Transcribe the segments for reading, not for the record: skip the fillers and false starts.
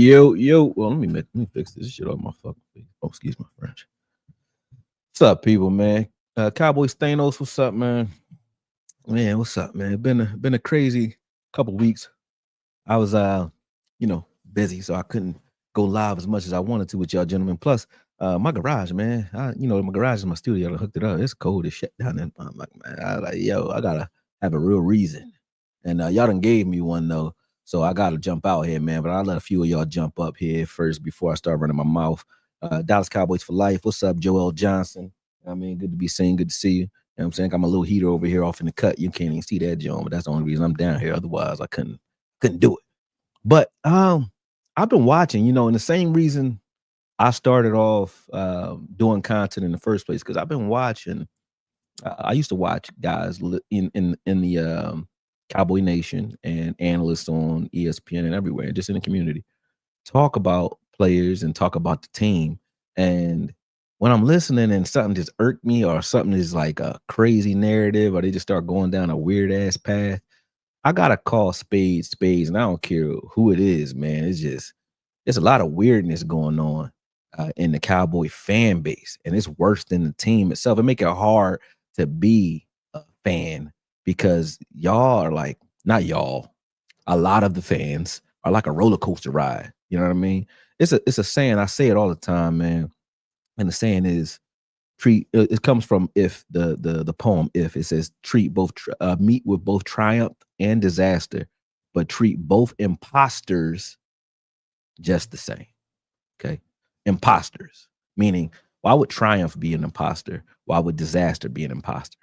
Yo. Well, let me fix this shit on my fucking face. Oh, excuse my French. What's up, people, man? Cowboys Thanos, what's up, man? Man, what's up, man? Been a crazy couple weeks. I was busy, so I couldn't go live as much as I wanted to with y'all gentlemen. Plus, my garage, man. My garage is my studio. I hooked it up. It's cold as shit down there. I'm like, man, I was like, yo, I gotta have a real reason. And y'all done gave me one though. So I gotta jump out here, man. But I'll let a few of y'all jump up here first before I start running my mouth. Dallas Cowboys for life. What's up, Joel Johnson? I mean, good to be seen, good to see you. You know what I'm saying? Got my little heater over here off in the cut. You can't even see that, John, but that's the only reason I'm down here. Otherwise, I couldn't do it. But I've been watching, and the same reason I started off doing content in the first place, because I've been watching. I used to watch guys in the Cowboy Nation and analysts on ESPN and everywhere, just in the community, talk about players and talk about the team. And when I'm listening and something just irked me, or something is like a crazy narrative, or they just start going down a weird ass path, I gotta call spades, and I don't care who it is, man. There's a lot of weirdness going on in the Cowboy fan base, and it's worse than the team itself. It make it hard to be a fan, because y'all are like, not y'all, a lot of the fans are like a roller coaster ride. You know what I mean? It's a saying. I say it all the time, man. And the saying is, it comes from the poem If. It says, meet with both triumph and disaster, but treat both imposters just the same. Okay. Imposters, meaning, why would triumph be an imposter? Why would disaster be an imposter?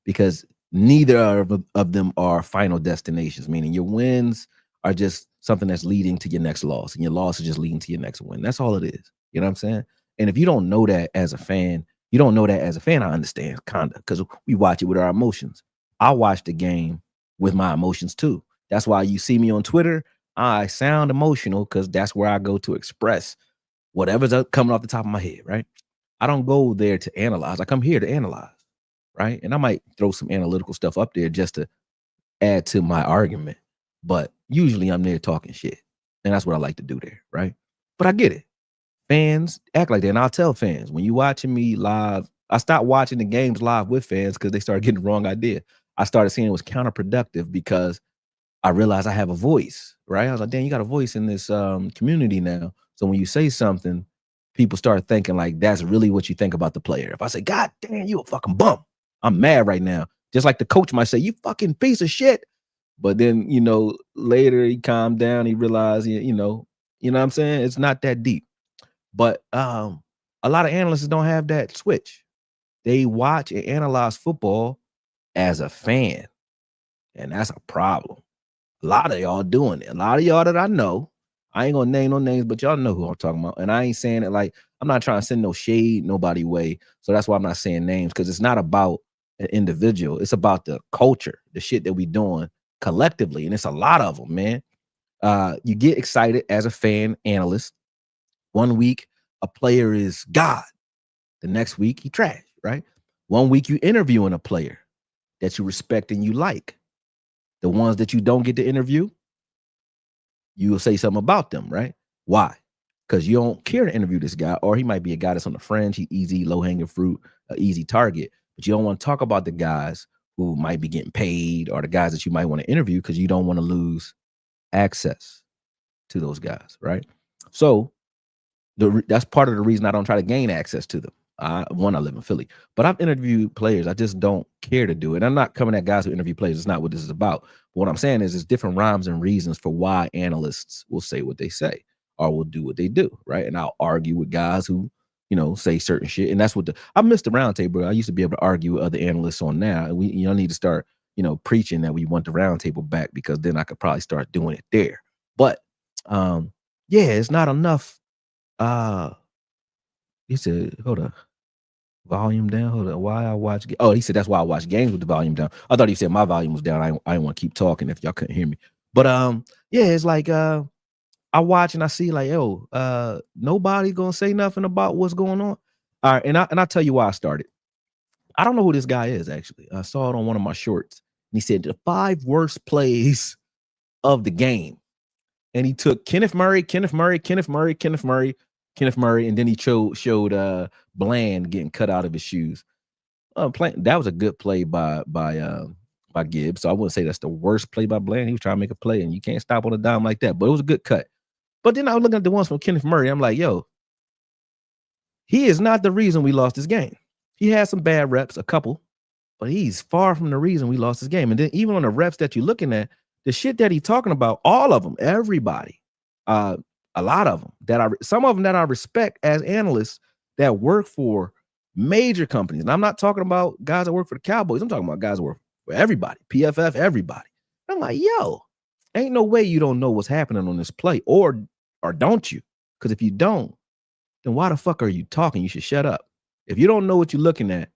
Because neither of them are final destinations, meaning your wins are just something that's leading to your next loss, and your loss is just leading to your next win. That's all it is. You know what I'm saying? And if you don't know that as a fan, I understand, kind of, because we watch it with our emotions. I watch the game with my emotions too. That's why you see me on Twitter. I sound emotional, because that's where I go to express whatever's coming off the top of my head, right? I don't go there to analyze. I come here to analyze, right? And I might throw some analytical stuff up there just to add to my argument. But usually I'm there talking shit. And that's what I like to do there, right? But I get it. Fans act like that. And I'll tell fans, when you watching me live, I stopped watching the games live with fans because they started getting the wrong idea. I started seeing it was counterproductive, because I realized I have a voice, right? I was like, damn, you got a voice in this community now. So when you say something, people start thinking like that's really what you think about the player. If I say, God damn, you a fucking bum, I'm mad right now. Just like the coach might say, you fucking piece of shit. But then, later he calmed down. He realized, you know what I'm saying? It's not that deep. But a lot of analysts don't have that switch. They watch and analyze football as a fan. And that's a problem. A lot of y'all doing it. A lot of y'all that I know, I ain't gonna name no names, but y'all know who I'm talking about. And I ain't saying it like, I'm not trying to send no shade nobody way. So that's why I'm not saying names, because it's not about an individual. It's about the culture, the shit that we doing collectively. And it's a lot of them, man. You get excited as a fan analyst. One week, a player is God. The next week, he trash, right? One week, you interviewing a player that you respect and you like. The ones that you don't get to interview, you will say something about them, right? Why? Because you don't care to interview this guy, or he might be a guy that's on the fringe. He's easy, low-hanging fruit, an easy target. But you don't want to talk about the guys who might be getting paid, or the guys that you might want to interview, because you don't want to lose access to those guys, right? So that's part of the reason I don't try to gain access to them. I live in Philly, but I've interviewed players. I just don't care to do it. I'm not coming at guys who interview players. It's not what this is about. But what I'm saying is, there's different rhymes and reasons for why analysts will say what they say, or will do what they do, right? And I'll argue with guys who, say certain shit. And that's what I missed the roundtable. I used to be able to argue with other analysts on now. And we, need to start, preaching that we want the roundtable back, because then I could probably start doing it there. But it's not enough. He said, hold up. Volume down. Hold on. Why I watch? Oh, he said that's why I watch games with the volume down. I thought he said my volume was down. I didn't want to keep talking if y'all couldn't hear me. But it's like I watch and I see like, nobody gonna say nothing about what's going on. All right, and I tell you why I started. I don't know who this guy is actually. I saw it on one of my shorts, and he said the 5 worst plays of the game. and he took Kenneth Murray, and then he showed Bland getting cut out of his shoes. That was a good play by Gibbs. So I wouldn't say that's the worst play by Bland. He was trying to make a play, and you can't stop on a dime like that. But it was a good cut. But then I was looking at the ones from Kenneth Murray. I'm like, yo, he is not the reason we lost this game. He had some bad reps, a couple, but he's far from the reason we lost this game. And then even on the reps that you're looking at, the shit that he's talking about, all of them, everybody, a lot of them some of them that I respect as analysts that work for major companies. And I'm not talking about guys that work for the Cowboys. I'm talking about guys that work for everybody, PFF, everybody. I'm like, yo, ain't no way you don't know what's happening on this play, or don't you? Because if you don't, then why the fuck are you talking? You should shut up. If you don't know what you're looking at,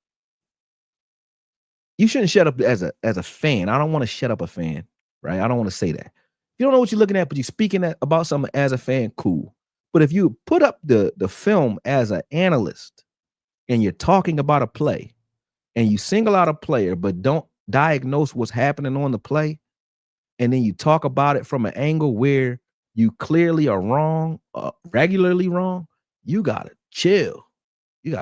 you shouldn't shut up as a fan. I don't want to shut up a fan, right? I don't want to say that. If you don't know what you're looking at, but you're speaking about something as a fan, cool. But if you put up the film as an analyst and you're talking about a play and you single out a player but don't diagnose what's happening on the play, and then you talk about it from an angle where you clearly are wrong, regularly wrong, you gotta chill. You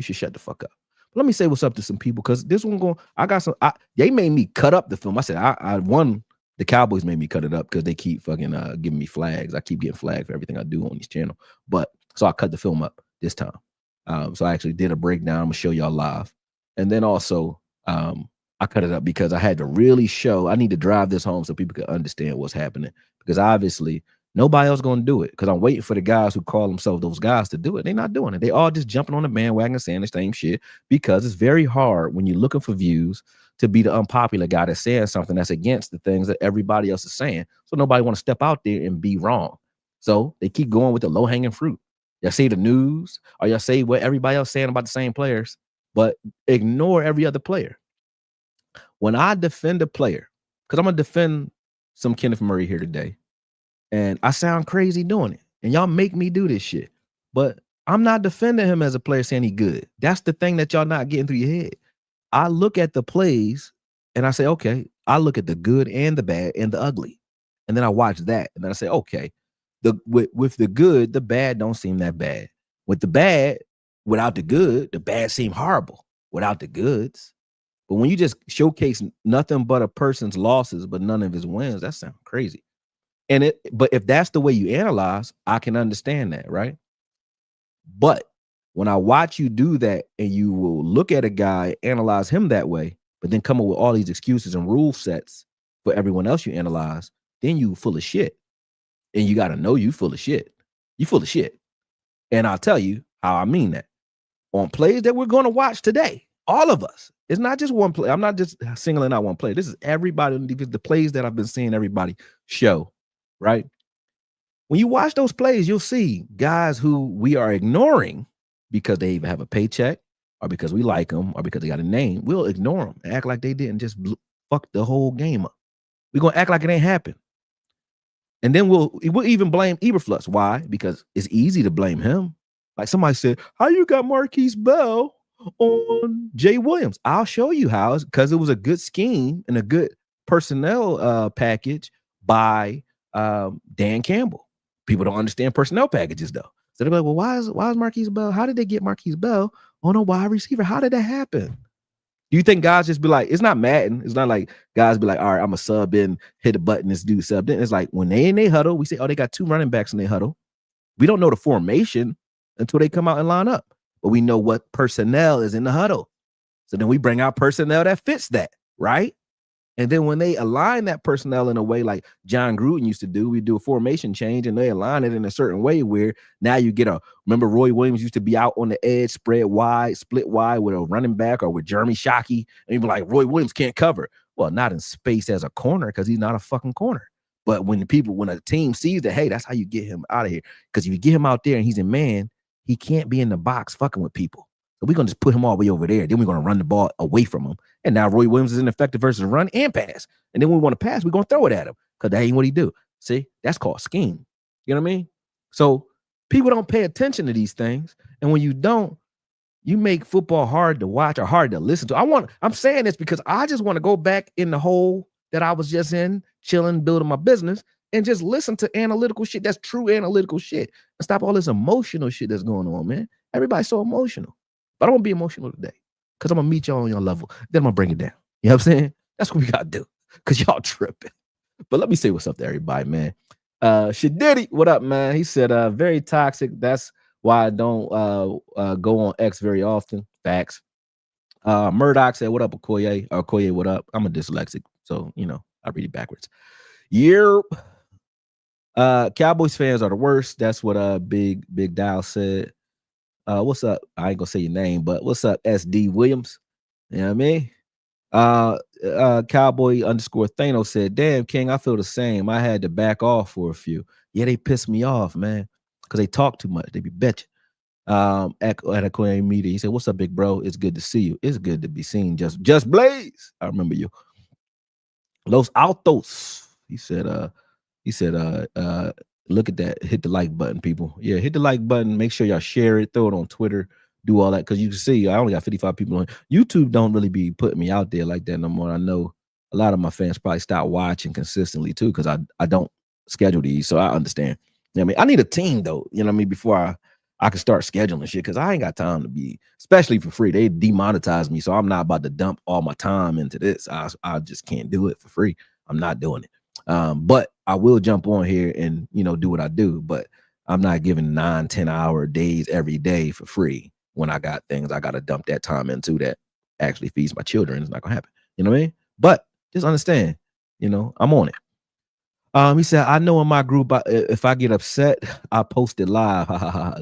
should shut the fuck up. But let me say what's up to some people, because this one they made me cut up the film. I said the Cowboys made me cut it up because they keep fucking giving me flags. I keep getting flagged for everything I do on this channel. But so I cut the film up this time. So I actually did a breakdown. I'm gonna show y'all live. And then also I cut it up because I had to really I need to drive this home so people can understand what's happening. Because obviously nobody else going to do it, because I'm waiting for the guys who call themselves those guys to do it. They're not doing it. They all just jumping on the bandwagon saying the same shit, because it's very hard when you're looking for views to be the unpopular guy that's saying something that's against the things that everybody else is saying. So nobody want to step out there and be wrong. So they keep going with the low-hanging fruit. Y'all say the news, or y'all say what everybody else saying about the same players, but ignore every other player. When I defend a player, because I'm going to defend some Kenneth Murray here today, and I sound crazy doing it, and y'all make me do this shit, but I'm not defending him as a player saying he good. That's the thing that y'all not getting through your head. I look at the plays and I say, okay, I look at the good and the bad and the ugly. And then I watch that. And then I say, okay, with the good, the bad don't seem that bad. With the bad, without the good, the bad seem horrible without the goods. But when you just showcase nothing but a person's losses, but none of his wins, that sounds crazy. But if that's the way you analyze, I can understand that, right? But when I watch you do that, and you will look at a guy, analyze him that way, but then come up with all these excuses and rule sets for everyone else you analyze, then you full of shit. And you got to know you full of shit. You full of shit. And I'll tell you how I mean that. On plays that we're going to watch today, all of us. It's not just one play. I'm not just singling out one play. This is everybody, the plays that I've been seeing everybody show, right? When you watch those plays, you'll see guys who we are ignoring because they even have a paycheck, or because we like them, or because they got a name. We'll ignore them and act like they didn't just fuck the whole game up. We're going to act like it ain't happened. And then we'll even blame Eberflus. Why? Because it's easy to blame him. Like somebody said, how you got Marquise Bell on Jay Williams? I'll show you how. Because it was a good scheme and a good personnel package by Dan Campbell. People don't understand personnel packages though. So they're like, well, why is Marquise Bell? How did they get Marquise Bell on a wide receiver? How did that happen? Do you think guys just be like, it's not Madden. It's not like guys be like, all right, I'm a sub in, hit a button, this dude subbed in. It's like when they in their huddle, we say, oh, they got two running backs in their huddle. We don't know the formation until they come out and line up, but we know what personnel is in the huddle. So then we bring out personnel that fits that, right? And then when they align that personnel in a way like John Gruden used to do, we do a formation change and they align it in a certain way where now you get remember Roy Williams used to be out on the edge, split wide with a running back or with Jeremy Shockey. And you'd be like, Roy Williams can't cover. Well, not in space as a corner because he's not a fucking corner. But when a team sees that, hey, that's how you get him out of here. Because if you get him out there and he's in man, he can't be in the box fucking with people. So we're going to just put him all the way over there. Then we're going to run the ball away from him. And now Roy Williams is ineffective versus run and pass. And then when we want to pass, we're going to throw it at him because that ain't what he do. See, that's called scheme. You know what I mean? So people don't pay attention to these things. And when you don't, you make football hard to watch or hard to listen to. I'm saying this because I just want to go back in the hole that I was just in, chilling, building my business, and just listen to analytical shit. That's true analytical shit. And stop all this emotional shit that's going on, man. Everybody's so emotional. But I don't be emotional today because I'm going to meet y'all on your level. Then I'm going to bring it down. You know what I'm saying? That's what we got to do because y'all tripping. But let me say what's up to everybody, man. Shadiddy, what up, man? He said, very toxic. That's why I don't go on X very often. Facts. Murdoch said, what up, Okoye? Okoye, what up? I'm a dyslexic, so, you know, I read it backwards. Yep. Cowboys fans are the worst. That's what Big Dial said. What's up? I ain't gonna say your name, but what's up, SD Williams? You know what I mean? Cowboy _ Thanos said, damn, King, I feel the same. I had to back off for a few. Yeah, they pissed me off, man, because they talk too much. They be bitching. At a Korean media, he said, what's up, big bro? It's good to see you. It's good to be seen. Just Blaze. I remember you. Los Altos. He said, look at that. Hit the like button, people. Yeah, hit the like button. Make sure y'all share it. Throw it on Twitter. Do all that. Because you can see I only got 55 people on YouTube. Don't really be putting me out there like that no more. I know a lot of my fans probably stop watching consistently too, because I don't schedule these. So I understand. You know what I mean? I need a team though, you know what I mean, before I can start scheduling shit, because I ain't got time to be, especially for free. They demonetize me, so I'm not about to dump all my time into this. I just can't do it for free. I'm not doing it. But I will jump on here and, you know, do what I do. But I'm not giving 9-10 hour days every day for free when I got things I got to dump that time into that actually feeds my children. It's not gonna happen. You know what I mean? But just understand, you know, I'm on it. He said, I know in my group, if I get upset, I post it live.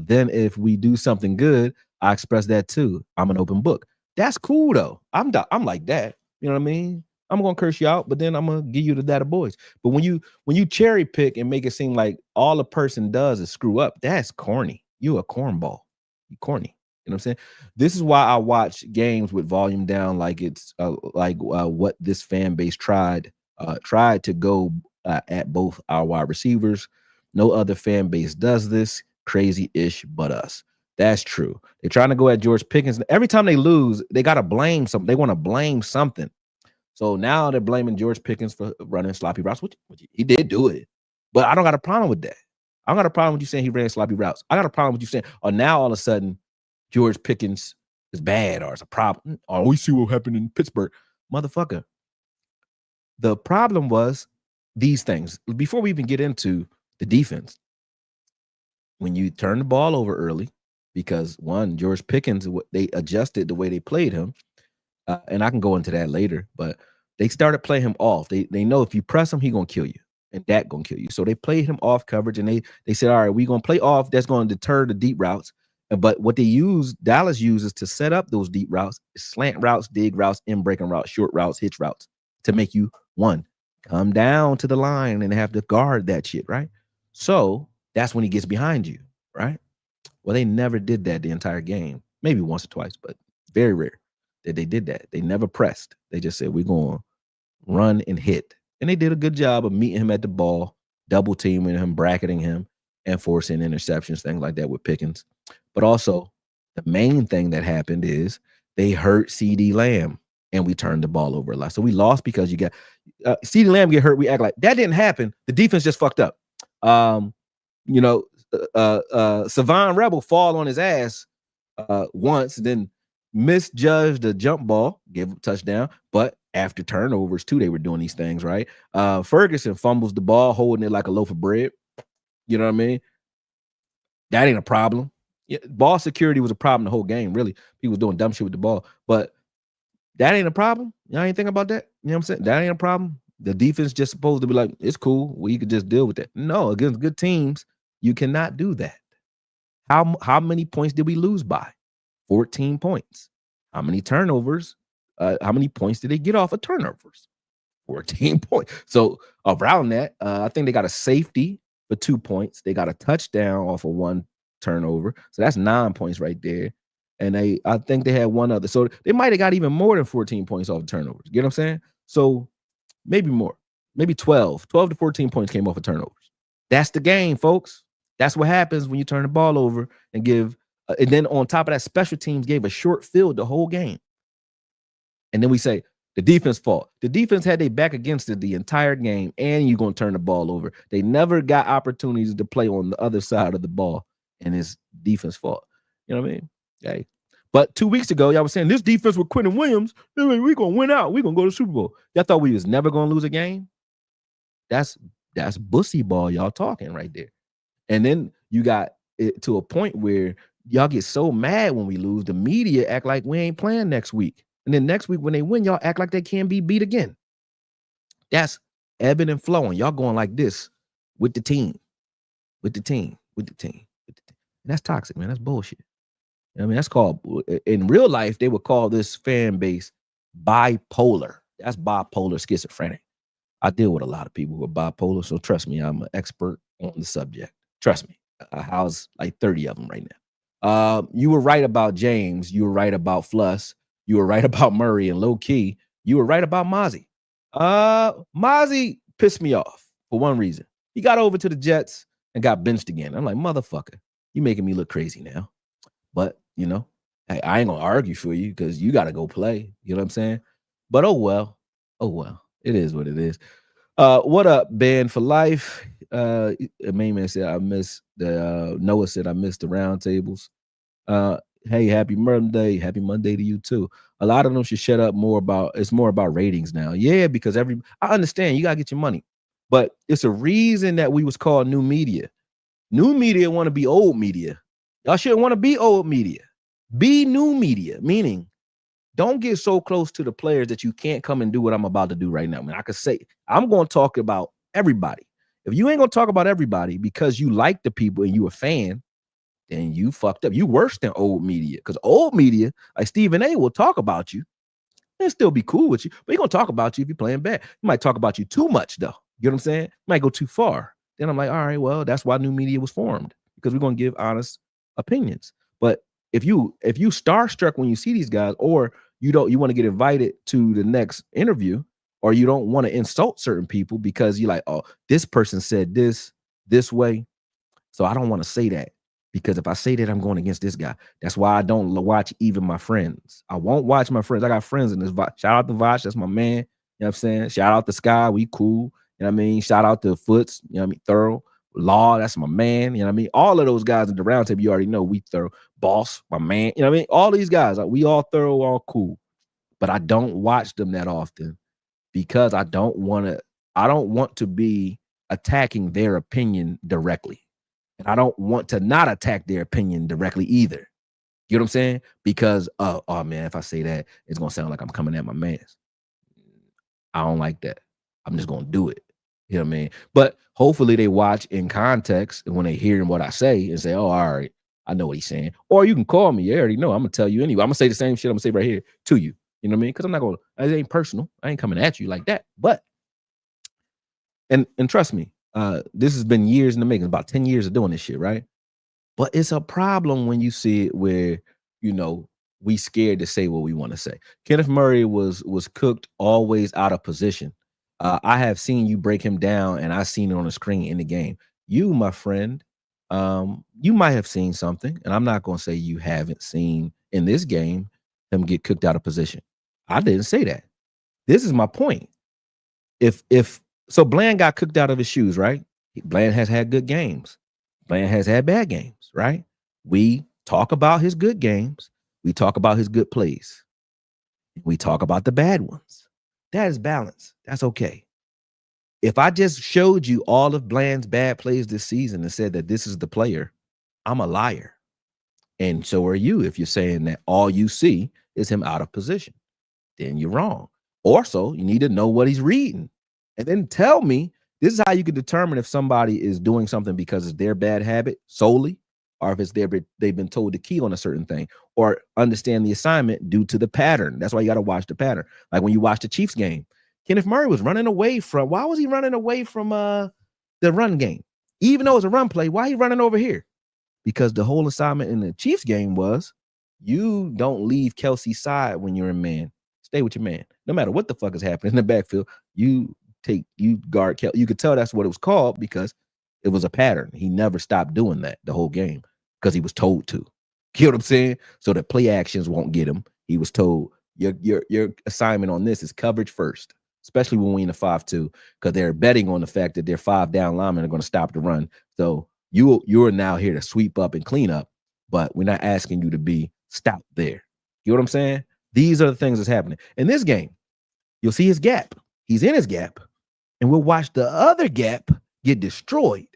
Then if we do something good, I express that too. I'm an open book. That's cool though. I'm like that. You know what I mean? I'm gonna curse you out, but then I'm gonna give you the data boys. But when you cherry pick and make it seem like all a person does is screw up, that's corny. You a cornball. You corny. You know what I'm saying? This is why I watch games with volume down, like it's what this fan base tried to go at both our wide receivers. No other fan base does this. Crazy-ish but us. That's true. They're trying to go at George Pickens. Every time they lose, they got to blame something. They want to blame something. So now they're blaming George Pickens for running sloppy routes, which he did do it. But I don't got a problem with that. I don't got a problem with you saying he ran sloppy routes. I got a problem with you saying, oh, now all of a sudden George Pickens is bad or it's a problem. Oh, we see what happened in Pittsburgh. Motherfucker. The problem was these things. Before we even get into the defense, when you turn the ball over early, because one, George Pickens, they adjusted the way they played him, and I can go into that later, but they started playing him off. They know if you press him, he gonna kill you, and that gonna kill you. So they played him off coverage, and they said, all right, we're gonna play off. That's gonna deter the deep routes. But what Dallas uses to set up those deep routes is slant routes, dig routes, in breaking routes, short routes, hitch routes to make you one, come down to the line and have to guard that shit, right? So that's when he gets behind you, right? Well, they never did that the entire game. Maybe once or twice, but very rare that they did that. They never pressed. They just said, we're going to run and hit. And they did a good job of meeting him at the ball, double teaming him, bracketing him, and forcing interceptions, things like that with Pickens. But also, the main thing that happened is they hurt CeeDee Lamb, and we turned the ball over a lot. So we lost because you got CeeDee Lamb get hurt. We act like that didn't happen. The defense just fucked up. Savon Rebel fall on his ass once, then misjudged the jump ball, gave a touchdown. But after turnovers too, they were doing these things, right? Ferguson fumbles the ball, holding it like a loaf of bread. You know what I mean? That ain't a problem. Yeah, ball security was a problem the whole game, really. He was doing dumb shit with the ball, but that ain't a problem. Y'all ain't think about that? You know what I'm saying? That ain't a problem. The defense just supposed to be like, it's cool. We could just deal with that. No, against good teams, you cannot do that. How many points did we lose by? 14 points. How many turnovers? How many points did they get off of turnovers? 14 points. So around that, I think they got a safety for 2 points. They got a touchdown off of one turnover. So that's 9 points right there. And I think they had one other. So they might have got even more than 14 points off of turnovers. You get what I'm saying? So maybe more. Maybe 12 to 14 points came off of turnovers. That's the game, folks. That's what happens when you turn the ball over and give. And then on top of that, special teams gave a short field the whole game. And then we say, The defense fault. The defense had their back against it the entire game, and you're going to turn the ball over. They never got opportunities to play on the other side of the ball, and it's defense fault. You know what I mean? Okay. But 2 weeks ago, y'all was saying this defense with Quentin Williams, we're going to win out. We're going to go to the Super Bowl. Y'all thought we was never going to lose a game? That's bussy ball y'all talking right there. And then you got it to a point where y'all get so mad when we lose. The media act like we ain't playing next week. And then next week when they win, y'all act like they can't be beat again. That's ebbing and flowing. Y'all going like this with the team. And that's toxic, man. That's bullshit. I mean, that's called, in real life, they would call this fan base bipolar. That's bipolar schizophrenic. I deal with a lot of people who are bipolar, so trust me, I'm an expert on the subject. Trust me. I house like 30 of them right now. You were right about James. You were right about Fluss. You were right about Murray, and low key, you were right about Mozzie. Mozzie pissed me off for one reason. He got over to the Jets and got benched again. I'm like, motherfucker, you making me look crazy now. But, you know, hey, I ain't gonna argue for you because you got to go play. You know what I'm saying? But oh well. It is what it is. What up, Ben for life? Main man said I missed the Noah said I missed the roundtables. Hey, happy Monday to you too. A lot of them should shut up more about ratings now. Yeah, because I understand you gotta get your money, but it's a reason that we was called new media. New media want to be old media. Y'all shouldn't want to be old media. Be new media, meaning don't get so close to the players that you can't come and do what I'm about to do right now. I mean, I could say I'm going to talk about everybody. If you ain't going to talk about everybody because you like the people and you a fan, then you fucked up. You worse than old media, because old media, like Stephen A, will talk about you and still be cool with you, but he's going to talk about you if you're playing bad. He might talk about you too much, though. You know what I'm saying? Might go too far. Then I'm like, all right, well, that's why new media was formed, because we're going to give honest opinions. But if you starstruck when you see these guys, or you want to get invited to the next interview, or you don't want to insult certain people because you're like, oh, this person said this way, so I don't want to say that, because if I say that, I'm going against this guy. That's why I don't watch even my friends. I won't watch my friends. I got friends in this. Shout out to Vosh, that's my man. You know what I'm saying? Shout out to Sky, we cool. You know what I mean? Shout out to Foots, you know what I mean? Thorough. Law, that's my man. You know what I mean? All of those guys in the roundtable, you already know we thorough. Boss, my man. You know what I mean? All these guys, we all thorough, all cool. But I don't watch them that often because I don't want to be attacking their opinion directly. And I don't want to not attack their opinion directly either. You know what I'm saying? Because, oh man, if I say that, it's going to sound like I'm coming at my mans. I don't like that. I'm just going to do it. You know what I mean? But hopefully they watch in context, and when they hear what I say and say, oh, all right, I know what he's saying. Or you can call me. You already know. I'm going to tell you anyway. I'm going to say the same shit I'm going to say right here to you. You know what I mean? Because I'm not going to, it ain't personal. I ain't coming at you like that. But, and trust me, this has been years in the making, about 10 years of doing this shit, right? But it's a problem when you see it where, you know, we scared to say what we want to say. Kenneth Murray was cooked, always out of position. I have seen you break him down, and I've seen it on the screen in the game. You, my friend, you might have seen something, and I'm not going to say you haven't seen in this game him get cooked out of position. I didn't say that. This is my point. So Bland got cooked out of his shoes, right? Bland has had good games. Bland has had bad games, right? We talk about his good games. We talk about his good plays. We talk about the bad ones. That is balance. That's okay. If I just showed you all of Bland's bad plays this season and said that this is the player, I'm a liar. And so are you if you're saying that all you see is him out of position. Then you're wrong. Also, you need to know what he's reading. And then tell me, this is how you can determine if somebody is doing something because it's their bad habit solely, or if it's they've been told to key on a certain thing, or understand the assignment due to the pattern. That's why you got to watch the pattern. Like when you watch the Chiefs game, Kenneth Murray was running away from, why was he running away from the run game? Even though it's a run play, why he running over here? Because the whole assignment in the Chiefs game was, you don't leave Kelsey's side when you're in man. Stay with your man. No matter what the fuck is happening in the backfield, you guard Kelsey. You could tell that's what it was called because it was a pattern. He never stopped doing that the whole game because he was told to. You know what I'm saying? So that play actions won't get him. He was told, Your assignment on this is coverage first, especially when we in the 5-2, because they're betting on the fact that their 5 down linemen are going to stop the run. So you're now here to sweep up and clean up, but we're not asking you to be stout there. You know what I'm saying? These are the things that's happening in this game. You'll see his gap. He's in his gap, and we'll watch the other gap get destroyed.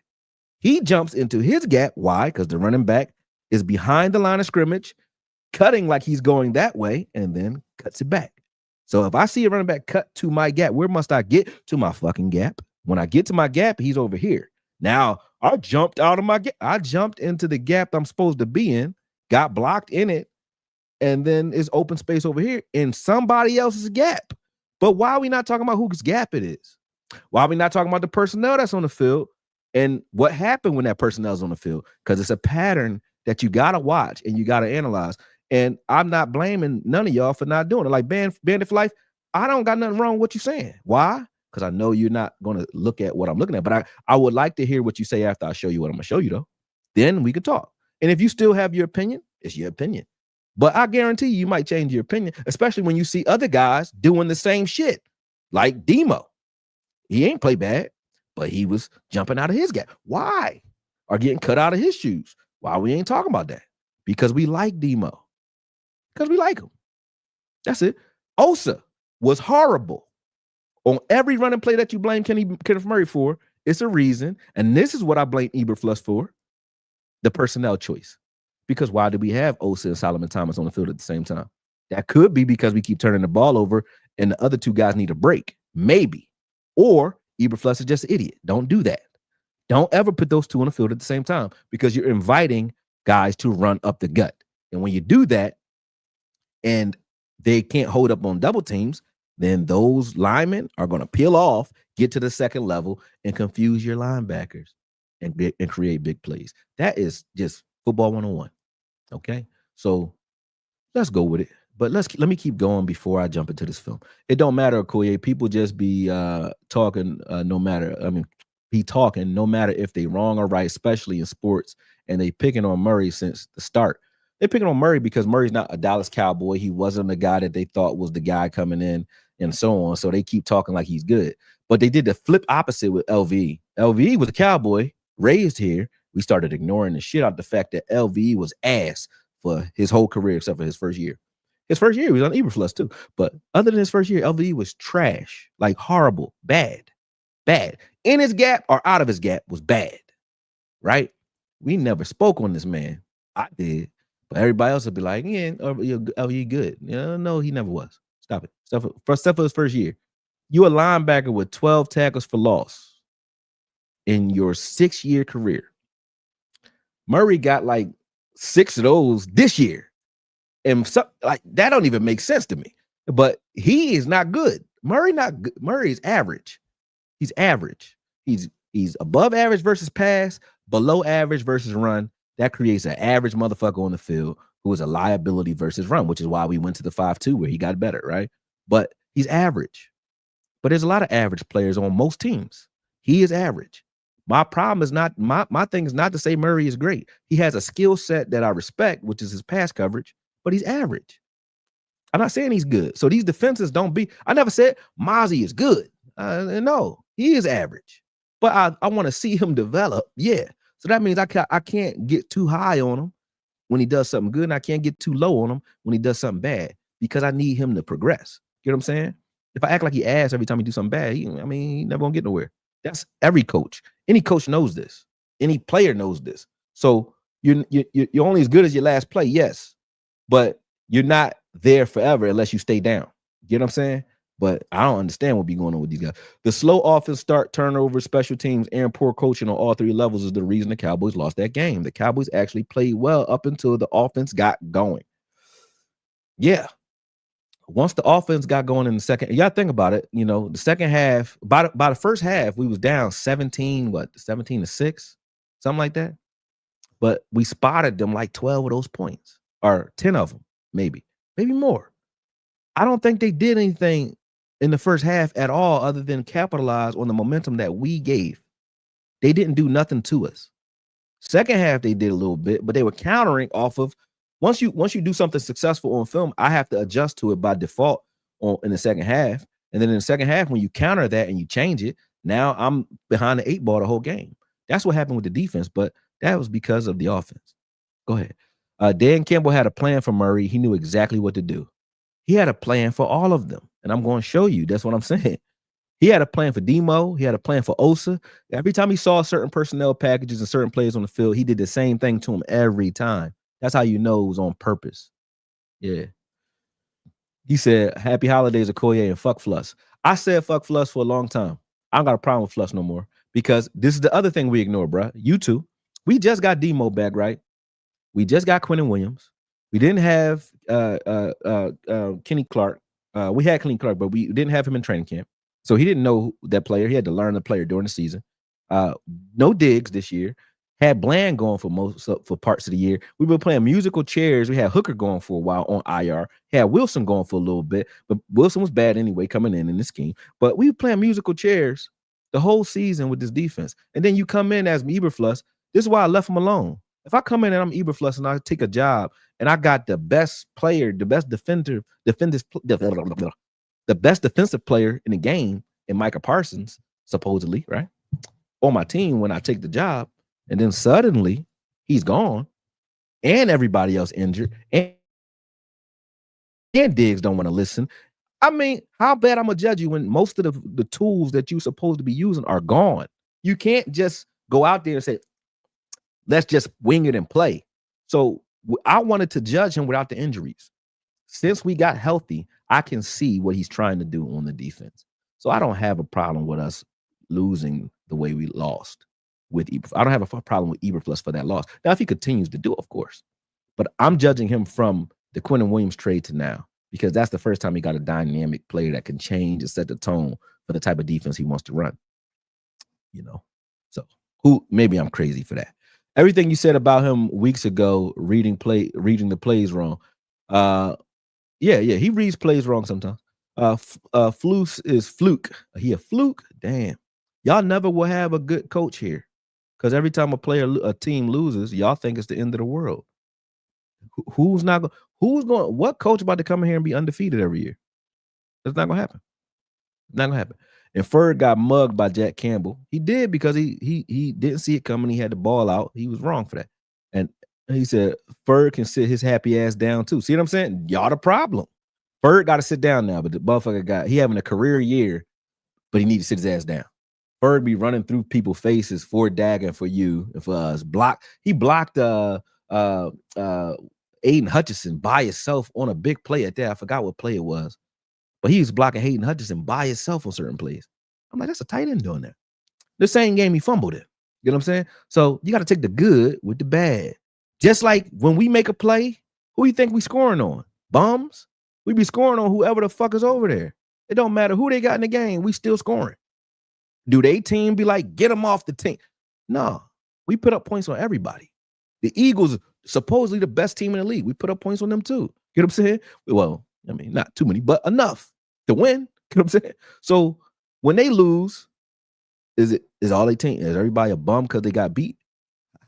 He jumps into his gap. Why? Because the running back is behind the line of scrimmage, cutting like he's going that way, and then cuts it back. So if I see a running back cut to my gap, where must I get to my fucking gap? When I get to my gap, he's over here. Now, I jumped out of my gap. I jumped into the gap I'm supposed to be in, got blocked in it, and then it's open space over here in somebody else's gap. But why are we not talking about whose gap it is? Why are we not talking about the personnel that's on the field and what happened when that personnel is on the field? Because it's a pattern that you got to watch and you got to analyze. And I'm not blaming none of y'all for not doing it. Like Bandit for Life, I don't got nothing wrong with what you're saying. Why? Because I know you're not going to look at what I'm looking at. But I would like to hear what you say after I show you what I'm going to show you, though. Then we could talk. And if you still have your opinion, it's your opinion. But I guarantee you might change your opinion, especially when you see other guys doing the same shit. Like Demo. He ain't play bad, but he was jumping out of his gap. Why? Or getting cut out of his shoes. Why we ain't talking about that? Because we like Demo. Because we like him. That's it. Osa was horrible. On every running play that you blame Kenneth Murray for, it's a reason. And this is what I blame Eberflus for. The personnel choice. Because why do we have Osa and Solomon Thomas on the field at the same time? That could be because we keep turning the ball over and the other two guys need a break. Maybe. Or Eberflus is just an idiot. Don't do that. Don't ever put those two on the field at the same time because you're inviting guys to run up the gut. And when you do that and they can't hold up on double teams, then those linemen are going to peel off, get to the second level, and confuse your linebackers and create big plays. That is just football 101. Okay, so let's go with it. But let me keep going before I jump into this film. It don't matter, Okoye. People just be talking no matter. I mean, be talking no matter if they wrong or right, especially in sports. And they picking on Murray since the start. They picking on Murray because Murray's not a Dallas Cowboy. He wasn't the guy that they thought was the guy coming in and so on. So they keep talking like he's good. But they did the flip opposite with LVE. LVE was a Cowboy, raised here. We started ignoring the shit out the fact that LVE was ass for his whole career except for his first year. His first year, he was on Eberflus too. But other than his first year, LVE was trash, like horrible, bad. In his gap or out of his gap was bad, right? We never spoke on this man. I did. But everybody else would be like, yeah, LVE good. No, he never was. Stop it. Except for his first year. You a linebacker with 12 tackles for loss in your 6-year career. Murray got like 6 of those this year. And like that don't even make sense to me. But he is not good. Murray not good. Murray is average. He's average. He's above average versus pass, below average versus run. That creates an average motherfucker on the field who is a liability versus run, which is why we went to the 5-2 where he got better, right? But he's average. But there's a lot of average players on most teams. He is average. My problem is not my thing is not to say Murray is great. He has a skill set that I respect, which is his pass coverage, but he's average. I'm not saying he's good. So these defenses don't be. I never said Mozzie is good. No, he is average. But I want to see him develop. Yeah. So that means I can't get too high on him when he does something good, and I can't get too low on him when he does something bad because I need him to progress. You know what I'm saying? If I act like he ass every time he do something bad, he never gonna get nowhere. That's every coach. Any coach knows this. Any player knows this. So you're only as good as your last play, yes, but you're not there forever unless you stay down. You know what I'm saying? But I don't understand what be going on with these guys. The slow offense start, turnover, special teams, and poor coaching on all 3 levels is the reason the Cowboys lost that game. The Cowboys actually played well up until the offense got going. Yeah. Once the offense got going in the second, y'all think about it, the second half, by the first half, we was down 17-6, something like that. But we spotted them like 12 of those points, or 10 of them, maybe more. I don't think they did anything in the first half at all other than capitalize on the momentum that we gave. They didn't do nothing to us. Second half, they did a little bit, but they were countering off of once you do something successful on film, I have to adjust to it by default in the second half. And then in the second half, when you counter that and you change it, now I'm behind the 8 ball the whole game. That's what happened with the defense, but that was because of the offense. Go ahead. Dan Campbell had a plan for Murray. He knew exactly what to do. He had a plan for all of them, and I'm going to show you. That's what I'm saying. He had a plan for Demo. He had a plan for Osa. Every time he saw certain personnel packages and certain players on the field, he did the same thing to him every time. That's how you know it was on purpose. Yeah. He said, happy holidays, Okoye, and fuck Fluss. I said fuck Fluss for a long time. I don't got a problem with Fluss no more because this is the other thing we ignore, bro. You too. We just got Demo back, right? We just got Quentin Williams. We didn't have Kenny Clark. We had Kenny Clark, but we didn't have him in training camp. So he didn't know that player. He had to learn the player during the season. No Diggs this year. Had Bland going for parts of the year. We were playing musical chairs. We had Hooker going for a while on IR. Had Wilson going for a little bit, but Wilson was bad anyway coming in the scheme. But we were playing musical chairs the whole season with this defense. And then you come in as Eberflus. This is why I left him alone. If I come in and I'm Eberflus and I take a job and I got the best player, the best the best defensive player in the game in Micah Parsons, supposedly, right? On my team when I take the job, and then suddenly he's gone and everybody else injured and Diggs don't want to listen. I mean, how bad I'm gonna judge you when most of the tools that you're supposed to be using are gone? You can't just go out there and say, let's just wing it and play. So I wanted to judge him without the injuries. Since we got healthy, I can see what he's trying to do on the defense. So I don't have a problem with us losing the way we lost with Eberflus. I don't have a problem with Eberflus for that loss. Now, if he continues to do it, of course. But I'm judging him from the Quentin Williams trade to now because that's the first time he got a dynamic player that can change and set the tone for the type of defense he wants to run. You know, so maybe I'm crazy for that. Everything you said about him weeks ago, reading the plays wrong. Yeah, he reads plays wrong sometimes. Flus is fluke. He a fluke? Damn. Y'all never will have a good coach here. Because every time a team loses, y'all think it's the end of the world. What coach about to come in here and be undefeated every year? It's not gonna happen. Not gonna happen. And Ferg got mugged by Jack Campbell. He did because he didn't see it coming. He had the ball out. He was wrong for that. And he said Ferg can sit his happy ass down too. See what I'm saying? Y'all the problem. Ferg got to sit down now, but the motherfucker he having a career year, but he need to sit his ass down. Ferg be running through people's faces for Dag and for you and for us. He blocked Aiden Hutchinson by himself on a big play at that. I forgot what play it was. But he was blocking Hayden Hutchinson by himself on certain plays. I'm like, that's a tight end doing that. The same game he fumbled it. You know what I'm saying? So you got to take the good with the bad. Just like when we make a play, who you think we scoring on? Bums? We be scoring on whoever the fuck is over there. It don't matter who they got in the game. We still scoring. Do they team be like, get them off the team? No. We put up points on everybody. The Eagles, supposedly the best team in the league. We put up points on them too. You know what I'm saying? Well, I mean, not too many, but enough to win. You know what I'm saying? So when they lose, is all they team? Is everybody a bum because they got beat?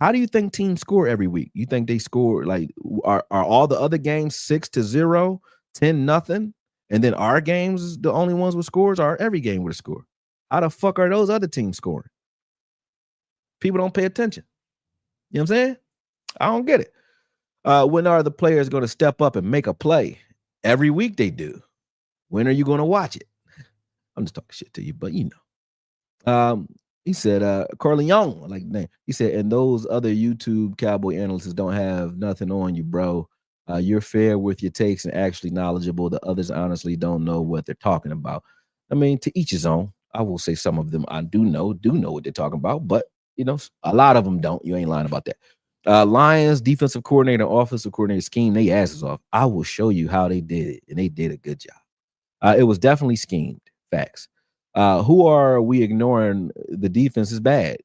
How do you think teams score every week? You think they score like are all the other games 6-0, 10-0, and then our games is the only ones with scores, or every game with a score? How the fuck are those other teams scoring? People don't pay attention. You know what I'm saying? I don't get it. When are the players going to step up and make a play? Every week they do. When are you going to watch it? I'm just talking shit to you, but you know. He said, Corleone, like name. He said, and those other YouTube cowboy analysts don't have nothing on you, bro. You're fair with your takes and actually knowledgeable. The others honestly don't know what they're talking about. I mean, to each his own. I will say some of them I do know what they're talking about, but you know, a lot of them don't. You ain't lying about that. Lions defensive coordinator, offensive coordinator scheme they asses off. I will show you how they did it, and they did a good job. It was definitely schemed. Facts. Who are we ignoring? The defense is bad.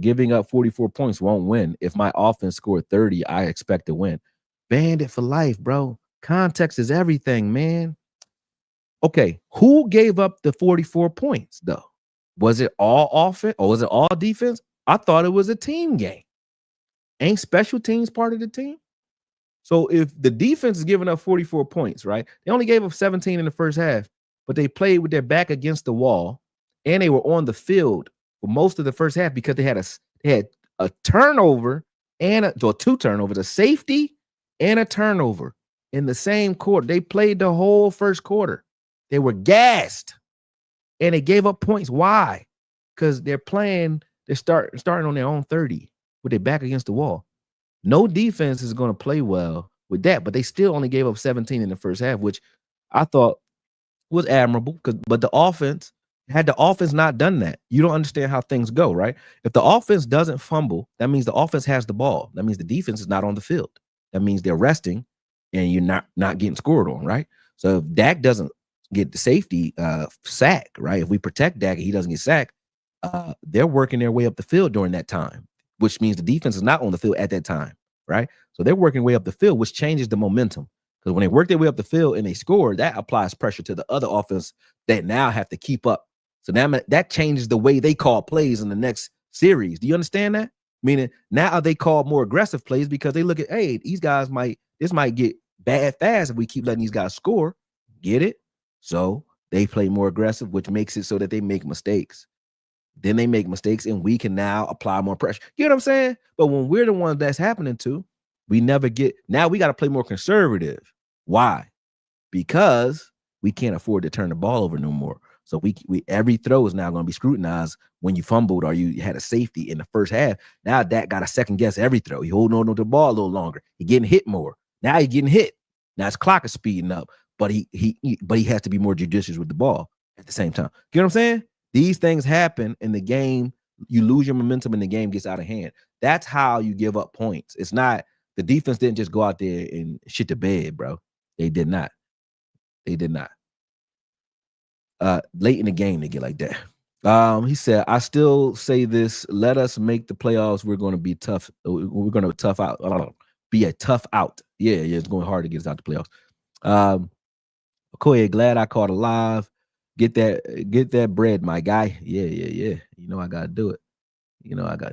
Giving up 44 points won't win. If my offense scored 30, I expect to win. Bandit for life, bro. Context is everything, man. Okay, who gave up the 44 points, though? Was it all offense or was it all defense? I thought it was a team game. Ain't special teams part of the team? So if the defense is giving up 44 points, right? They only gave up 17 in the first half, but they played with their back against the wall, and they were on the field for most of the first half because they had a turnover and two turnovers, a safety and a turnover in the same quarter. They played the whole first quarter. They were gassed, and they gave up points. Why? Because they're starting on their own 30 with their back against the wall. No defense is going to play well with that, but they still only gave up 17 in the first half, which I thought was admirable. But the offense, had the offense not done that, you don't understand how things go, right? If the offense doesn't fumble, that means the offense has the ball. That means the defense is not on the field. That means they're resting, and you're not getting scored on, right? So if Dak doesn't get the safety sack, right? If we protect Dak and he doesn't get sacked, they're working their way up the field during that time, which means the defense is not on the field at that time, right? So they're working way up the field, which changes the momentum. Because when they work their way up the field and they score, that applies pressure to the other offense that now have to keep up. So now that changes the way they call plays in the next series. Do you understand that? Meaning now they call more aggressive plays because they look at, hey, this might get bad fast if we keep letting these guys score. Get it? So they play more aggressive, which makes it so that they make mistakes. Then they make mistakes, and we can now apply more pressure. You know what I'm saying? But when we're the ones that's happening to, we never get. Now we got to play more conservative. Why? Because we can't afford to turn the ball over no more. So we every throw is now going to be scrutinized when you fumbled or you had a safety in the first half. Now that got to second guess every throw. You holding on to the ball a little longer. You're getting hit more. Now you're getting hit. Now his clock is speeding up, but he has to be more judicious with the ball at the same time. You know what I'm saying? These things happen in the game. You lose your momentum and the game gets out of hand. That's how you give up points. It's not the defense didn't just go out there and shit the bed, bro. They did not. They did not. Late in the game, they get like that. He said, I still say this. Let us make the playoffs. We're going to be tough. We're going to tough out. Be a tough out. Yeah, it's going hard to get us out the playoffs. Okoye, glad I caught alive. Get that bread, my guy. Yeah. You know I gotta do it.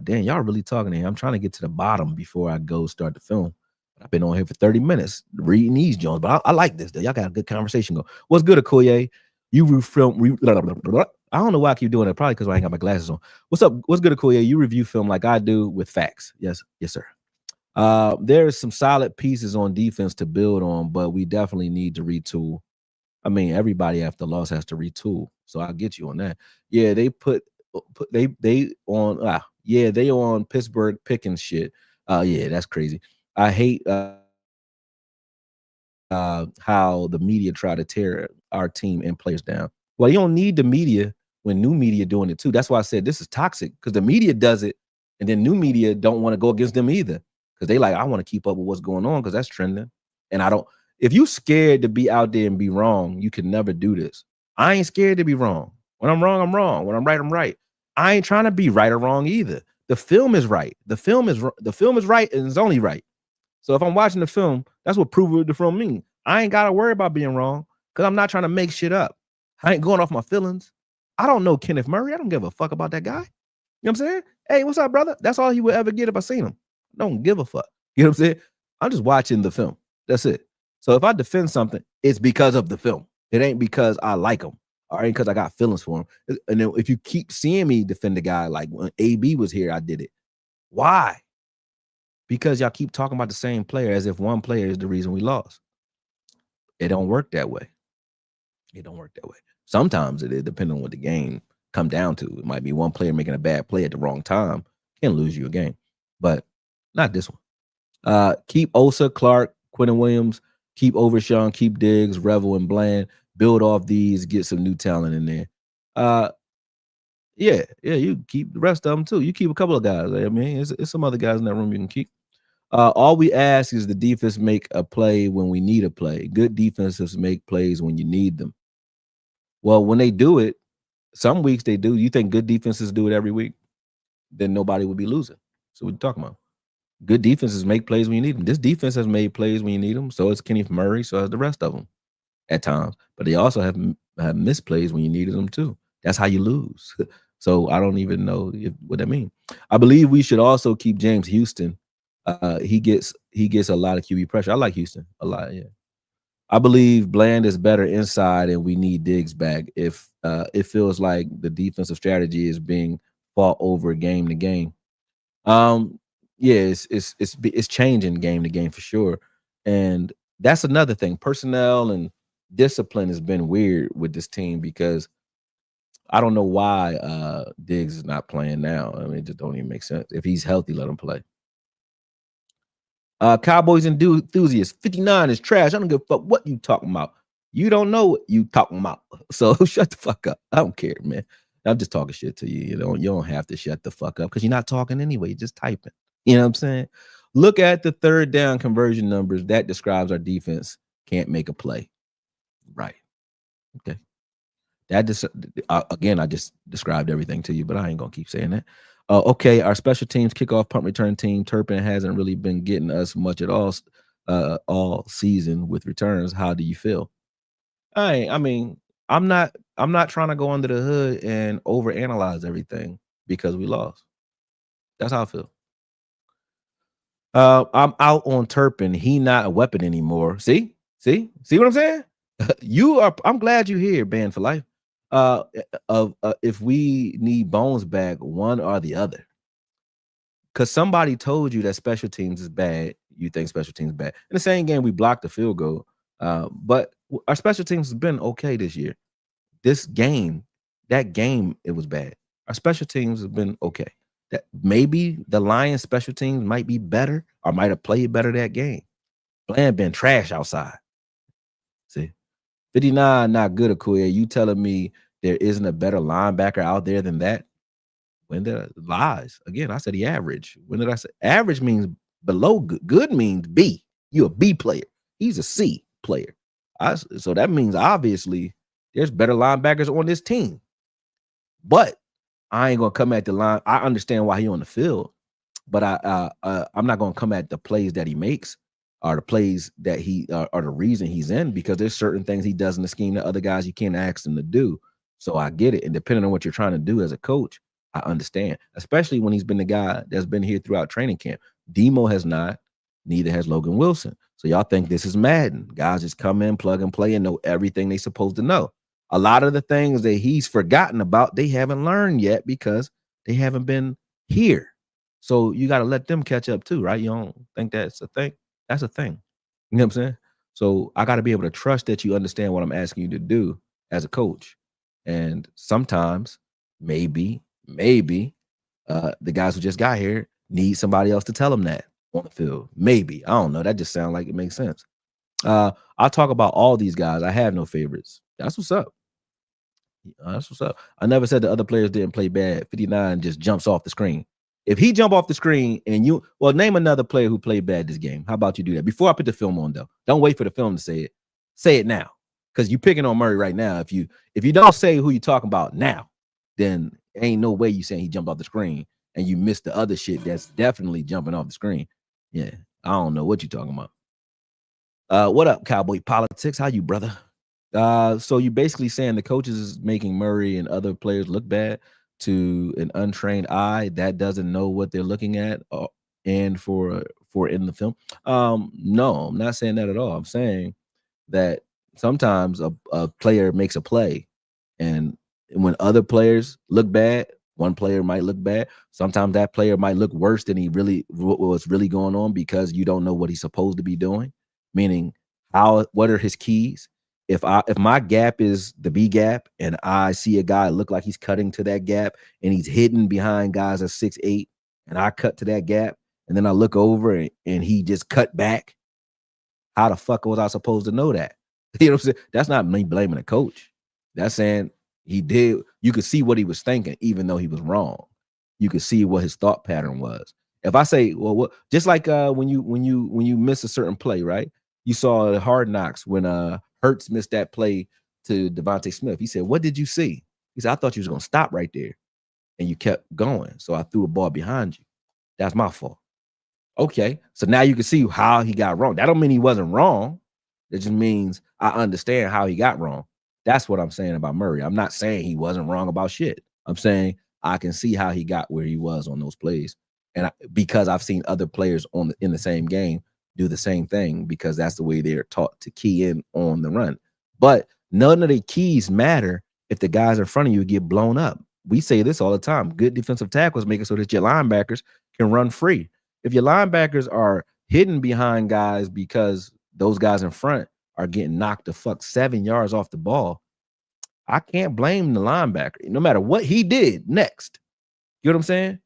Damn, y'all really talking to him. I'm trying to get to the bottom before I go start the film. I've been on here for 30 minutes reading these Jones, but I like this. Y'all got a good conversation going. What's good, Okoye? You film. I don't know why I keep doing it. Probably because I ain't got my glasses on. What's up? What's good, Okoye? You review film like I do with facts. Yes, sir. There's some solid pieces on defense to build on, but we definitely need to retool. I mean, everybody after loss has to retool. So I'll get you on that. Yeah, they they on Pittsburgh picking shit. Yeah, that's crazy. I hate how the media try to tear our team and players down. Well, you don't need the media when new media doing it too. That's why I said this is toxic, because the media does it, and then new media don't want to go against them either, because they like, I want to keep up with what's going on because that's trending, and I don't. If you scared to be out there and be wrong, you can never do this. I ain't scared to be wrong. When I'm wrong, I'm wrong. When I'm right, I'm right. I ain't trying to be right or wrong either. The film is right. The film is right, and it's only right. So if I'm watching the film, that's what prove the film mean. I ain't got to worry about being wrong because I'm not trying to make shit up. I ain't going off my feelings. I don't know Kenneth Murray. I don't give a fuck about that guy. You know what I'm saying? Hey, what's up, brother? That's all he would ever get if I seen him. Don't give a fuck. You know what I'm saying? I'm just watching the film. That's it. So if I defend something, it's because of the film. It ain't because I like him or ain't because I got feelings for him. And then if you keep seeing me defend the guy, like when AB was here, I did it. Why? Because y'all keep talking about the same player as if one player is the reason we lost. It don't work that way. It don't work that way. Sometimes it is, depending on what the game come down to. It might be one player making a bad play at the wrong time, can lose you a game, but not this one. Keep Osa, Clark, Quentin Williams, keep Overshawn, keep Diggs, Revel, and Bland. Build off these, get some new talent in there. Yeah, you keep the rest of them too. You keep a couple of guys. I mean, it's some other guys in that room you can keep. All we ask is the defense make a play when we need a play. Good defenses make plays when you need them. Well, when they do it, some weeks they do. You think good defenses do it every week? Then nobody would be losing. So what are you talking about? Good defenses make plays when you need them. This defense has made plays when you need them. So is Kenneth Murray. So is the rest of them at times. But they also have missed plays when you needed them too. That's how you lose. So I don't even know what that means. I believe we should also keep James Houston he gets a lot of QB pressure. I like Houston a lot. Yeah, I believe Bland is better inside, and we need Diggs back. If it feels like the defensive strategy is being fought over game to game. Um, yeah, it's changing game to game for sure, and that's another thing. Personnel and discipline has been weird with this team because I don't know why Diggs is not playing now. I mean, it just don't even make sense. If he's healthy, let him play. Cowboys enthusiasts, 59 is trash. I don't give a fuck what you talking about. You don't know what you talking about. So shut the fuck up. I don't care, man. I'm just talking shit to you. You don't have to shut the fuck up because you're not talking anyway. You're just typing. You know what I'm saying? Look at the third down conversion numbers. That describes our defense can't make a play. Right. Okay. That just again, I just described everything to you, but I ain't gonna keep saying that. Okay, our special teams kickoff punt return team Turpin hasn't really been getting us much at all season with returns. How do you feel? I mean, I'm not trying to go under the hood and overanalyze everything because we lost. That's how I feel. I'm out on Turpin. He not a weapon anymore. See what I'm saying? You are. I'm glad you're here, band for life. If we need Bones back, one or the other, because somebody told you that special teams is bad. You think special teams is bad. In the same game, we blocked the field goal, but our special teams has been okay this year. This game, that game, it was bad. Our special teams have been okay. That maybe the Lions special teams might be better or might have played better that game. Bland been trash outside. See, 59 not good, Akuya. You telling me there isn't a better linebacker out there than that? When did lies? Again, I said the average. When did I say average means below good? Good means B. You a B player. He's a C player. So that means obviously there's better linebackers on this team. But I ain't gonna come at the line. I understand why he on the field, but I'm not gonna come at the plays that he makes or the plays that he are the reason he's in because there's certain things he does in the scheme that other guys you can't ask him to do. So I get it, and depending on what you're trying to do as a coach, I understand, especially when he's been the guy that's been here throughout training camp. Demo has not, neither has Logan Wilson. So y'all think this is Madden? Guys just come in, plug and play, and know everything they supposed to know. A lot of the things that he's forgotten about, they haven't learned yet because they haven't been here. So you got to let them catch up too, right? You don't think that's a thing? That's a thing. You know what I'm saying? So I got to be able to trust that you understand what I'm asking you to do as a coach. And sometimes, maybe, the guys who just got here need somebody else to tell them that on the field. Maybe. I don't know. That just sounds like it makes sense. I'll talk about all these guys. I have no favorites. That's what's up. That's what's up. I never said the other players didn't play bad. 59 just jumps off the screen. If he jump off the screen and name another player who played bad this game. How about you do that? Before I put the film on, though. Don't wait for the film to say it. Say it now. Because you're picking on Murray right now. If you don't say who you're talking about now, then ain't no way you saying he jumped off the screen and you missed the other shit that's definitely jumping off the screen. Yeah. I don't know what you're talking about. What up, Cowboy Politics? How you, brother? So you're basically saying the coaches is making Murray and other players look bad to an untrained eye that doesn't know what they're looking at and for in the film. No, I'm not saying that at all. I'm saying that sometimes a player makes a play, and when other players look bad, one player might look bad. Sometimes that player might look worse than what's really going on because you don't know what he's supposed to be doing. Meaning, what are his keys? If my gap is the B gap and I see a guy look like he's cutting to that gap and he's hidden behind guys at 6'8", and I cut to that gap and then I look over and he just cut back, how the fuck was I supposed to know that? You know what I'm saying? That's not me blaming the coach. That's saying he did. You could see what he was thinking, even though he was wrong. You could see what his thought pattern was. If I say, well, what? Just like when you miss a certain play, right? You saw Hard Knocks when Hurts missed that play to Devontae Smith. He said, "What did you see?" He said, "I thought you was gonna stop right there, and you kept going, so I threw a ball behind you. That's my fault." Okay, so now you can see how he got wrong. That don't mean he wasn't wrong. It just means I understand how he got wrong. That's what I'm saying about Murray. I'm not saying he wasn't wrong about shit. I'm saying I can see how he got where he was on those plays. And because I've seen other players in the same game do the same thing, because that's the way they're taught to key in on the run. But none of the keys matter if the guys in front of you get blown up. We say this all the time. Good defensive tackles make it so that your linebackers can run free. If your linebackers are hidden behind guys because those guys in front are getting knocked the fuck 7 yards off the ball, I can't blame the linebacker, no matter what he did next. You know what I'm saying?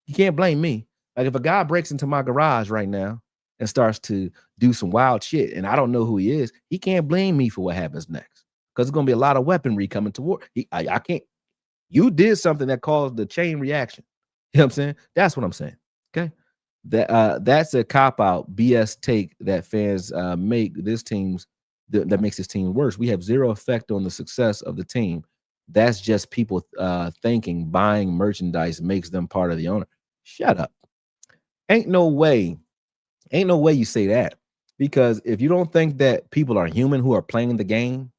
You can't blame me. Like, if a guy breaks into my garage right now and starts to do some wild shit and I don't know who he is, he can't blame me for what happens next, because there's going to be a lot of weaponry coming toward. I can't. You did something that caused the chain reaction. You know what I'm saying? That's what I'm saying. Okay. That's a cop-out BS take that fans make this team's that makes this team worse. We have zero effect on the success of the team. That's just people thinking buying merchandise makes them part of the owner. Shut up. Ain't no way you say that. Because if you don't think that people are human who are playing the game,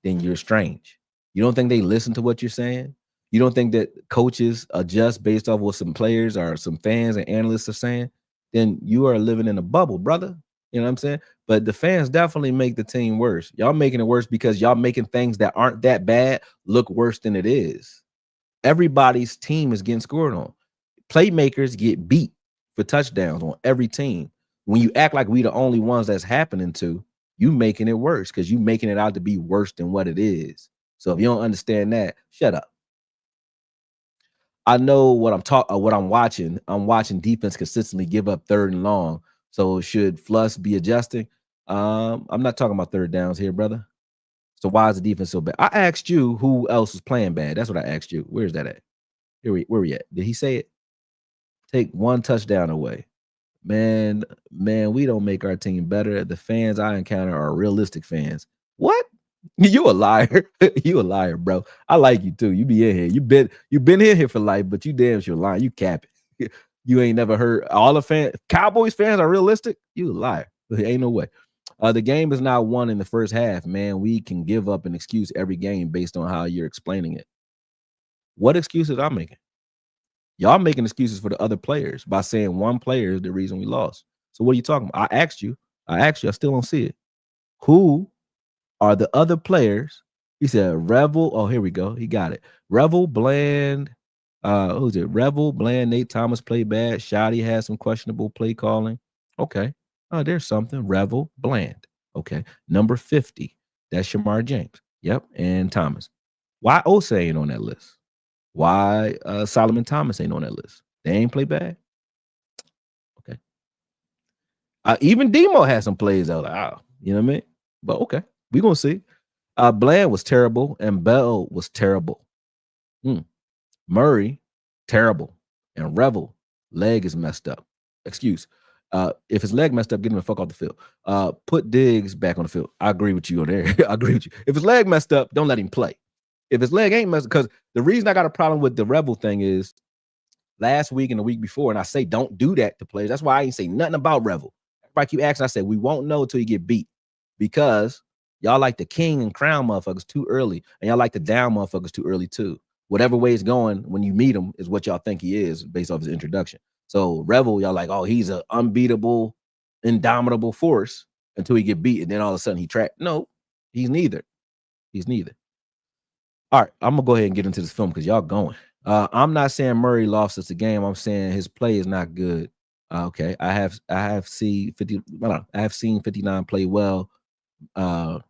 then you're strange. You don't think they listen to what you're saying? You don't think that coaches adjust based off what some players or some fans and analysts are saying? Then you are living in a bubble, brother. You know what I'm saying? But the fans definitely make the team worse. Y'all making it worse because y'all making things that aren't that bad look worse than it is. Everybody's team is getting scored on. Playmakers get beat for touchdowns on every team. When you act like we the only ones that's happening to, you making it worse, because you making it out to be worse than what it is. So if you don't understand that, shut up. I know what I'm watching. I'm watching defense consistently give up 3rd and long. So should Fluss be adjusting? I'm not talking about 3rd downs here, brother. So why is the defense so bad? I asked you who else was playing bad. That's what I asked you. Where's that at? Where we at? Did he say it? Take 1 touchdown away. Man, we don't make our team better. The fans I encounter are realistic fans. What? You a liar. You a liar, bro. I like you too. You be in here. You been in here for life, but you damn sure lying. You capping. You ain't never heard all the fans. Cowboys fans are realistic. You a liar. Ain't no way. The game is not won in the first half, man. We can give up an excuse every game based on how you're explaining it. What excuses I'm making? Y'all making excuses for the other players by saying one player is the reason we lost. So what are you talking about? I asked you. I still don't see it. Who are the other players? He said Revel. Oh, here we go. He got it. Revel, Bland. Who's it? Revel, Bland, Nate Thomas played bad. Shoddy had some questionable play calling. Okay. Oh, there's something. Revel, Bland. Okay. Number 50. That's Shamar James. Yep. And Thomas. Why Osa ain't on that list? Why Solomon Thomas ain't on that list? They ain't play bad. Okay. Even Demo had some plays out. You know what I mean? But okay, we gonna see. Bland was terrible, and Bell was terrible. Murray, terrible, and Revel, leg is messed up. Excuse. If his leg messed up, get him the fuck off the field. Put Diggs back on the field. I agree with you on there. I agree with you. If his leg messed up, don't let him play. If his leg ain't messed, because the reason I got a problem with the Revel thing is last week and the week before, and I say don't do that to players. That's why I ain't say nothing about Revel. Everybody keep asking. I said we won't know until you get beat, because y'all like the king and crown motherfuckers too early, and y'all like the down motherfuckers too early too. Whatever way it's going, when you meet him is what y'all think he is based off his introduction. So Revel, y'all like, oh, he's an unbeatable, indomitable force until he get beat, and then all of a sudden he trapped. No, he's neither. He's neither. All right, I'm gonna go ahead and get into this film because y'all going. I'm not saying Murray lost us the game. I'm saying his play is not good. Okay, I have seen 59 play well. I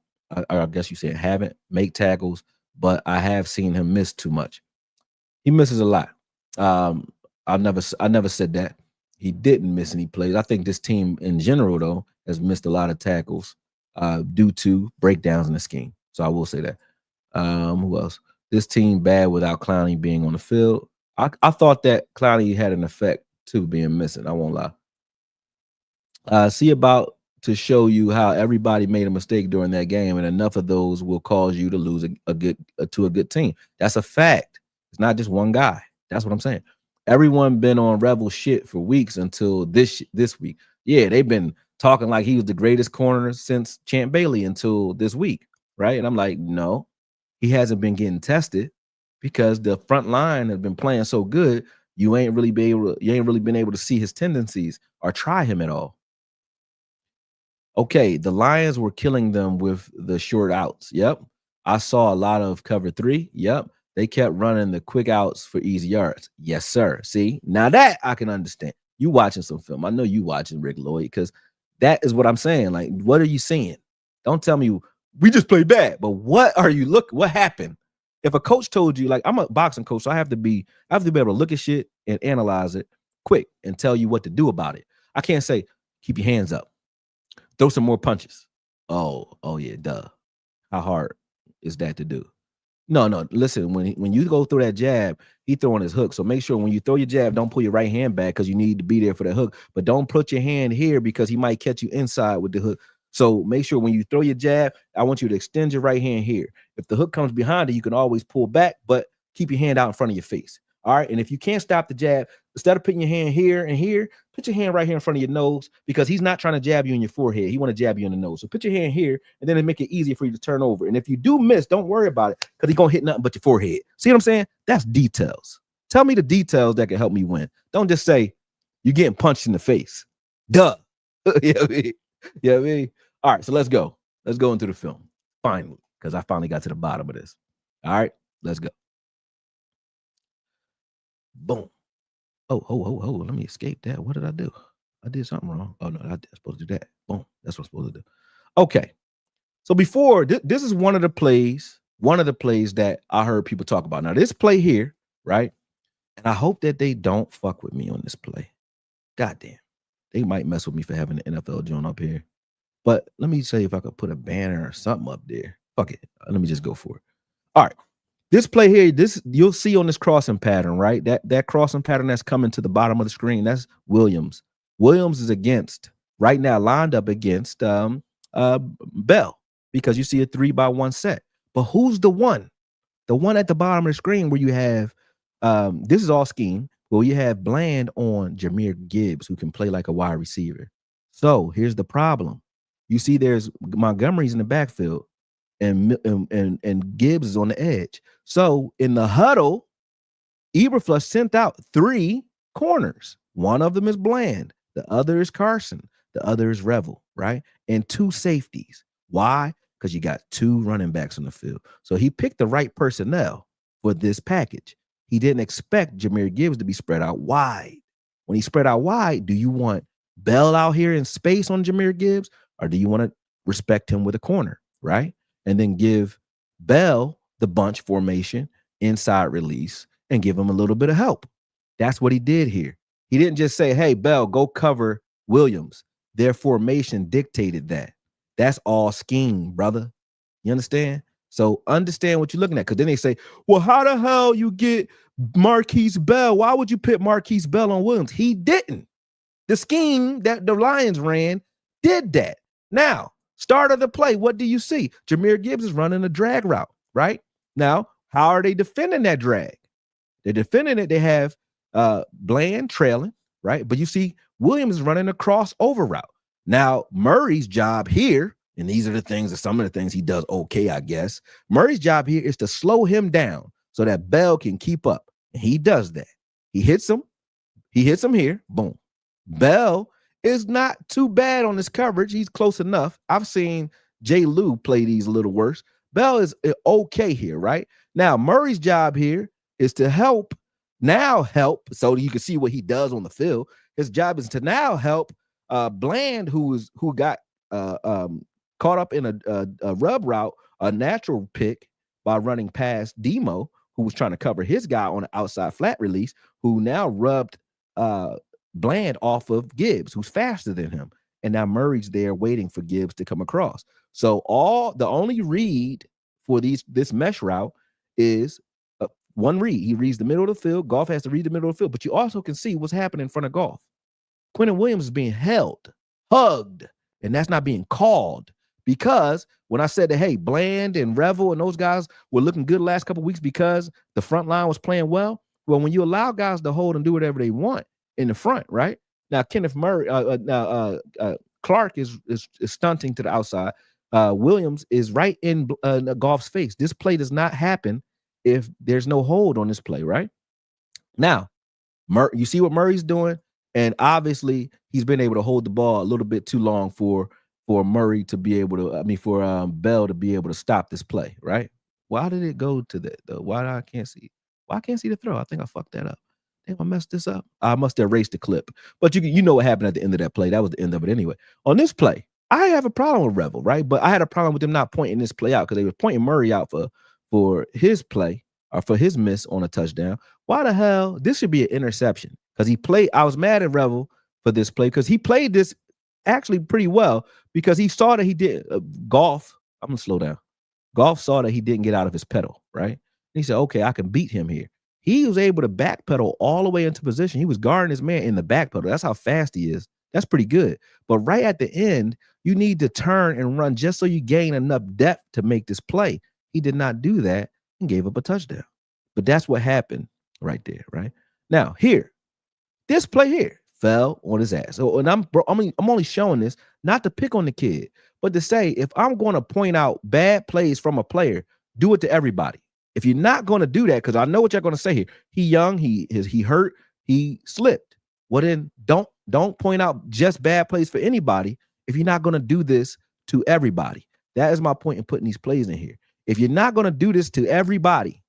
guess you said haven't make tackles, but I have seen him miss too much. He misses a lot. I never said that he didn't miss any plays. I think this team in general though has missed a lot of tackles due to breakdowns in the scheme. So I will say that. Who else? This team bad without Clowney being on the field. I thought that Clowney had an effect too, being missing. I won't lie. See about to show you how everybody made a mistake during that game, and enough of those will cause you to lose a good team. That's a fact. It's not just one guy. That's what I'm saying. Everyone been on Revel shit for weeks until this week. Yeah, they've been talking like he was the greatest corner since Champ Bailey until this week, right? And I'm like, no. He hasn't been getting tested because the front line has been playing so good You ain't really been able to see his tendencies or try him at all. Okay, the Lions were killing them with the short outs. Yep. I saw a lot of cover 3. Yep. They kept running the quick outs for easy yards. Yes, sir. See, now that I can understand. You watching some film. I know you watching Rick Lloyd, because that is what I'm saying. Like, what are you seeing? Don't tell me we just played bad, but what are you what happened? If a coach told you, like, I'm a boxing coach, so I have to be able to look at shit and analyze it quick and tell you what to do about it. I can't say, keep your hands up, throw some more punches. Oh yeah, duh. How hard is that to do? No. Listen, when you go through that jab, he throwing his hook. So make sure when you throw your jab, don't pull your right hand back, because you need to be there for the hook. But don't put your hand here, because he might catch you inside with the hook. So make sure when you throw your jab, I want you to extend your right hand here. If the hook comes behind it, you can always pull back, but keep your hand out in front of your face. All right. And if you can't stop the jab, instead of putting your hand here and here, put your hand right here in front of your nose, because he's not trying to jab you in your forehead. He want to jab you in the nose. So put your hand here, and then it make it easier for you to turn over. And if you do miss, don't worry about it, because he's going to hit nothing but your forehead. See what I'm saying? That's details. Tell me the details that can help me win. Don't just say you're getting punched in the face. Duh. You know what I mean? You know what I mean? All right, so let's go. Let's go into the film. Finally, because I finally got to the bottom of this. All right, let's go. Boom. Oh, let me escape that. What did I do? I did something wrong. Oh, no, I was supposed to do that. Boom. That's what I'm supposed to do. Okay. So before, this is one of the plays that I heard people talk about. Now, this play here, right? And I hope that they don't fuck with me on this play. Goddamn. They might mess with me for having the NFL joint up here. But let me say, if I could put a banner or something up there. Fuck it. Let me just go for it. All right. This play here, you'll see on this crossing pattern, right? That crossing pattern that's coming to the bottom of the screen, that's Williams. Williams is right now lined up against Bell, because you see a 3-by-1 set. But who's the one? The one at the bottom of the screen where you have this is all scheme, where you have Bland on Jahmyr Gibbs, who can play like a wide receiver. So here's the problem. You see there's Montgomery's in the backfield, and Gibbs is on the edge. So in the huddle, Eberflus sent out 3 corners. One of them is Bland. The other is Carson. The other is Revel, right? And 2 safeties. Why? Because you got 2 running backs on the field. So he picked the right personnel for this package. He didn't expect Jahmyr Gibbs to be spread out wide. When he spread out wide, do you want Bell out here in space on Jahmyr Gibbs, or do you want to respect him with a corner, right? And then give Bell the bunch formation, inside release, and give him a little bit of help. That's what he did here. He didn't just say, hey, Bell, go cover Williams. Their formation dictated that. That's all scheme, brother. You understand? So understand what you're looking at, because then they say, well, how the hell you get Marquise Bell? Why would you put Marquise Bell on Williams? He didn't. The scheme that the Lions ran did that. Now, start of the play, what do you see? Jahmyr Gibbs is running a drag route, right? Now, how are they defending that drag? They're defending it. They have Bland trailing, right? But you see Williams is running a crossover route. Now, Murray's job here, and these are the things, some of the things he does okay, I guess. Murray's job here is to slow him down so that Bell can keep up. And he does that. He hits him here. Boom. Bell is not too bad on this coverage. He's close enough. I've seen Jay Lou play these a little worse. Bell is okay here, right? Now, Murray's job here is to help so you can see what he does on the field. His job is to now help Bland, who got caught up in a rub route, a natural pick by running past Demo, who was trying to cover his guy on the outside flat release, who now rubbed Bland off of Gibbs, who's faster than him. And now Murray's there waiting for Gibbs to come across. So the only read for this mesh route is one read. He reads the middle of the field. Goff has to read the middle of the field. But you also can see what's happening in front of Goff. Quentin Williams is being hugged, and that's not being called. Because when I said that, hey, Bland and Revel and those guys were looking good the last couple of weeks because the front line was playing well. Well, when you allow guys to hold and do whatever they want in the front, right? Now, Kenneth Murray, Clark is stunting to the outside. Williams is right in Goff's face. This play does not happen if there's no hold on this play, right? Now, You see what Murray's doing? And obviously he's been able to hold the ball a little bit too long for Murray to be able to, for Bell to be able to stop this play, right? Why did it go to that though? Why can't see? Why I can't see the throw? I think I fucked that up. Damn, I messed this up. I must have erased the clip. But you know what happened at the end of that play. That was the end of it anyway. On this play, I have a problem with Revel, right? But I had a problem with them not pointing this play out because they were pointing Murray out for his play or for his miss on a touchdown. Why the hell? This should be an interception because he played. I was mad at Revel for this play because he played this actually pretty well because he saw that he did Golf. I'm gonna slow down. Golf saw that he didn't get out of his pedal, right? And he said, okay, I can beat him here. He was able to backpedal all the way into position. He was guarding his man in the backpedal. That's how fast he is. That's pretty good. But right at the end, you need to turn and run just so you gain enough depth to make this play. He did not do that and gave up a touchdown. But that's what happened right there, right? Now, here, this play here fell on his ass. So, and I'm only showing this not to pick on the kid, but to say if I'm going to point out bad plays from a player, do it to everybody. If you're not going to do that, because I know what you're going to say here, he young, he hurt, he slipped. Well, then don't point out just bad plays for anybody if you're not going to do this to everybody. That is my point in putting these plays in here. If you're not going to do this to everybody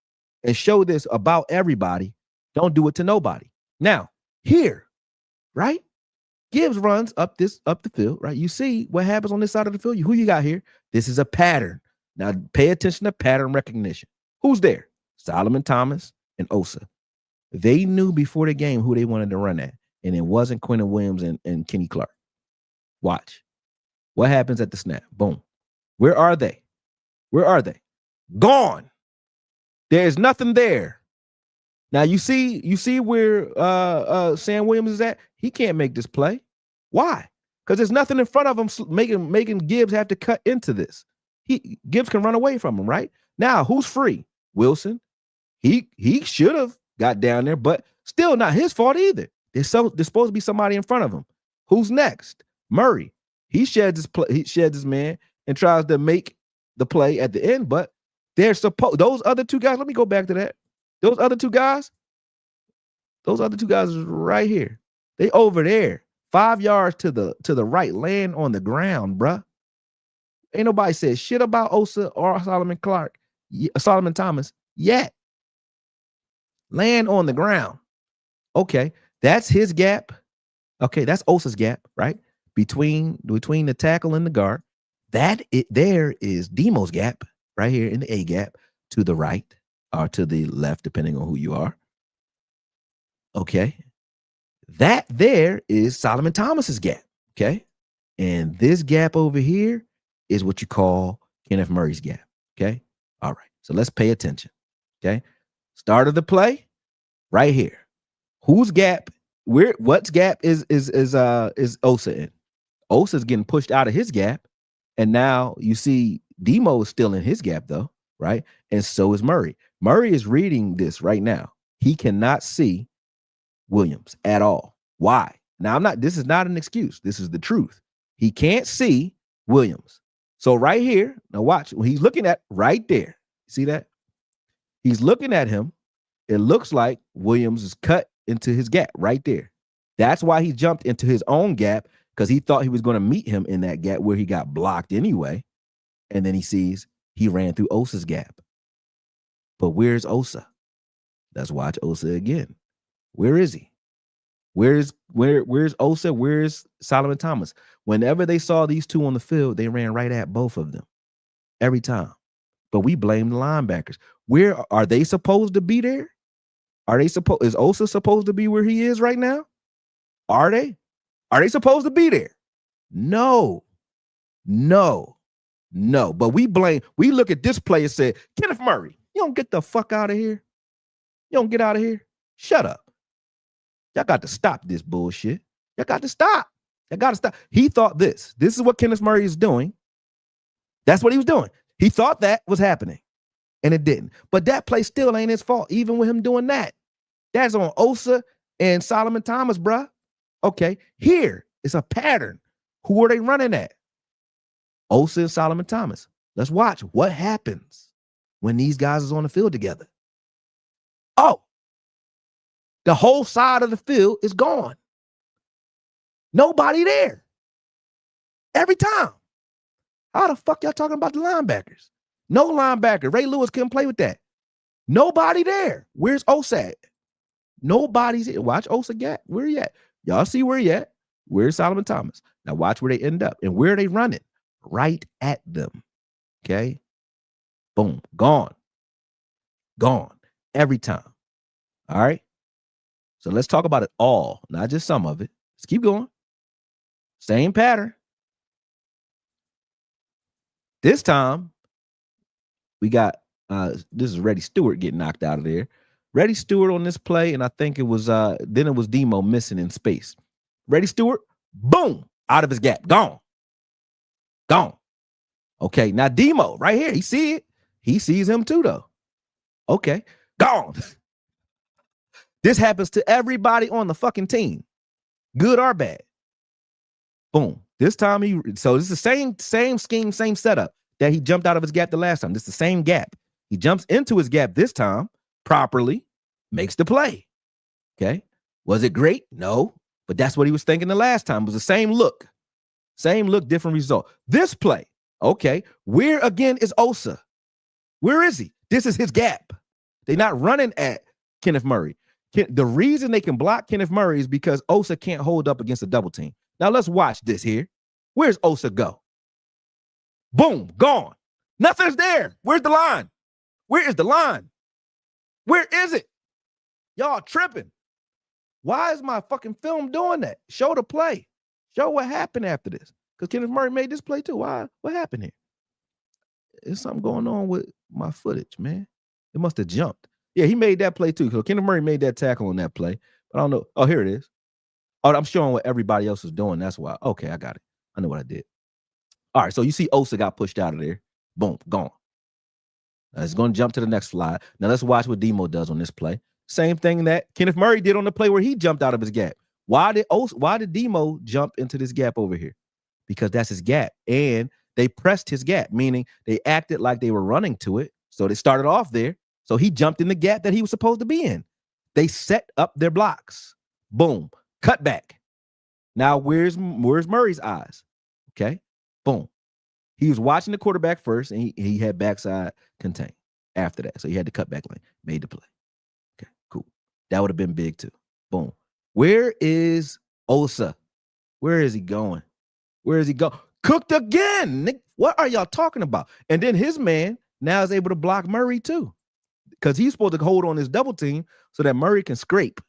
and show this about everybody, don't do it to nobody. Now, here, right? Gibbs runs up the field, right? You see what happens on this side of the field. Who you got here? This is a pattern. Now, pay attention to pattern recognition. Who's there? Solomon Thomas and Osa. They knew before the game who they wanted to run at, and it wasn't Quentin Williams and Kenny Clark. Watch. What happens at the snap? Boom. Where are they? Where are they? Gone. There's nothing there. Now you see where Sam Williams is at. He can't make this play. Why? Because there's nothing in front of him making Gibbs have to cut into this. Gibbs can run away from him, right? Now who's free? Wilson. He should have got down there, but still not his fault either. There's supposed to be somebody in front of him. Who's next? Murray. He sheds his man and tries to make the play at the end, but those other two guys. Let me go back to that. Those other two guys is right here. They over there, 5 yards to the right, laying on the ground, bruh. Ain't nobody said shit about Osa or Solomon Thomas yet. Laying on the ground. Okay, that's his gap. Okay, that's Osa's gap, right? Between the tackle and the guard. There is Demo's gap right here in the A gap to the right or to the left, depending on who you are. Okay. That there is Solomon Thomas's gap. Okay. And this gap over here is what you call Kenneth Murray's gap. Okay. All right. So let's pay attention. Okay. Start of the play right here. Whose gap? What's gap is Osa in? Osa's getting pushed out of his gap. And now you see Demo is still in his gap though, right? And so is Murray. Murray is reading this right now. He cannot see Williams at all. Why? Now this is not an excuse. This is the truth. He can't see Williams. So right here, now watch, when he's looking at right there, see that? He's looking at him. It looks like Williams is cut into his gap right there. That's why he jumped into his own gap, because he thought he was going to meet him in that gap where he got blocked anyway. And then he sees he ran through Osa's gap. But where's Osa? Let's watch Osa again. Where is he? Where's Osa? Where's Solomon Thomas? Whenever they saw these two on the field, they ran right at both of them every time. But we blame the linebackers. Where are they supposed to be there? Is Osa supposed to be where he is right now? Are they? Are they supposed to be there? No. But we look at this play and say, Kenneth Murray, you don't get the fuck out of here. You don't get out of here. Shut up. Y'all got to stop this bullshit. Y'all got to stop. He thought this. This is what Kenneth Murray is doing. That's what he was doing. He thought that was happening, and it didn't. But that play still ain't his fault, even with him doing that. That's on Osa and Solomon Thomas, bruh. Okay, here is a pattern. Who are they running at? Osa and Solomon Thomas. Let's watch what happens when these guys is on the field together. Oh, The whole side of the field is gone. Nobody there. Every time. How the fuck y'all talking about the linebackers? No linebacker. Ray Lewis couldn't play with that. Nobody there. Where's Osa at? Nobody's here. Watch Osa gap. Where he at? Y'all see where he at? Where's Solomon Thomas? Now watch where they end up. And where are they running? Right at them. Okay? Boom. Gone. Gone. Every time. All right? So let's talk about it all, not just some of it. Let's keep going. Same pattern. This time, we got, this is Reddy Stewart getting knocked out of there. Reddy Stewart on this play, and I think it was, then it was Demo missing in space. Reddy Stewart, boom, out of his gap. Gone. Gone. Okay, now Demo right here, he see it. He sees him too, though. Okay, gone. This happens to everybody on the fucking team, good or bad. Boom. This time so this is the same scheme, same setup that he jumped out of his gap the last time. This is the same gap. He jumps into his gap this time properly, makes the play. Okay. Was it great? No, but that's what he was thinking the last time. It was the same look, different result. This play, okay, where again is Osa? Where is he? This is his gap. They're not running at Kenneth Murray. The reason they can block Kenneth Murray is because Osa can't hold up against a double team. Now let's watch this here. Where's Osa go? Boom, gone. Nothing's there. Where's the line? Where is the line? Where is it? Y'all tripping. Why is my fucking film doing that? Show the play. Show what happened after this. Because Kenneth Murray made this play too. Why? What happened here? There's something going on with my footage, man. It must have jumped. Yeah, he made that play too. So Kenneth Murray made that tackle on that play. But I don't know. Oh, here it is. Oh, I'm showing what everybody else is doing. That's why. Okay, I got it. I know what I did. All right, so you see Osa got pushed out of there. Boom, gone. Now it's going to jump to the next slide. Now let's watch what Demo does on this play. Same thing that Kenneth Murray did on the play where he jumped out of his gap. Why did Demo jump into this gap over here? Because that's his gap. And they pressed his gap, meaning they acted like they were running to it. So they started off there. So he jumped in the gap that he was supposed to be in. They set up their blocks. Boom. Cut back. Now, where's Murray's eyes? Okay. Boom. He was watching the quarterback first, and he had backside contain after that. So he had the cutback lane, made the play. Okay, cool. That would have been big too. Boom. Where is Osa? Where is he going? Where is he going? Cooked again. Nick, what are y'all talking about? And then his man now is able to block Murray too, because he's supposed to hold on his double team so that Murray can scrape.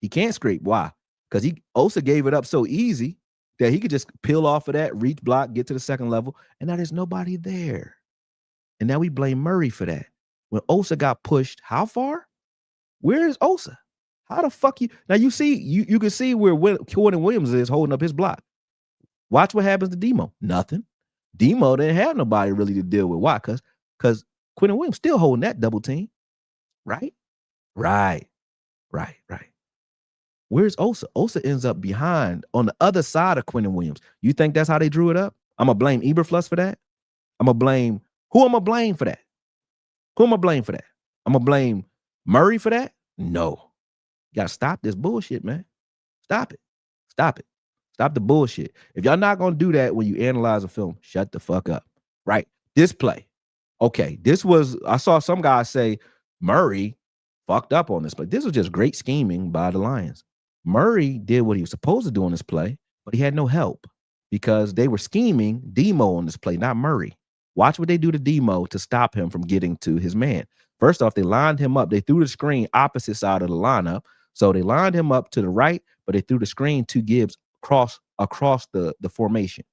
He can't scrape. Why? Because Osa gave it up so easy that he could just peel off of that, reach block, get to the second level, and now there's nobody there. And now we blame Murray for that. When Osa got pushed, how far? Where is Osa? How the fuck you? Now you see, you can see where Quentin Williams is holding up his block. Watch what happens to Demo. Nothing. Demo didn't have nobody really to deal with. Why? Because Quentin Williams still holding that double team. Right. Where's Osa? Osa ends up behind on the other side of Quentin Williams. You think that's how they drew it up? I'm going to blame Eberflus for that. Who am I blame for that? I'm going to blame Murray for that? No. You got to stop this bullshit, man. Stop it. Stop the bullshit. If y'all not going to do that when you analyze a film, shut the fuck up. Right? This play. Okay, I saw some guys say Murray fucked up on this play. This was just great scheming by the Lions. Murray did what he was supposed to do on this play, but he had no help because they were scheming Demo on this play, not Murray. Watch what they do to Demo to stop him from getting to his man. First off, they lined him up. They threw the screen opposite side of the lineup. So they lined him up to the right, but they threw the screen to Gibbs across the formation.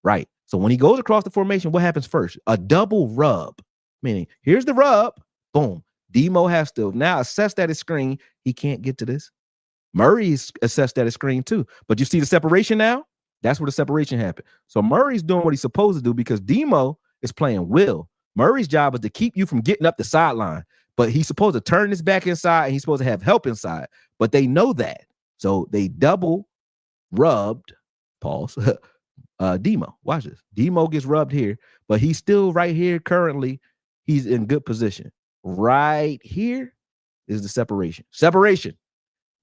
Right. So when he goes across the formation, what happens first? A double rub. Meaning, here's the rub. Boom. Demo has to now assess that his screen. He can't get to this. Murray's assessed that his screen too. But you see the separation now? That's where the separation happened. So Murray's doing what he's supposed to do because Demo is playing Will. Murray's job is to keep you from getting up the sideline. But he's supposed to turn his back inside and he's supposed to have help inside. But they know that. So they double rubbed, pause, Demo. Watch this. Demo gets rubbed here, but he's still right here currently. He's in good position. Right here is the separation.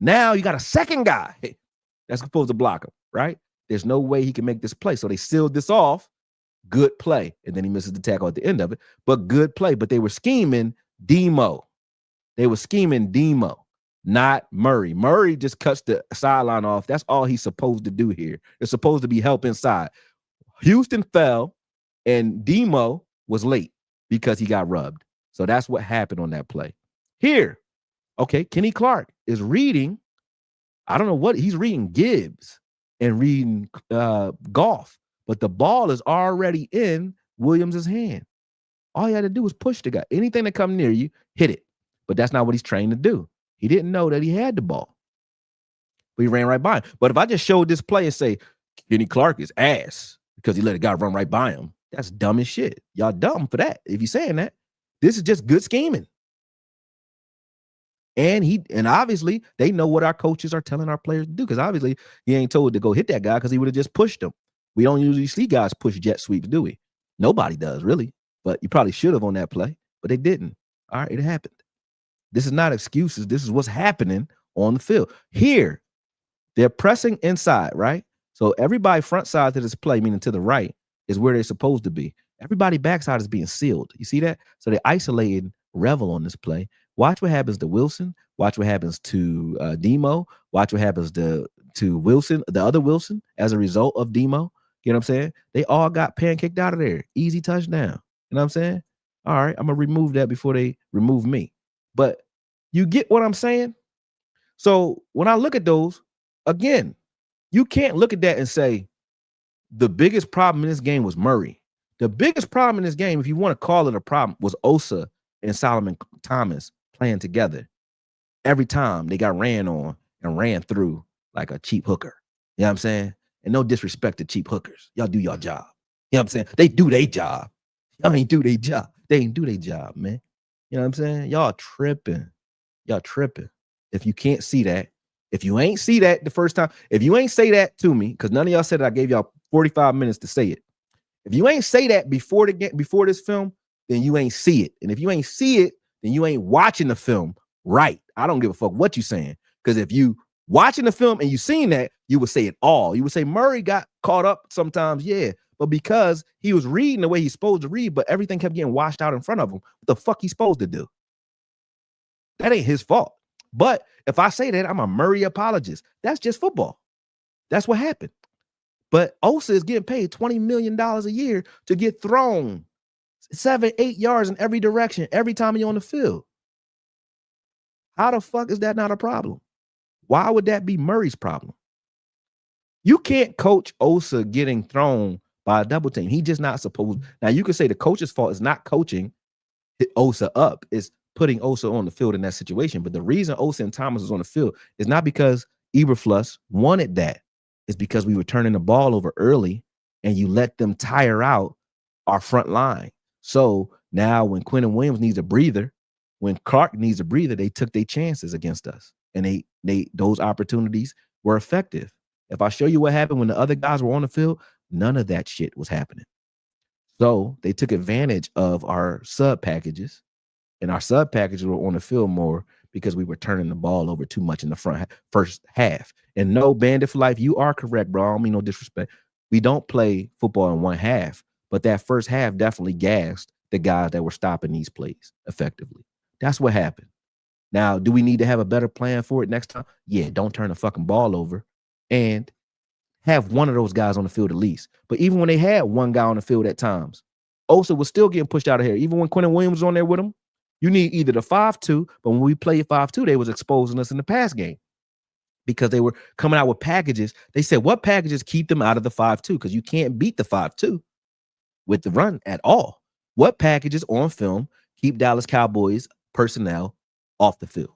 Now you got a second guy that's supposed to block him, right? There's no way he can make this play. So they sealed this off. Good play. And then he misses the tackle at the end of it. But good play. But they were scheming Demo. They were scheming Demo, not Murray. Murray just cuts the sideline off. That's all he's supposed to do here. It's supposed to be help inside. Houston fell, and Demo was late because he got rubbed. So that's what happened on that play. Here, okay, Kenny Clark is reading. I don't know what he's reading, Gibbs and reading Goff, but the ball is already in Williams' hand. All he had to do was push the guy. Anything that come near you, hit it. But that's not what he's trained to do. He didn't know that he had the ball. But he ran right by him. But if I just showed this play and say, Kenny Clark is ass because he let a guy run right by him, that's dumb as shit. Y'all dumb for that. If you're saying that, this is just good scheming. And obviously they know what our coaches are telling our players to do, because obviously he ain't told to go hit that guy because he would have just pushed him. We don't usually see guys push jet sweeps, do we? Nobody does, really. But you probably should have on that play, but they didn't. All right, it happened. This is not excuses. This is what's happening on the field. Here, they're pressing inside, right? So everybody front side to this play, meaning to the right, is where they're supposed to be. Everybody backside is being sealed. You see that? So they're isolating Revel on this play. Watch what happens to Wilson. Watch what happens to Demo. Watch what happens to Wilson, the other Wilson, as a result of Demo. You know what I'm saying? They all got pancaked out of there. Easy touchdown. You know what I'm saying? All right, I'm going to remove that before they remove me. But you get what I'm saying? So when I look at those, again, you can't look at that and say the biggest problem in this game was Murray. The biggest problem in this game, if you want to call it a problem, was Osa and Solomon Thomas playing together. Every time they got ran on and ran through like a cheap hooker. You know what I'm saying? And no disrespect to cheap hookers. Y'all do your job. You know what I'm saying? They do their job. Y'all ain't do their job. They ain't do their job, man. You know what I'm saying? Y'all tripping. Y'all tripping. If you can't see that, if you ain't see that the first time, if you ain't say that to me, because none of y'all said that I gave y'all 45 minutes to say it. If you ain't say that before this film, then you ain't see it. And if you ain't see it, then you ain't watching the film right. I don't give a fuck what you saying. Because if you watching the film and you seen that, you would say it all. You would say Murray got caught up sometimes, yeah. But because he was reading the way he's supposed to read, but everything kept getting washed out in front of him, what the fuck he's supposed to do? That ain't his fault. But if I say that, I'm a Murray apologist. That's just football. That's what happened. But Osa is getting paid $20 million a year to get thrown 7-8 yards in every direction every time you're on the field. How the fuck is that not a problem? Why would that be Murray's problem? You can't coach Osa getting thrown by a double team. He just not supposed. Now you could say the coach's fault is not coaching Osa up. It's putting Osa on the field in that situation. But the reason Osa and Thomas was on the field is not because Eberflus wanted that. It's because we were turning the ball over early and you let them tire out our front line. So now when Quentin Williams needs a breather, when Clark needs a breather, they took their chances against us. And those opportunities were effective. If I show you what happened when the other guys were on the field, none of that shit was happening. So they took advantage of our sub packages, and our sub packages were on the field more because we were turning the ball over too much in the first half. And no, Bandit for Life, you are correct, bro. I don't mean no disrespect. We don't play football in one half, but that first half definitely gassed the guys that were stopping these plays effectively. That's what happened. Now, do we need to have a better plan for it next time? Yeah, don't turn the fucking ball over and have one of those guys on the field at least. But even when they had one guy on the field at times, Osa was still getting pushed out of here. Even when Quentin Williams was on there with him, you need either the 5-2, but when we played 5-2, they was exposing us in the pass game because they were coming out with packages. They said, what packages keep them out of the 5-2? Because you can't beat the 5-2 with the run at all. What packages on film keep Dallas Cowboys personnel off the field?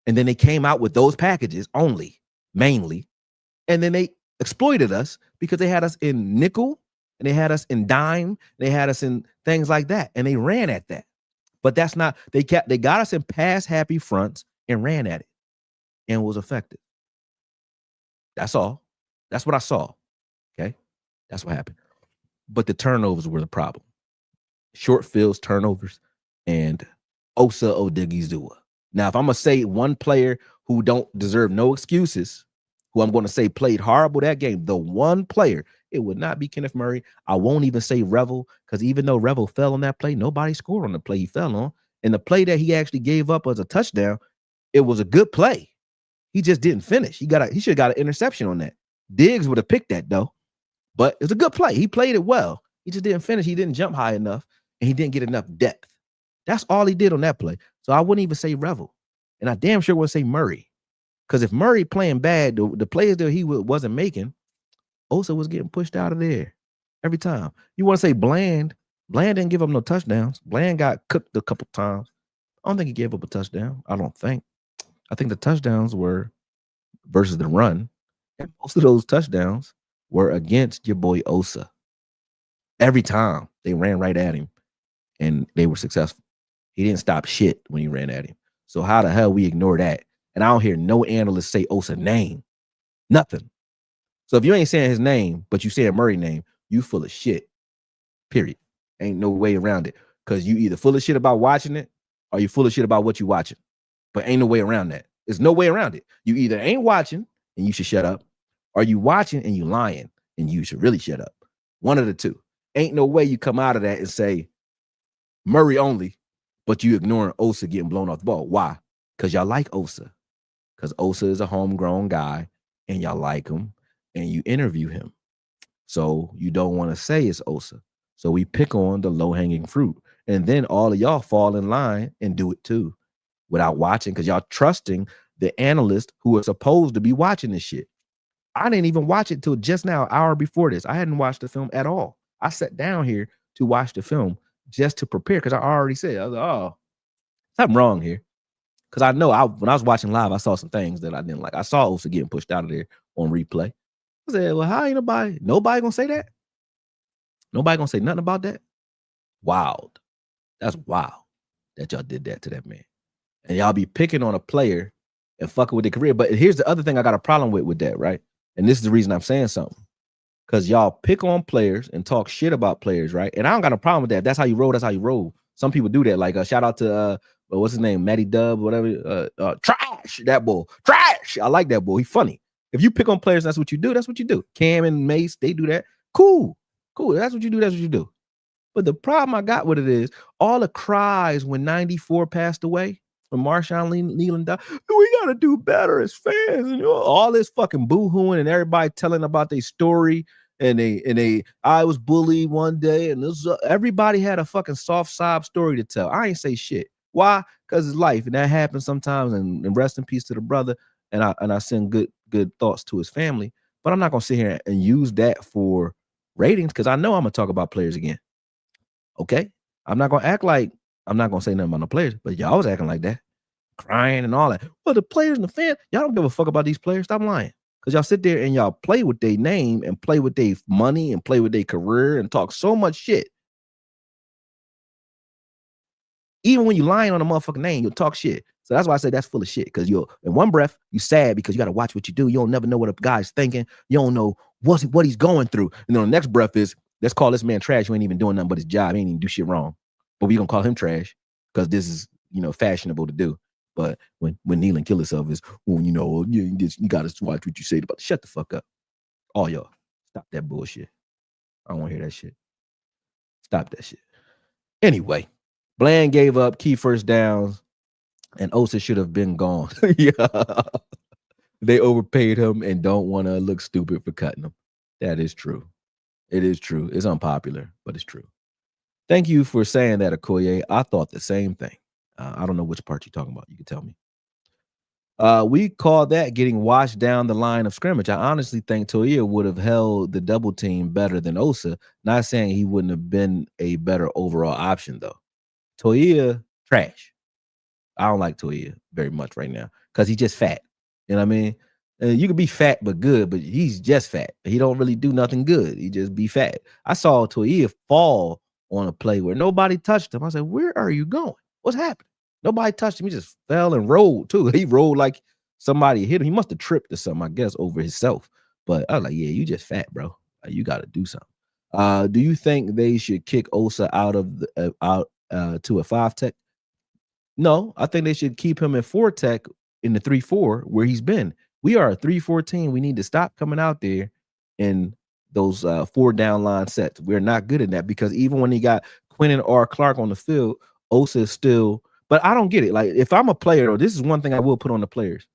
And then they came out with those packages only, mainly, and then they exploited us because they had us in nickel and they had us in dime. They had us in things like that, and they ran at that. But that's not, they got us in pass happy fronts and ran at it and was effective. That's all. That's what I saw. Okay. That's what happened. But the turnovers were the problem. Short fields, turnovers, and Osa Odigizua. Now, if I'm going to say one player who don't deserve no excuses, who I'm going to say played horrible that game, the one player, it would not be Kenneth Murray. I won't even say Revel, because even though Revel fell on that play, nobody scored on the play he fell on. And the play that he actually gave up as a touchdown, it was a good play. He just didn't finish. He should have got an interception on that. Diggs would have picked that though. But it's a good play. He played it well. He just didn't finish. He didn't jump high enough, and he didn't get enough depth. That's all he did on that play. So I wouldn't even say Revel. And I damn sure wouldn't say Murray. Because if Murray playing bad, the plays that he wasn't making, Osa was getting pushed out of there every time. You want to say Bland? Bland didn't give up no touchdowns. Bland got cooked a couple times. I don't think he gave up a touchdown. I don't think. I think the touchdowns were versus the run. And most of those touchdowns were against your boy Osa. Every time they ran right at him and they were successful. He didn't stop shit when he ran at him. So how the hell we ignore that? And I don't hear no analyst say Osa's name. Nothing. So if you ain't saying his name, but you saying Murray name, you full of shit. Period. Ain't no way around it. Because you either full of shit about watching it or you full of shit about what you watching. But ain't no way around that. There's no way around it. You either ain't watching and you should shut up, or you watching and you lying and you should really shut up. One of the two. Ain't no way you come out of that and say Murray only, but you ignoring Osa getting blown off the ball. Why? Because y'all like Osa. Because Osa is a homegrown guy and y'all like him and you interview him. So you don't want to say it's Osa. So we pick on the low-hanging fruit. And then all of y'all fall in line and do it too without watching, because y'all trusting the analysts who are supposed to be watching this shit. I didn't even watch it till just now, an hour before this. I hadn't watched the film at all. I sat down here to watch the film just to prepare, because I already said, I was like, oh, something wrong here. Because I know when I was watching live, I saw some things that I didn't like. I saw Osa getting pushed out of there on replay. I said, well, how ain't nobody gonna say that? Nobody gonna say nothing about that? Wild. That's wild that y'all did that to that man. And y'all be picking on a player and fucking with their career. But here's the other thing I got a problem with that, right? And this is the reason I'm saying something. Because y'all pick on players and talk shit about players, right? And I don't got a problem with that. That's how you roll. That's how you roll. Some people do that. Like shout out to what's his name, Matty Dub, whatever. Trash, that bull. Trash. I like that bull. He's funny. If you pick on players, that's what you do. That's what you do. Cam and Mace, they do that. Cool. That's what you do. That's what you do. But the problem I got with it is all the cries when 94 passed away, when Marshawn Leland died, we gotta do better as fans, and all this fucking boo-hooing and everybody telling about their story, and I was bullied one day, and everybody had a fucking soft sob story to tell. I ain't say shit. Why? Because it's life, and that happens sometimes. And rest in peace to the brother. And I send good thoughts to his family. But I'm not gonna sit here and use that for ratings, because I know I'm gonna talk about players again. Okay, I'm not gonna act like I'm not gonna say nothing about the players, but y'all was acting like that, crying and all that. Well, the players and the fans, y'all don't give a fuck about these players. Stop lying, because y'all sit there and y'all play with their name and play with their money and play with their career and talk so much shit. Even when you lying on a motherfucking name, you'll talk shit. So that's why I say that's full of shit. Because you're in one breath, you sad because you got to watch what you do. You don't never know what a guy's thinking. You don't know what he's going through. And then the next breath is, let's call this man trash who ain't even doing nothing but his job. He ain't even do shit wrong. But we gonna call him trash because this is, fashionable to do. But when Nealon kill himself is, well, you gotta watch what you say about. Shut the fuck up. All y'all. Stop that bullshit. I don't want to hear that shit. Stop that shit. Anyway, Bland gave up key first downs, and Osa should have been gone. Yeah. They overpaid him and don't want to look stupid for cutting him. That is true. It is true. It's unpopular, but it's true. Thank you for saying that, Okoye. I thought the same thing. I don't know which part you're talking about. You can tell me. We call that getting washed down the line of scrimmage. I honestly think Toia would have held the double team better than Osa. Not saying he wouldn't have been a better overall option, though. Toia, trash. I don't like Toia very much right now because he's just fat. You know what I mean? You can be fat but good, but he's just fat. He don't really do nothing good. He just be fat. I saw Toia fall on a play where nobody touched him. I said, where are you going? What's happening? Nobody touched him. He just fell and rolled too. He rolled like somebody hit him. He must have tripped or something, I guess, over himself. But I was like, yeah, you just fat, bro. You got to do something. Do you think they should kick Osa out of to a 5 tech? No, I think they should keep him in 4 tech in the 3-4 where he's been. We are a 3-4 team. We need to stop coming out there in those 4 down line sets. We're not good at that because even when he got Quentin or Clark on the field, Osa is still. But I don't get it. Like if I'm a player, or this is one thing I will put on the players.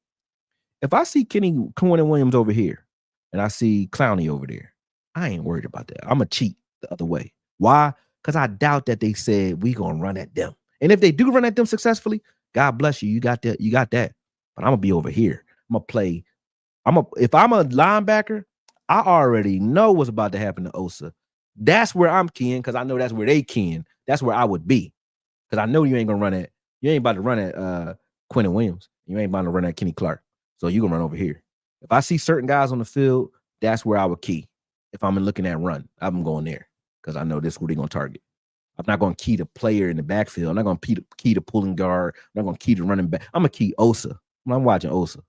If I see Quentin Williams over here and I see Clowney over there, I ain't worried about that. I'm going to cheat the other way. Why? Because I doubt that they said we going to run at them. And if they do run at them successfully, God bless you. You got that. You got that. But I'm going to be over here. I'm going to play. If I'm a linebacker, I already know what's about to happen to Osa. That's where I'm keying because I know that's where they keying. That's where I would be. Because I know you ain't going to run at, you ain't about to run at Quentin Williams. You ain't about to run at Kenny Clark. So you're going to run over here. If I see certain guys on the field, that's where I would key. If I'm looking at run, I'm going there because I know this is who they're going to target. I'm not going to key the player in the backfield. I'm not going to key the pulling guard. I'm not going to key the running back. I'm going to key Osa. When I'm watching Osa.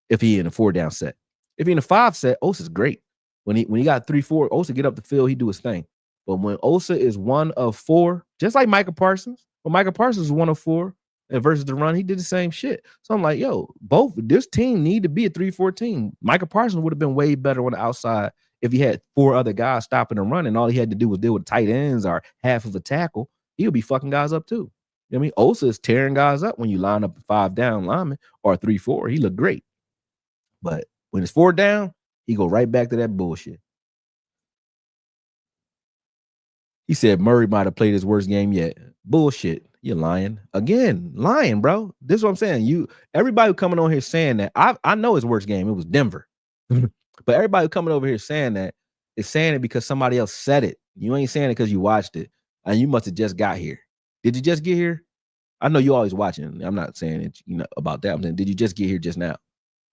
If he in a 4 down set. If he in a 5 set, Osa's great. When he got 3-4, Osa get up the field, he do his thing. But when Osa is 1 of 4, just like Micah Parsons, when Micah Parsons is 1 of 4 and versus the run, he did the same shit. So I'm like, yo, this team need to be a 3-4 team. Micah Parsons would have been way better on the outside if he had 4 other guys stopping and running. All he had to do was deal with tight ends or half of the tackle. He'll be fucking guys up too. You know what I mean? Osa is tearing guys up when you line up a 5 down lineman or a 3-4. He looked great. But when it's 4 down, he go right back to that bullshit. He said Murray might have played his worst game yet. Bullshit. You're lying. Again, lying, bro. This is what I'm saying. Everybody coming on here saying that. I know his worst game. It was Denver. But everybody coming over here saying that is saying it because somebody else said it. You ain't saying it because you watched it. And you must have just got here. Did you just get here? I know you always watching. I'm not saying it, about that. I'm saying, did you just get here just now?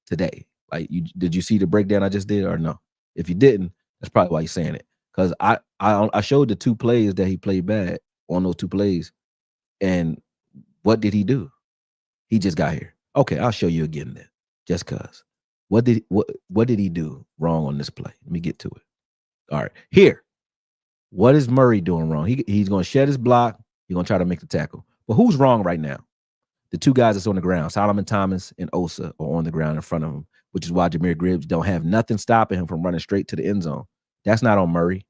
Today? Like, did you see the breakdown I just did or no? If you didn't, that's probably why you're saying it. Because I showed the 2 plays that he played bad on those 2 plays. And what did he do? He just got here. Okay, I'll show you again then. Just cause. What did he do wrong on this play? Let me get to it. All right. Here. What is Murray doing wrong? He's gonna shed his block. He's gonna try to make the tackle. But who's wrong right now? The 2 guys that's on the ground, Solomon Thomas and Osa, are on the ground in front of him, which is why Jahmyr Gibbs don't have nothing stopping him from running straight to the end zone. That's not on Murray.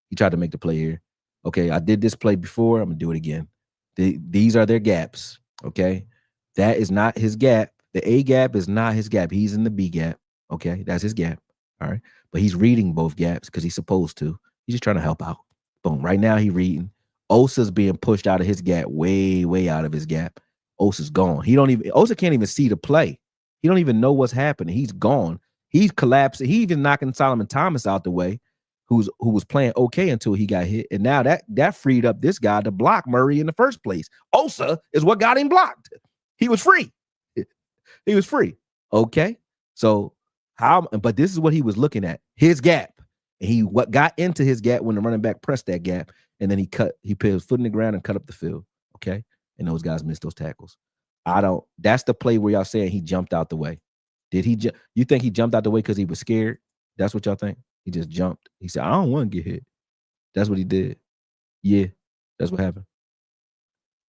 He tried to make the play here. Okay, I did this play before. I'm going to do it again. These are their gaps, okay? That is not his gap. The A gap is not his gap. He's in the B gap, okay? That's his gap, all right? But he's reading both gaps because he's supposed to. He's just trying to help out. Boom, right now he's reading. Osa's being pushed out of his gap, way, way out of his gap. Osa's gone. Osa can't even see the play. He don't even know what's happening. He's gone. He's collapsing. He even knocking Solomon Thomas out the way, who was playing okay until he got hit. And now that freed up this guy to block Murray in the first place. Osa is what got him blocked. He was free. He was free. Okay. So but this is what he was looking at. His gap. And what got into his gap when the running back pressed that gap. And then he put his foot in the ground and cut up the field. Okay. And those guys missed those tackles. That's the play where y'all saying he jumped out the way. Did he? You think he jumped out the way because he was scared? That's what y'all think? He just jumped. He said, I don't want to get hit. That's what he did. Yeah, that's what happened.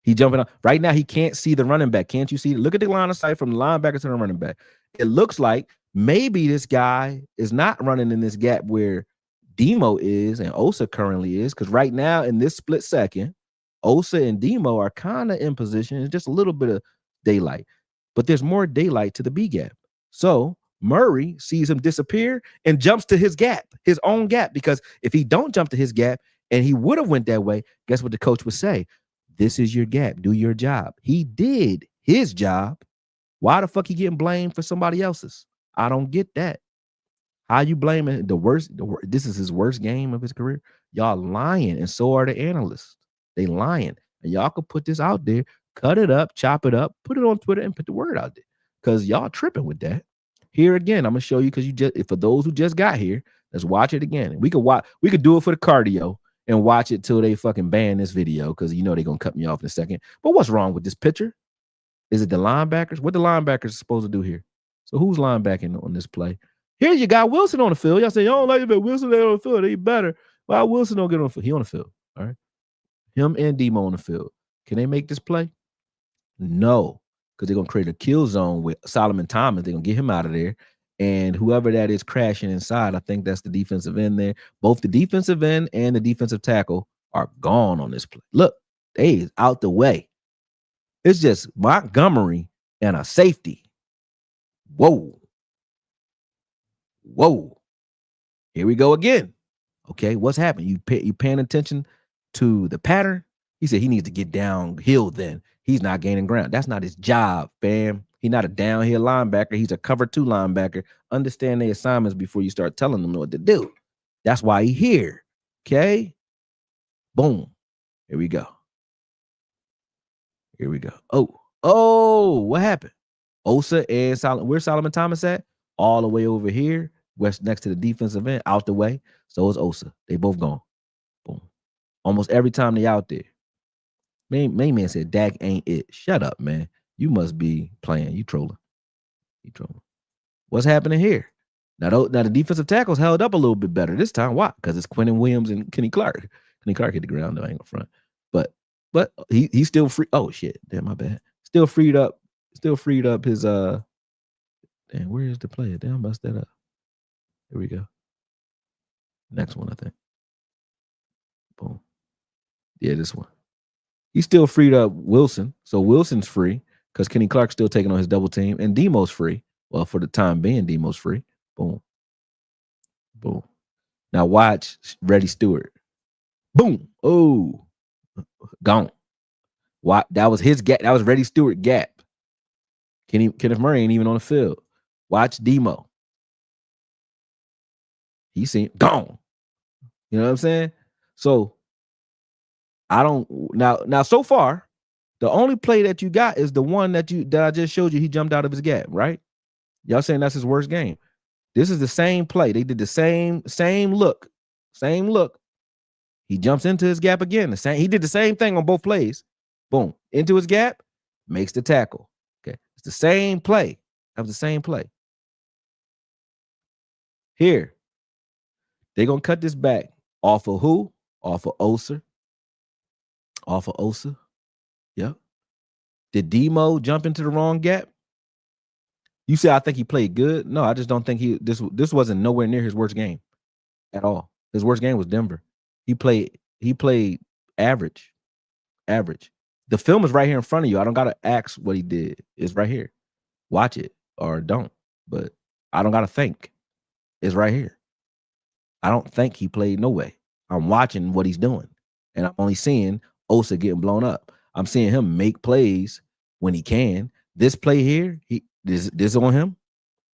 He jumping out. Right now, he can't see the running back. Can't you see? Look at the line of sight from the linebacker to the running back. It looks like maybe this guy is not running in this gap where Demo is and Osa currently is, because right now in this split second, Osa and Demo are kind of in position. It's just a little bit of daylight, but there's more daylight to the B gap. So Murray sees him disappear and jumps to his gap, his own gap, because if he don't jump to his gap and he would have went that way, guess what the coach would say? This is your gap. Do your job. He did his job. Why the fuck he getting blamed for somebody else's? I don't get that. How you blaming this is his worst game of his career? Y'all lying, and so are the analysts. They lying. And y'all could put this out there, cut it up, chop it up, put it on Twitter, and put the word out there. Because y'all tripping with that. Here again, I'm gonna show you, because for those who just got here, let's watch it again. We could do it for the cardio and watch it till they fucking ban this video, because they're gonna cut me off in a second. But what's wrong with this picture? Is it the linebackers? What the linebackers supposed to do here? So who's linebacking on this play? Here you got Wilson on the field. Y'all say, y'all don't like it, but Wilson ain't on the field. They better. Why Wilson don't get on the field? He on the field. All right. Him and Demo on the field. Can they make this play? No, because they're gonna create a kill zone with Solomon Thomas. They're gonna get him out of there. And whoever that is crashing inside, I think that's the defensive end there. Both the defensive end and the defensive tackle are gone on this play. Look, they is out the way. It's just Montgomery and a safety. Whoa. Here we go again. Okay, what's happened? You paying attention to the pattern? He said he needs to get downhill then. He's not gaining ground. That's not his job, fam. He's not a downhill linebacker. He's a cover 2 linebacker. Understand their assignments before you start telling them what to do. That's why he's here. Okay? Boom. Here we go. Oh, what happened? Osa and Solomon. Where's Solomon Thomas at? All the way over here, west next to the defensive end, out the way. So is Osa. They both gone. Boom. Almost every time they out there. Main man said Dak ain't it. Shut up, man. You must be playing. You trolling. What's happening here? Now the defensive tackles held up a little bit better this time. Why? Because it's Quentin Williams and Kenny Clark. Kenny Clark hit the ground, though, I ain't gonna front. But he's still free. Oh shit. Damn, my bad. Still freed up his damn, where is the player? Damn, bust that up. Here we go. Next one, I think. Boom. Yeah, this one. He still freed up Wilson. So Wilson's free because Kenny Clark's still taking on his double team. And Demo's free. Well, for the time being, Demo's free. Boom. Now watch Reddy Stewart. Boom. Oh. Gone. What? That was his gap. That was Reddy Stewart gap. Kenneth Murray ain't even on the field. Watch Demo. He's seen gone. You know what I'm saying? So I don't now so far, the only play that you got is the one that I just showed you. He jumped out of his gap, right? Y'all saying that's his worst game. This is the same play. They did the same look. He jumps into his gap again. He did the same thing on both plays. Boom. Into his gap, makes the tackle. Okay. It's the same play. That was the same play. Here. They're going to cut this back. Off of who? Off of Osa. Yep. Did Demo jump into the wrong gap? You say I think he played good. No, I just don't think this wasn't nowhere near his worst game at all. His worst game was Denver. He played average. The film is right here in front of you. I don't gotta ask what he did. It's right here. Watch it or don't. But I don't gotta think. It's right here. I don't think he played no way. I'm watching what he's doing. And I'm only seeing Osa getting blown up. I'm seeing him make plays when he can. This play here, this on him?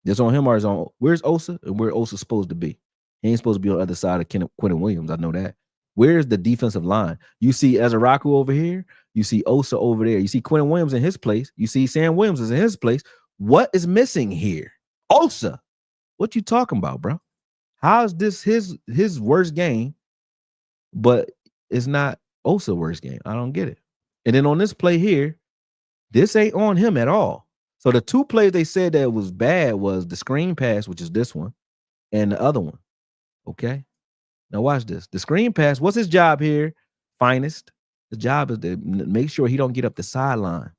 This on him or is on where's Osa and where Osa's supposed to be? He ain't supposed to be on the other side of Quentin Williams. I know that. Where's the defensive line? You see Ezaraku over here. You see Osa over there. You see Quentin Williams in his place. You see Sam Williams is in his place. What is missing here? Osa. What you talking about, bro? How is this his worst game, but it's not Osa's worst game? I don't get it. And then on this play here, this ain't on him at all. So the two plays they said that was bad was the screen pass, which is this one, and the other one. Okay. Now watch this. The screen pass, what's his job here? Finest. The job is to make sure he don't get up the sideline.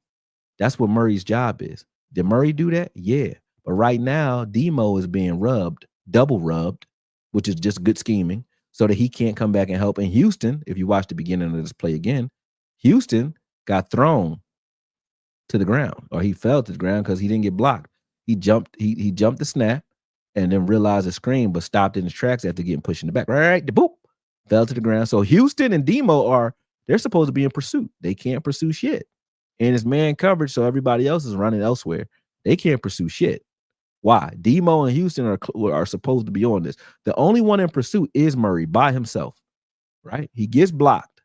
That's what Murray's job is. Did Murray do that? Yeah. But right now, Demo is being double rubbed, which is just good scheming, so that he can't come back and help. And Houston, if you watch the beginning of this play again, Houston got thrown to the ground, or he fell to the ground because he didn't get blocked. He jumped the snap and then realized the screen, but stopped in his tracks after getting pushed in the back. Right, the boop, fell to the ground. So Houston and Demo they're supposed to be in pursuit. They can't pursue shit. And it's man coverage, so everybody else is running elsewhere. They can't pursue shit. Why? Demo and Houston are supposed to be on this. The only one in pursuit is Murray by himself, right? He gets blocked.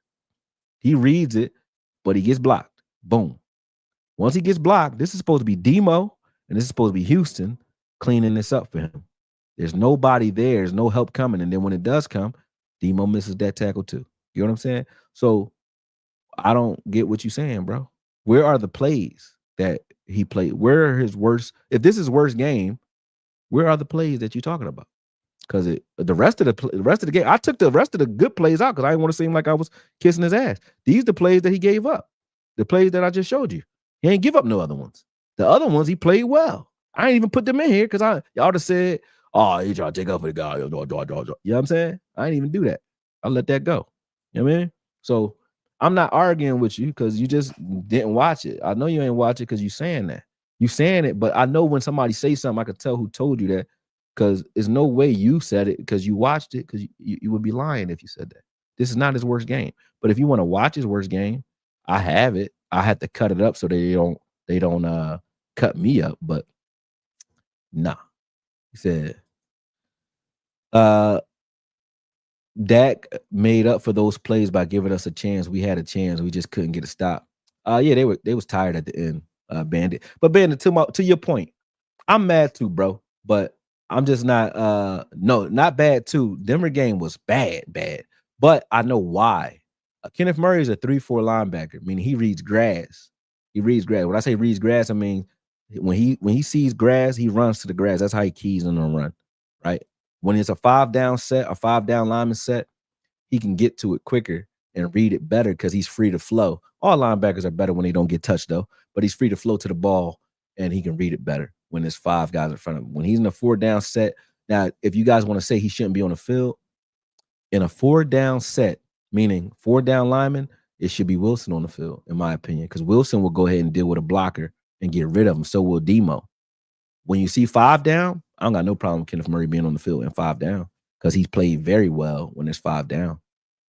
He reads it, but he gets blocked. Boom. Once he gets blocked, this is supposed to be Demo, and this is supposed to be Houston cleaning this up for him. There's nobody there. There's no help coming. And then when it does come, Demo misses that tackle too. You know what I'm saying? So I don't get what you're saying, bro. Where are the plays that he played? Where are his worst? If this is worst game, where are the plays that you're talking about? Because the rest of the game, I took the rest of the good plays out because I didn't want to seem like I was kissing his ass. These are the plays that he gave up. The plays that I just showed you. He ain't give up no other ones. The other ones he played well. I ain't even put them in here because y'all just said, oh, he trying to take up for the guy. You know what I'm saying? I ain't even do that. I let that go. You know what I mean? So I'm not arguing with you because you just didn't watch it. I know you ain't watch it because you saying that. You saying it, but I know when somebody say something, I could tell who told you that because there's no way you said it because you watched it because you would be lying if you said that. This is not his worst game. But if you want to watch his worst game, I have it. I had to cut it up so they don't cut me up, but nah. He said, Dak made up for those plays by giving us a chance. We had a chance. We just couldn't get a stop. Yeah, they was tired at the end, Bandit. But Bandit, to your point, I'm mad too, bro. But I'm just not not bad too. Denver game was bad. But I know why. Kenneth Murray is a 3-4 linebacker, meaning he reads grass. He reads grass. When I say reads grass, I mean when he sees grass, he runs to the grass. That's how he keys in on run, right? When it's a 5-down set, a 5-down lineman set, he can get to it quicker and read it better because he's free to flow. All linebackers are better when they don't get touched, though, but he's free to flow to the ball and he can read it better when there's 5 guys in front of him. When he's in a 4-down set, now, if you guys want to say he shouldn't be on the field, in a 4-down set, meaning 4-down lineman, it should be Wilson on the field, in my opinion, because Wilson will go ahead and deal with a blocker and get rid of him. So will Demo. When you see 5 down, I don't got no problem with Kenneth Murray being on the field in 5 down because he's played very well when there's 5 down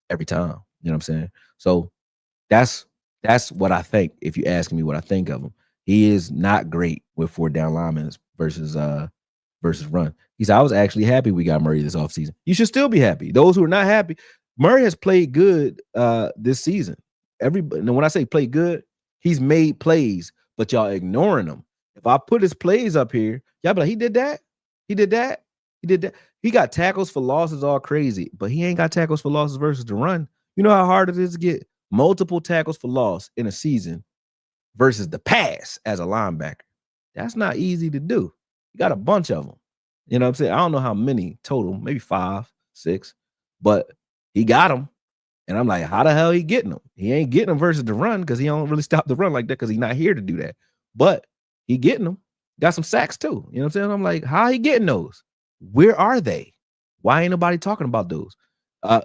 every time. You know what I'm saying? So that's what I think. If you ask me what I think of him, he is not great with 4-down linemen versus run. He said, I was actually happy we got Murray this offseason. You should still be happy. Those who are not happy, Murray has played good this season. Everybody, when I say play good, he's made plays, but y'all ignoring him. If I put his plays up here, y'all be like, he did that. He did that. He did that. He got tackles for losses all crazy, but he ain't got tackles for losses versus the run. You know how hard it is to get multiple tackles for loss in a season versus the pass as a linebacker. That's not easy to do. You got a bunch of them. You know what I'm saying? I don't know how many total, maybe 5, 6, but he got them. And I'm like, how the hell he getting them? He ain't getting them versus the run because he don't really stop the run like that because he's not here to do that. But he getting them. Got some sacks too. You know what I'm saying? I'm like, how he getting those? Where are they? Why ain't nobody talking about those?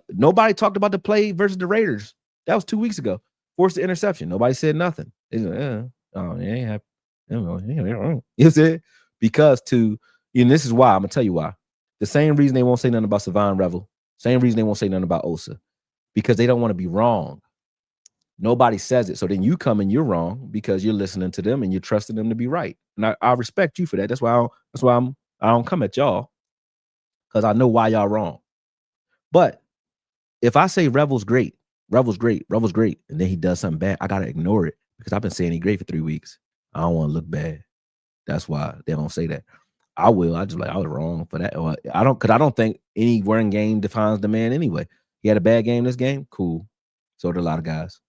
Nobody talked about the play versus the Raiders. That was 2 weeks ago. Forced the interception. Nobody said nothing. They like, it ain't happening. You know what I'm saying? Because and this is why, I'm going to tell you why. The same reason they won't say nothing about Savon Revel, same reason they won't say nothing about Osa, because they don't want to be wrong. Nobody says it. So then you come and you're wrong because you're listening to them and you're trusting them to be right. And I respect you for that. That's why I don't come at y'all because I know why y'all wrong. But if I say Revel's great, and then he does something bad, I got to ignore it because I've been saying he's great for 3 weeks. I don't want to look bad. That's why they don't say that. I will. I just like, I was wrong for that. I don't think any one game defines the man anyway. He had a bad game this game. Cool. So did a lot of guys.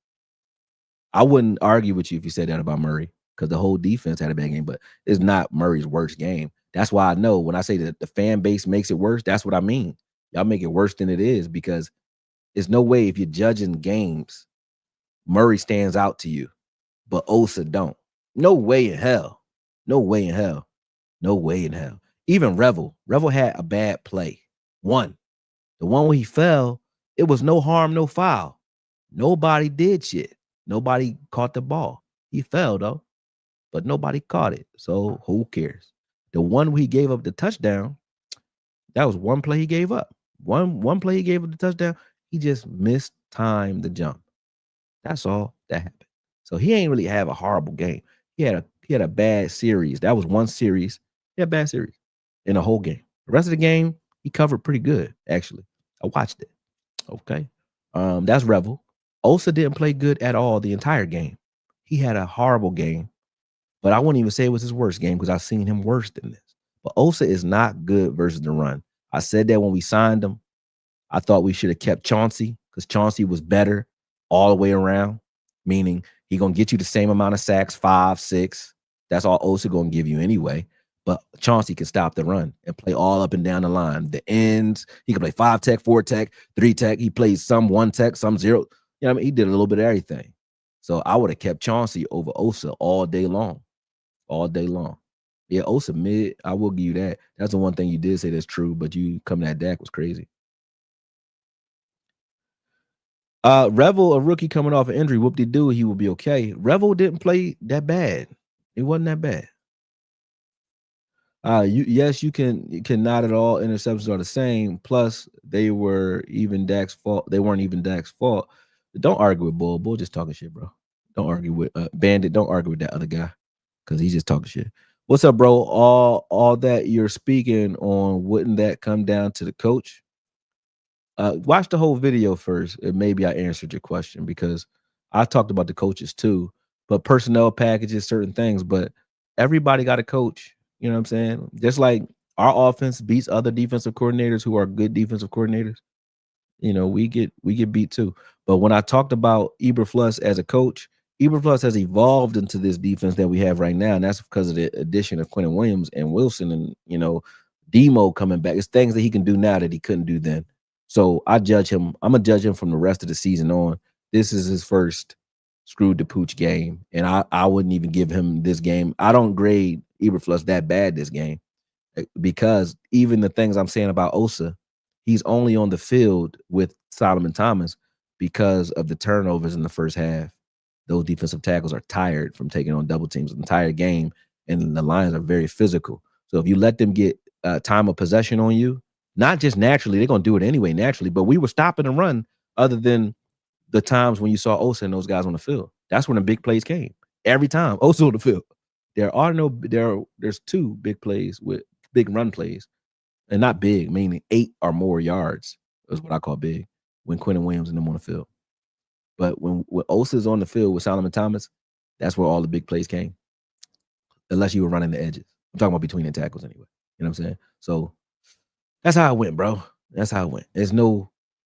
I wouldn't argue with you if you said that about Murray because the whole defense had a bad game, but it's not Murray's worst game. That's why I know when I say that the fan base makes it worse, that's what I mean. Y'all make it worse than it is because there's no way if you're judging games, Murray stands out to you, but Osa don't. No way in hell. No way in hell. No way in hell. Even Revel had a bad play. The one where he fell, it was no harm, no foul. Nobody did shit. Nobody caught the ball. He fell though, but nobody caught it. So who cares? The one where he gave up the touchdown, that was one play he gave up. One play he gave up the touchdown. He just mistimed the jump. That's all that happened. So he ain't really have a horrible game. He had a bad series. That was one series. He had a bad series in the whole game. The rest of the game, he covered pretty good, actually. I watched it. Okay. That's Revel. Osa didn't play good at all the entire game. He had a horrible game, but I wouldn't even say it was his worst game because I've seen him worse than this. But Osa is not good versus the run. I said that when we signed him. I thought we should have kept Chauncey because Chauncey was better all the way around, meaning he going to get you the same amount of sacks, 5, 6. That's all Osa going to give you anyway. But Chauncey can stop the run and play all up and down the line. The ends, he can play 5 tech, 4 tech, 3 tech. He plays some 1 tech, some 0. You know what I mean? He did a little bit of everything. So I would have kept Chauncey over Osa all day long. all day long. Yeah, Osa mid. I will give you that. That's the one thing you did say that's true, but you coming at Dak was crazy. Revel, a rookie coming off an injury, whoop-de-doo, he will be okay. Revel didn't play that bad. It wasn't that bad. You can not at all interceptions are the same. Plus, they were even Dak's fault. They weren't even Dak's fault. Don't argue with Bull. Bull just talking shit, bro. Don't argue with Bandit. Don't argue with that other guy because he's just talking shit. What's up, bro? All that you're speaking on, wouldn't that come down to the coach? Watch the whole video first, and maybe I answered your question because I talked about the coaches too, but personnel packages, certain things, but everybody got a coach. You know what I'm saying? Just like our offense beats other defensive coordinators who are good defensive coordinators. You know, we get beat too. But when I talked about Eberflus as a coach, Eberflus has evolved into this defense that we have right now, and that's because of the addition of Quentin Williams and Wilson, and Demo coming back. It's things that he can do now that he couldn't do then. So I judge him. I'm gonna judge him from the rest of the season on. This is his first screwed the pooch game, and I wouldn't even give him this game. I don't grade Eberflus that bad this game because even the things I'm saying about Osa, he's only on the field with Solomon Thomas because of the turnovers in the first half. Those defensive tackles are tired from taking on double teams the entire game, and the Lions are very physical. So if you let them get time of possession on you, not just naturally, they're going to do it anyway naturally, but we were stopping the run other than the times when you saw Osa and those guys on the field. That's when the big plays came. Every time Osa on the field. There's two big plays with big run plays, and not big, meaning 8 or more yards is what I call big when Quentin Williams and them on the field. But when Osa's on the field with Solomon Thomas, that's where all the big plays came. Unless you were running the edges. I'm talking about between the tackles anyway. You know what I'm saying? So that's how it went, bro. That's how it went.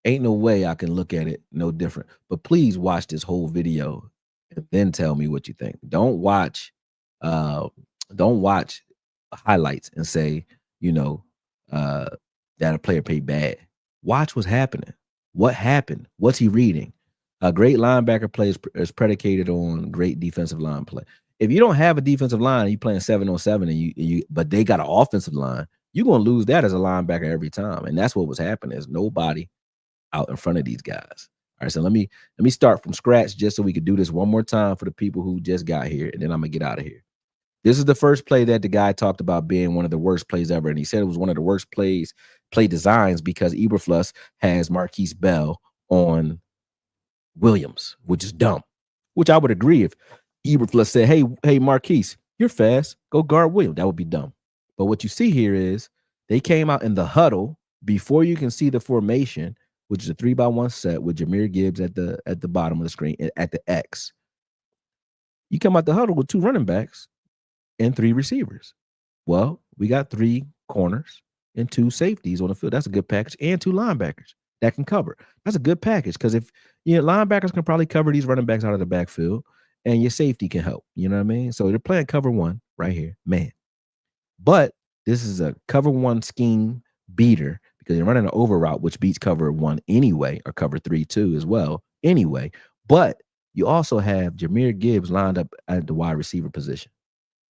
Ain't no way I can look at it no different. But please watch this whole video and then tell me what you think. Don't watch highlights and say, that a player played bad. Watch what's happening. What happened? What's he reading? A great linebacker play is predicated on great defensive line play. If you don't have a defensive line, you playing 7-on-7, and but they got an offensive line, you're gonna lose that as a linebacker every time. And that's what was happening. There's nobody out in front of these guys. All right, so let me start from scratch just so we could do this one more time for the people who just got here, and then I'm gonna get out of here. This is the first play that the guy talked about being one of the worst plays ever, and he said it was one of the worst play designs because Eberflus has Marquise Bell on Williams, which is dumb. Which I would agree if Eberflus said, "Hey, Marquise, you're fast. Go guard Williams." That would be dumb. But what you see here is they came out in the huddle before you can see the formation, which is a 3-by-1 set with Jahmyr Gibbs at the bottom of the screen at the X. You come out the huddle with 2 running backs and 3 receivers. Well, we got 3 corners and 2 safeties on the field. That's a good package, and 2 linebackers that can cover. That's a good package because if linebackers can probably cover these running backs out of the backfield, and your safety can help. You know what I mean? So they're playing cover 1 right here, man. But this is a cover 1 scheme beater because you're running an over route, which beats cover 1 anyway, or cover 3 too as well anyway. But you also have Jahmyr Gibbs lined up at the wide receiver position.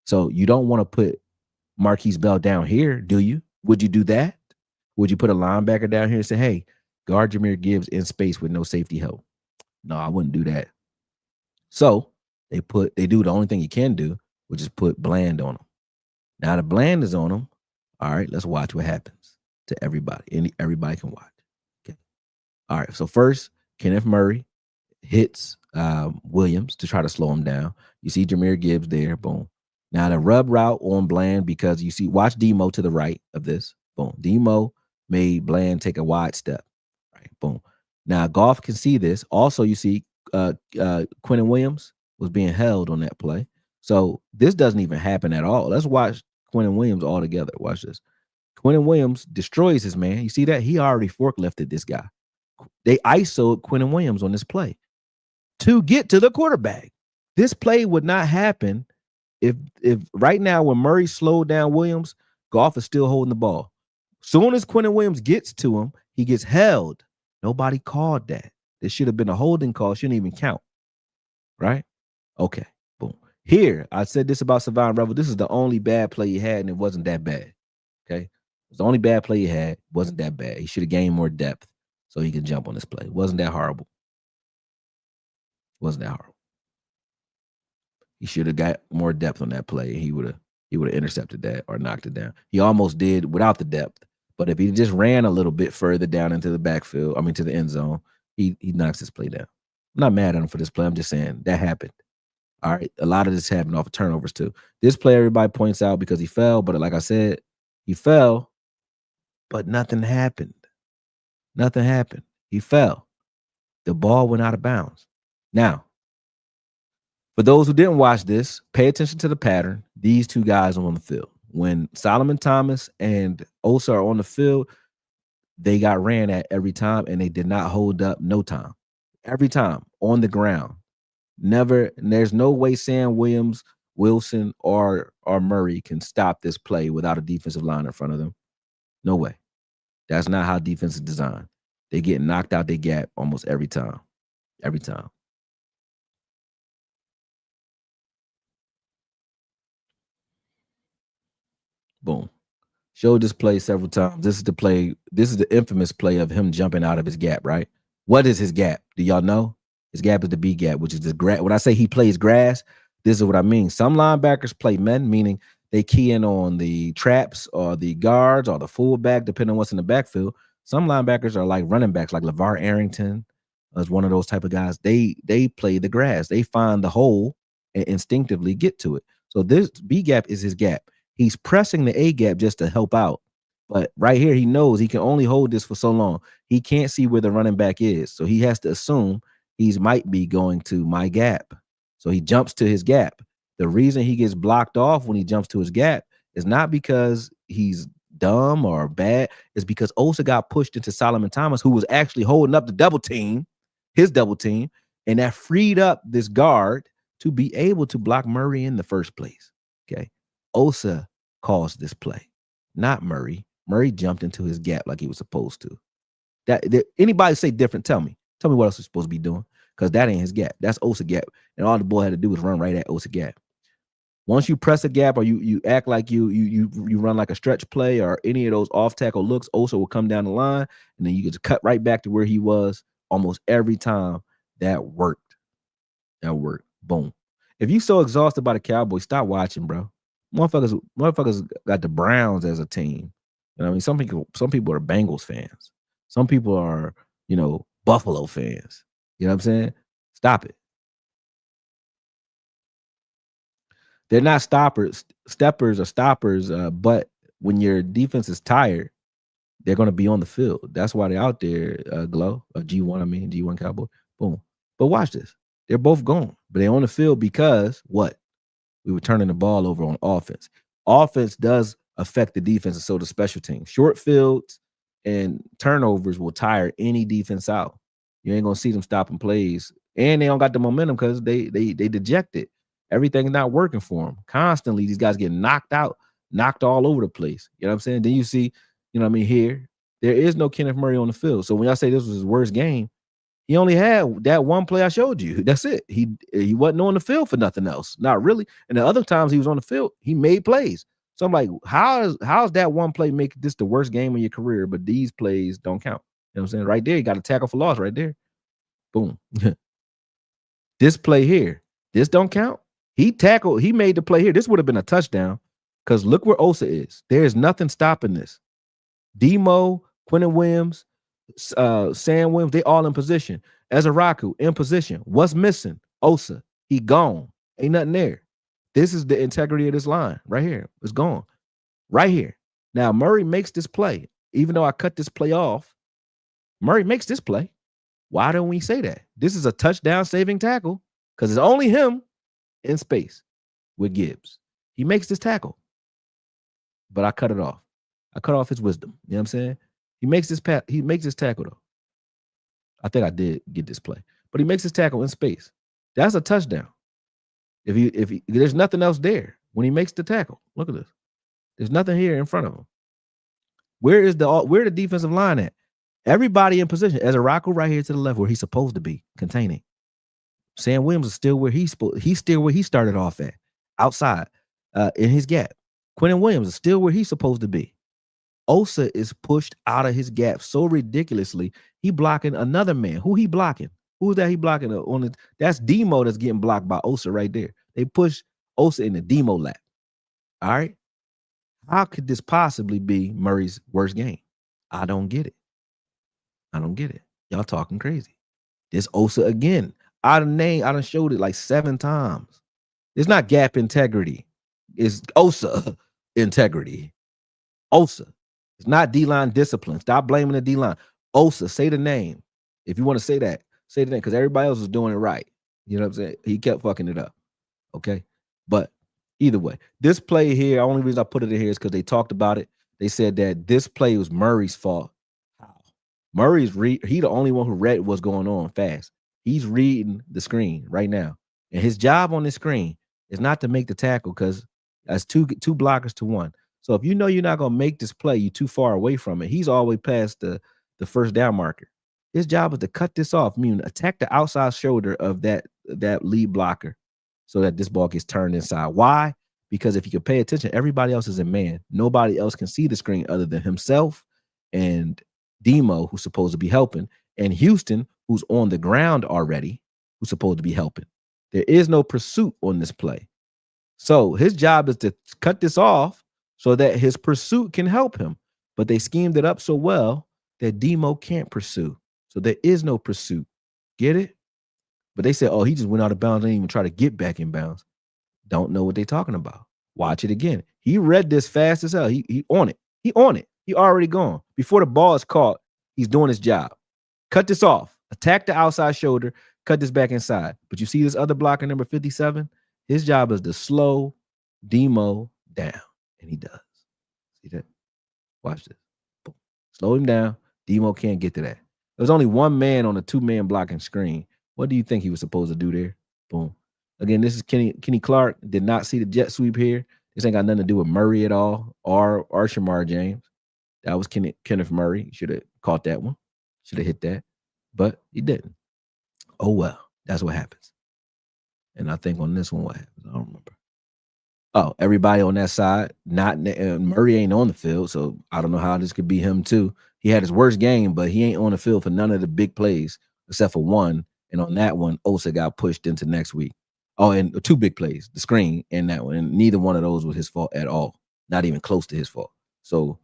So you don't want to put Marquise Bell down here, do you? Would you do that? Would you put a linebacker down here and say, "Hey, guard Jahmyr Gibbs in space with no safety help"? No, I wouldn't do that. So they do the only thing you can do, which is put Bland on them. Now the Bland is on them. All right, let's watch what happens to everybody. Everybody can watch. Okay. All right. So first, Kenneth Murray hits Williams to try to slow him down. You see Jahmyr Gibbs there. Boom. Now the rub route on Bland because watch Demo to the right of this. Boom. Demo made Bland take a wide step. Right. Boom. Now Goff can see this. Also, you see Quentin Williams was being held on that play. So this doesn't even happen at all. Let's watch Quentin Williams all together. Watch this. Quentin Williams destroys his man. You see that? He already forklifted this guy. They ISO'd Quentin Williams on this play to get to the quarterback. This play would not happen if right now when Murray slowed down Williams, Goff is still holding the ball. Soon as Quentin Williams gets to him, he gets held. Nobody called that. There should have been a holding call. Shouldn't even count. Right? Okay. Boom. Here, I said this about Savon Revel. This is the only bad play he had, and it wasn't that bad. Okay. It was the only bad play he had. Wasn't that bad. He should have gained more depth so he can jump on this play. Wasn't that horrible. Wasn't that horrible. He should have got more depth on that play. He would have intercepted that or knocked it down. He almost did without the depth. But if he just ran a little bit further down into the backfield, to the end zone, he knocks this play down. I'm not mad at him for this play. I'm just saying that happened. All right. A lot of this happened off of turnovers too. This play everybody points out because he fell, but like I said, he fell, but nothing happened. Nothing happened. He fell. The ball went out of bounds. Now, for those who didn't watch this, pay attention to the pattern. These two guys are on the field. When Solomon Thomas and Osa are on the field, they got ran at every time, and they did not hold up no time. Every time on the ground. Never. There's no way Sam Williams, Wilson, or Murray can stop this play without a defensive line in front of them. No way. That's not how defense is designed. They get knocked out their gap almost every time. Every time. Boom. Showed this play several times. This is the play. This is the infamous play of him jumping out of his gap, right? What is his gap? Do y'all know? His gap is the B gap, which is the grass. When I say he plays grass, this is what I mean. Some linebackers play men, meaning they key in on the traps or the guards or the fullback, depending on what's in the backfield. Some linebackers are like running backs, like LeVar Arrington is one of those type of guys. They play the grass. They find the hole and instinctively get to it. So this B gap is his gap. He's pressing the A gap just to help out. But right here, he knows he can only hold this for so long. He can't see where the running back is. So he has to assume he might be going to my gap. So he jumps to his gap. The reason he gets blocked off when he jumps to his gap is not because he's dumb or bad. It's because Osa got pushed into Solomon Thomas, who was actually holding up the double team, his double team, and that freed up this guard to be able to block Murray in the first place. Okay. Osa caused this play, not Murray. Murray jumped into his gap like he was supposed to. That anybody say different, tell me. Tell me what else he's supposed to be doing, because that ain't his gap. That's Osa gap. And all the boy had to do was run right at Osa gap. Once you press a gap or you act like you run like a stretch play or any of those off tackle looks, Osa will come down the line, and then you get to cut right back to where he was almost every time. That worked. That worked. Boom. If you so exhausted by the Cowboys, stop watching, bro. Motherfuckers got the Browns as a team. You know what I mean? Some people are Bengals fans. Some people are, Buffalo fans. You know what I'm saying? Stop it. They're not steppers or stoppers, but when your defense is tired, they're going to be on the field. That's why they're out there, Glow, G1 Cowboy. Boom. But watch this. They're both gone, but they're on the field because what? We were turning the ball over on offense. Offense does affect the defense, and so the special team. Short fields and turnovers will tire any defense out. You ain't gonna see them stopping plays, and they don't got the momentum because they dejected. Everything's not working for them. Constantly, these guys get knocked out, knocked all over the place. You know what I'm saying? Then you see, here there is no Kenneth Murray on the field. So when y'all say this was his worst game, he only had that one play I showed you. That's it. He wasn't on the field for nothing else. Not really. And the other times he was on the field, he made plays. So I'm like, how's that one play make this the worst game of your career, but these plays don't count? You know what I'm saying? Right there, you got a tackle for loss right there. Boom. This play here, this don't count. He made the play here. This would have been a touchdown because look where Osa is. There's nothing stopping this. Demo, Quentin Williams, Sam Williams, they all in position. Ezaraku in position. What's missing? Osa. He gone. Ain't nothing there. This is the integrity of this line right here. It's gone. Right here. Now, Murray makes this play. Even though I cut this play off, Murray makes this play. Why don't we say that? This is a touchdown saving tackle because it's only him in space with Gibbs. He makes this tackle. But I cut it off. I cut off his wisdom. You know what I'm saying? He makes this tackle though. I think I did get this play, but he makes his tackle in space. That's a touchdown. If he there's nothing else there when he makes the tackle. Look at this. There's nothing here in front of him. Where the defensive line at? Everybody in position. Ezaraku right here to the left where he's supposed to be containing. Sam Williams is still where he's still where he started off at, outside, in his gap. Quentin Williams is still where he's supposed to be. Osa is pushed out of his gap so ridiculously. He blocking another man. Who he blocking? Who's that he blocking on it? That's Demo that's getting blocked by Osa right there. They push Osa in the Demo lap. All right. How could this possibly be Murray's worst game? I don't get it. I don't get it. Y'all talking crazy. This Osa again. I done showed it like 7 times. It's not gap integrity. It's Osa integrity. Osa. It's not D-line discipline. Stop blaming the D-line. Osa, say the name. If you want to say that, say the name, because everybody else is doing it right. You know what I'm saying? He kept fucking it up. Okay. But either way, this play here, the only reason I put it in here is because they talked about it. They said that this play was Murray's fault. Murray's he the only one who read what's going on fast. He's reading the screen right now. And his job on the screen is not to make the tackle, because that's two blockers to one. So if you know you're not gonna make this play, you're too far away from it. He's all the way past the first down marker. His job is to cut this off, meaning attack the outside shoulder of that lead blocker so that this ball gets turned inside. Why? Because if you can pay attention, everybody else is in man. Nobody else can see the screen other than himself and Demo, who's supposed to be helping, and Houston, who's on the ground already, who's supposed to be helping. There is no pursuit on this play. So his job is to cut this off so that his pursuit can help him. But they schemed it up so well that Demo can't pursue. So there is no pursuit. Get it? But they said, oh, he just went out of bounds and didn't even try to get back in bounds. Don't know what they're talking about. Watch it again. He read this fast as hell. He on it. He on it. He already gone. Before the ball is caught, he's doing his job. Cut this off. Attack the outside shoulder. Cut this back inside. But you see this other blocker, number 57? His job is to slow Demo down. And he does. See that? Watch this. Boom. Slow him down. Demo can't get to that. There's only one man on a 2-man blocking screen. What do you think he was supposed to do there? Boom. Again, this is Kenny Clark. Did not see the jet sweep here. This ain't got nothing to do with Murray at all or Shamar James. That was Kenneth Murray. Should have caught that one. Should have hit that. But he didn't. Oh, well. That's what happens. And I think on this one, what happens? I don't remember. Oh, everybody on that side, not Murray ain't on the field, so I don't know how this could be him too. He had his worst game, but he ain't on the field for none of the big plays except for one. And on that one, Osa got pushed into next week. Oh, and 2 big plays, the screen and that one. And neither one of those was his fault at all. Not even close to his fault. So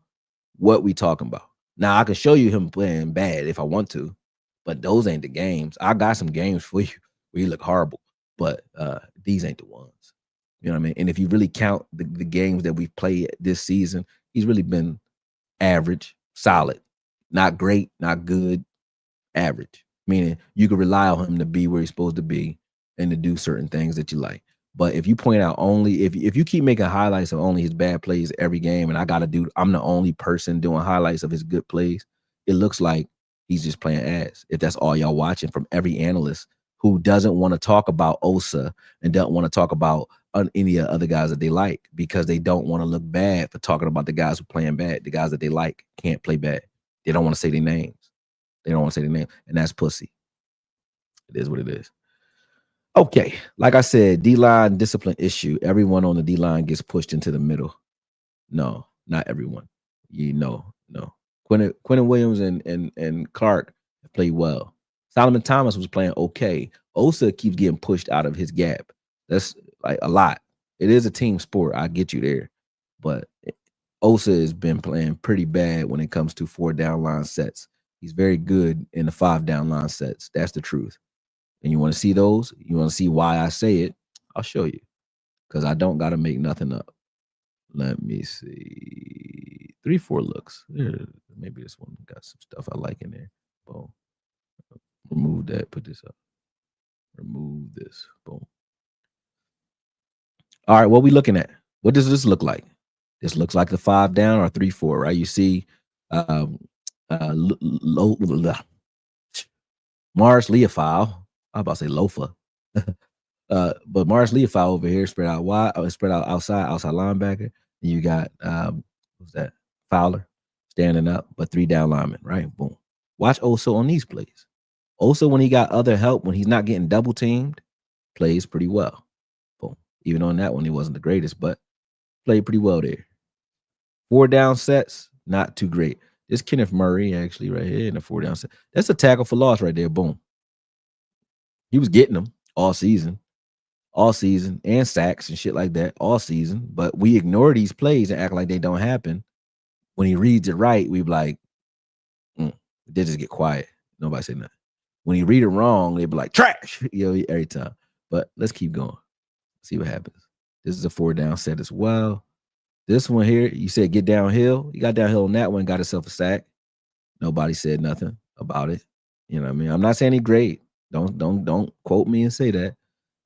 what we talking about? Now, I can show you him playing bad if I want to, but those ain't the games. I got some games for you where you look horrible, but these ain't the ones. You know what I mean? And if you really count the games that we've played this season, he's really been average, solid, not great, not good, average. Meaning you can rely on him to be where he's supposed to be and to do certain things that you like. But if you point out only, if you keep making highlights of only his bad plays every game, and I'm the only person doing highlights of his good plays, it looks like he's just playing ass. If that's all y'all watching from every analyst who doesn't want to talk about Osa and don't want to talk about any other guys that they like because they don't want to look bad for talking about the guys who playing bad. The guys that they like can't play bad. They don't want to say their names. They don't want to say their name, and that's pussy. It is what it is. Okay, like I said, D-line discipline issue. Everyone on the D-line gets pushed into the middle. No, not everyone. No. Quentin Williams and Clark played well. Solomon Thomas was playing okay. Osa keeps getting pushed out of his gap. That's like a lot. It is a team sport. I get you there. But Osa has been playing pretty bad when it comes to 4-down line sets. He's very good in the 5-down line sets. That's the truth. And you want to see those? You want to see why I say it? I'll show you. Because I don't got to make nothing up. Let me see. 3-4 looks. Maybe this one got some stuff I like in there. Boom. Remove that. Put this up. Remove this. Boom. All right, what we looking at? What does this look like? This looks like the 5-down or 3-4, right? You see Mars Leofow. I'm about to say Lofa. But Mars Leofow over here spread out wide, spread out outside linebacker. And you got who's that? Fowler standing up, but 3 down linemen, right? Boom. Watch also on these plays. Also, when he got other help, when he's not getting double teamed, plays pretty well. Boom. Even on that one, he wasn't the greatest, but played pretty well there. 4 down sets, not too great. This Kenneth Murray actually right here in the 4 down set. That's a tackle for loss right there. Boom. He was getting them all season, and sacks and shit like that all season. But we ignore these plays and act like they don't happen. When he reads it right, we be like, they just get quiet. Nobody say nothing. When he read it wrong, they be like, trash, every time. But let's keep going. See what happens. This is a 4 down set as well. This one here, you said get downhill. He got downhill on that one, got himself a sack. Nobody said nothing about it. You know what I mean? I'm not saying he great. Don't quote me and say that.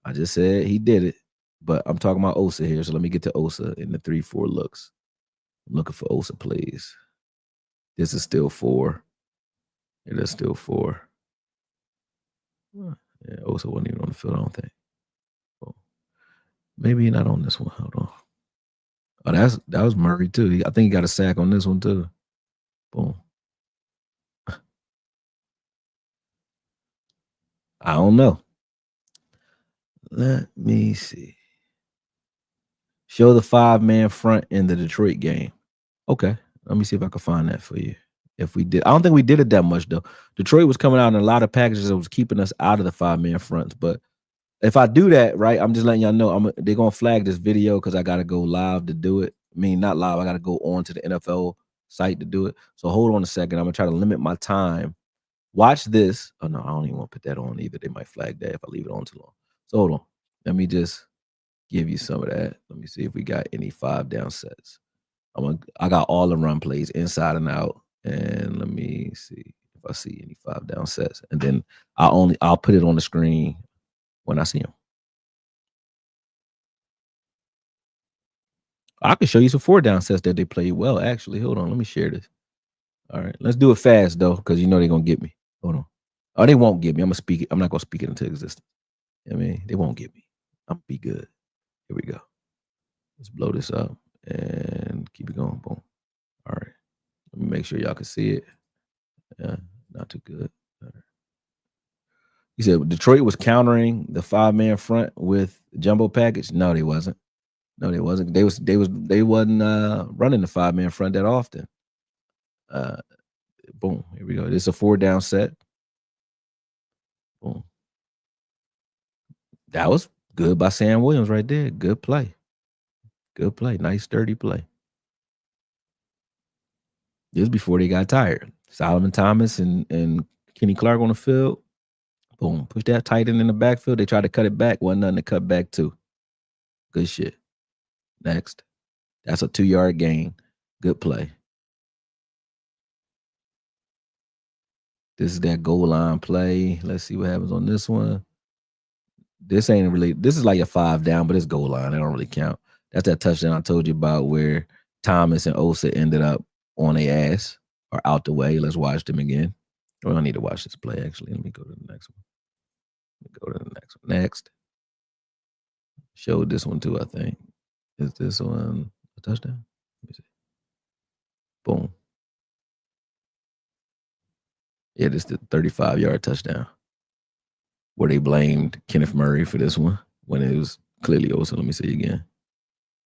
I just said he did it. But I'm talking about Osa here. So let me get to Osa in the 3-4 looks. I'm looking for Osa plays. This is still 4. It is still 4. Yeah, Osa wasn't even on the field, I don't think. Oh, maybe not on this one. Hold on. Oh, that was Murray too. I think he got a sack on this one too. Boom. I don't know. Let me see. Show the 5-man front in the Detroit game. Okay. Let me see if I can find that for you. If we did, I don't think we did it that much though. Detroit was coming out in a lot of packages that was keeping us out of the 5-man fronts. But if I do that, right, I'm just letting y'all know they're gonna flag this video because I gotta go live to do it. I mean, not live, I gotta go on to the NFL site to do it. So hold on a second. I'm gonna try to limit my time. Watch this. Oh no, I don't even want to put that on either. They might flag that if I leave it on too long. So hold on. Let me just give you some of that. Let me see if we got any 5 down sets. I got all the run plays inside and out. And let me see if I see any 5 down sets. And then I'll put it on the screen when I see them. I can show you some 4 down sets that they played well, actually. Hold on, let me share this. All right, let's do it fast though, because you know they're gonna get me. Hold on. Oh, they won't get me. I'm gonna speak it. I'm not gonna speak it into existence. I mean, they won't get me. I'm gonna be good. Here we go. Let's blow this up and keep it going. Boom. All right. Let me make sure y'all can see it. Yeah, not too good. All right. You said Detroit was countering the 5-man front with jumbo package. No, they wasn't. No, they wasn't. They wasn't running the 5-man front that often. Boom. Here we go. This is a 4 down set. Boom. That was good by Sam Williams right there. Good play. Good play. Nice, sturdy play. This was before they got tired. Solomon Thomas and Kenny Clark on the field. Boom. Push that tight end in the backfield. They tried to cut it back. Wasn't nothing to cut back to. Good shit. Next. That's a 2-yard gain. Good play. This is that goal line play. Let's see what happens on this one. This ain't really, this is like a 5 down, but it's goal line. It don't really count. That's that touchdown I told you about where Thomas and Osa ended up on their ass or out the way. Let's watch them again. Well, I need to watch this play, actually. Let me go to the next one. Let me go to the next one. Next. Showed this one too, I think. Is this one a touchdown? Let me see. Boom. Yeah, this is the 35-yard touchdown where they blamed Kenneth Murray for this one when it was clearly Osa. Let me see again.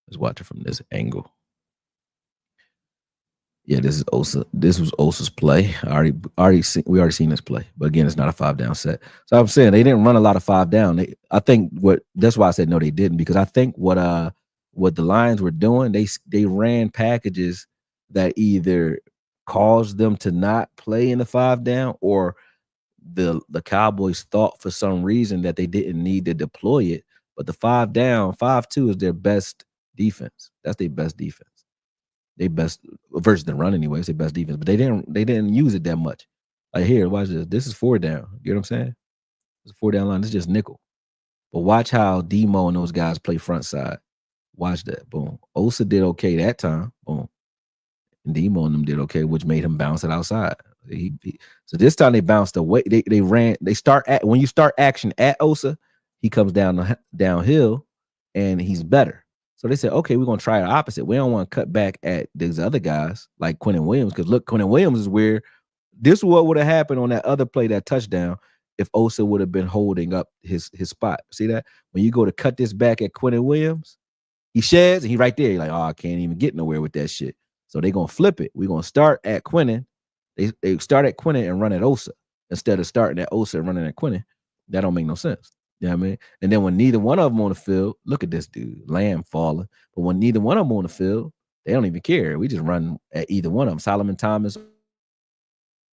Let's watch it from this angle. Yeah, this is Osa. This was Osa's play. We already seen this play, but again, it's not a 5 down set. So I'm saying they didn't run a lot of 5 down. I think that's why I said no, they didn't, because I think what the Lions were doing, they ran packages that either caused them to not play in the 5 down, or the Cowboys thought for some reason that they didn't need to deploy it. But the 5 down, 5-2 is their best defense. That's their best defense. They best versus the run anyway. It's their best defense, but they didn't use it that much. Like here, watch this. This is 4 down. You know what I'm saying? It's a 4 down line. It's just nickel. But watch how Demo and those guys play front side. Watch that. Boom. Osa did okay that time. Boom. And Demo and them did okay, which made him bounce it outside. So this time they bounced away. They ran. They start at when you start action at Osa, he comes downhill, and he's better. So they said, okay, we're gonna try the opposite. We don't want to cut back at these other guys like Quinnen Williams, because look, Quinnen Williams is where this is what would have happened on that other play, that touchdown. if Osa would have been holding up his spot. See that? When you go to cut this back at Quentin Williams, he sheds and he right there. You're like, oh, I can't even get nowhere with that shit. So they're gonna flip it. We're gonna start at Quentin. They start at Quentin and run at Osa instead of starting at Osa and running at Quentin. That don't make no sense. You know what I mean? And then when neither one of them on the field, look at this dude, Lamb falling. But when neither one of them on the field, they don't even care. We just run at either one of them, Solomon Thomas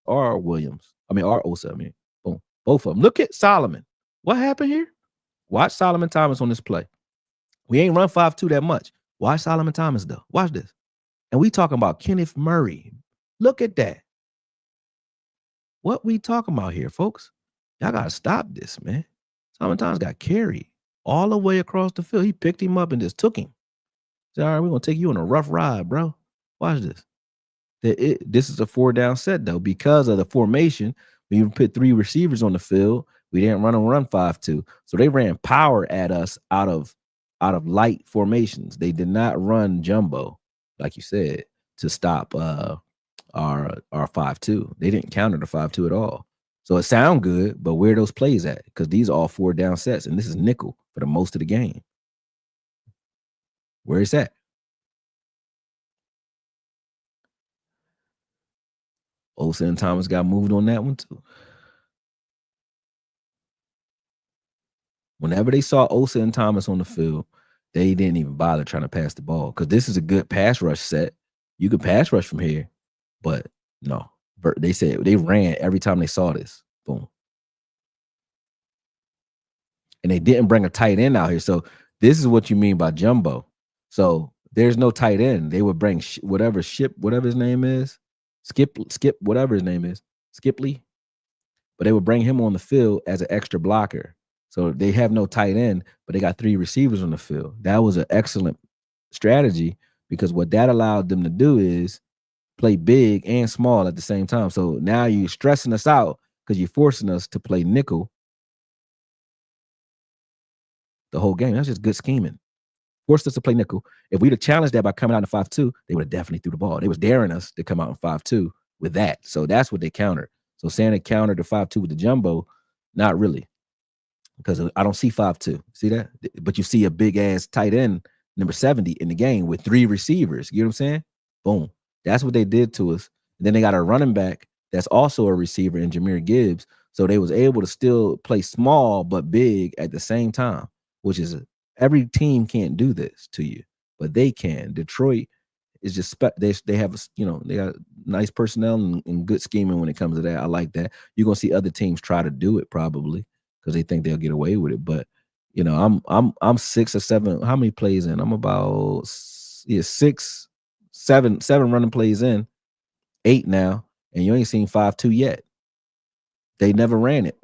or Williams. Or Osa. Boom. Both of them. Look at Solomon. What happened here? Watch Solomon Thomas on this play. We ain't run 5-2 that much. Watch Solomon Thomas, though. Watch this. And we talking about Kenneth Murray. Look at that. What we talking about here, folks? Y'all got to stop this, man. Solomon Thomas got carried all the way across the field. He picked him up and just took him. He said, all right, we're going to take you on a rough ride, bro. Watch this. This is a 4-down set, though, because of the formation. We even put 3 receivers on the field. We didn't run 5-2. So they ran power at us out of light formations. They did not run jumbo, like you said, to stop our 5-2. They didn't counter the 5-2 at all. So it sound good, but where are those plays at? Because these are all 4-down sets, and this is nickel for the most of the game. Where is that? Osa and Thomas got moved on that one too. Whenever they saw Osa and Thomas on the field, they didn't even bother trying to pass the ball because this is a good pass rush set. You could pass rush from here, but no. They said they ran every time they saw this. Boom. And they didn't bring a tight end out here. So this is what you mean by jumbo. So there's no tight end. They would bring whatever his name is, Skip, whatever his name is, Skipley. But they would bring him on the field as an extra blocker. So they have no tight end, but they got 3 receivers on the field. That was an excellent strategy because what that allowed them to do is play big and small at the same time. So now you're stressing us out because you're forcing us to play nickel the whole game. That's just good scheming. Forced us to play nickel. If we'd have challenged that by coming out in 5-2, they would have definitely threw the ball. They was daring us to come out in 5-2 with that. So that's what they countered. So saying they countered the 5-2 with the jumbo, not really. Because I don't see 5-2. See that? But you see a big ass tight end, number 70 in the game with 3 receivers. You know what I'm saying? Boom. That's what they did to us. And then they got a running back that's also a receiver in Jahmyr Gibbs. So they was able to still play small but big at the same time, which is every team can't do this to you, but they can. Detroit is just they have they got nice personnel and good scheming when it comes to that. I like that. You're gonna see other teams try to do it probably because they think they'll get away with it. But I'm 6 or 7. How many plays in? I'm about 6, 7 running plays in, 8 now, and you ain't seen 5-2 yet. They never ran it.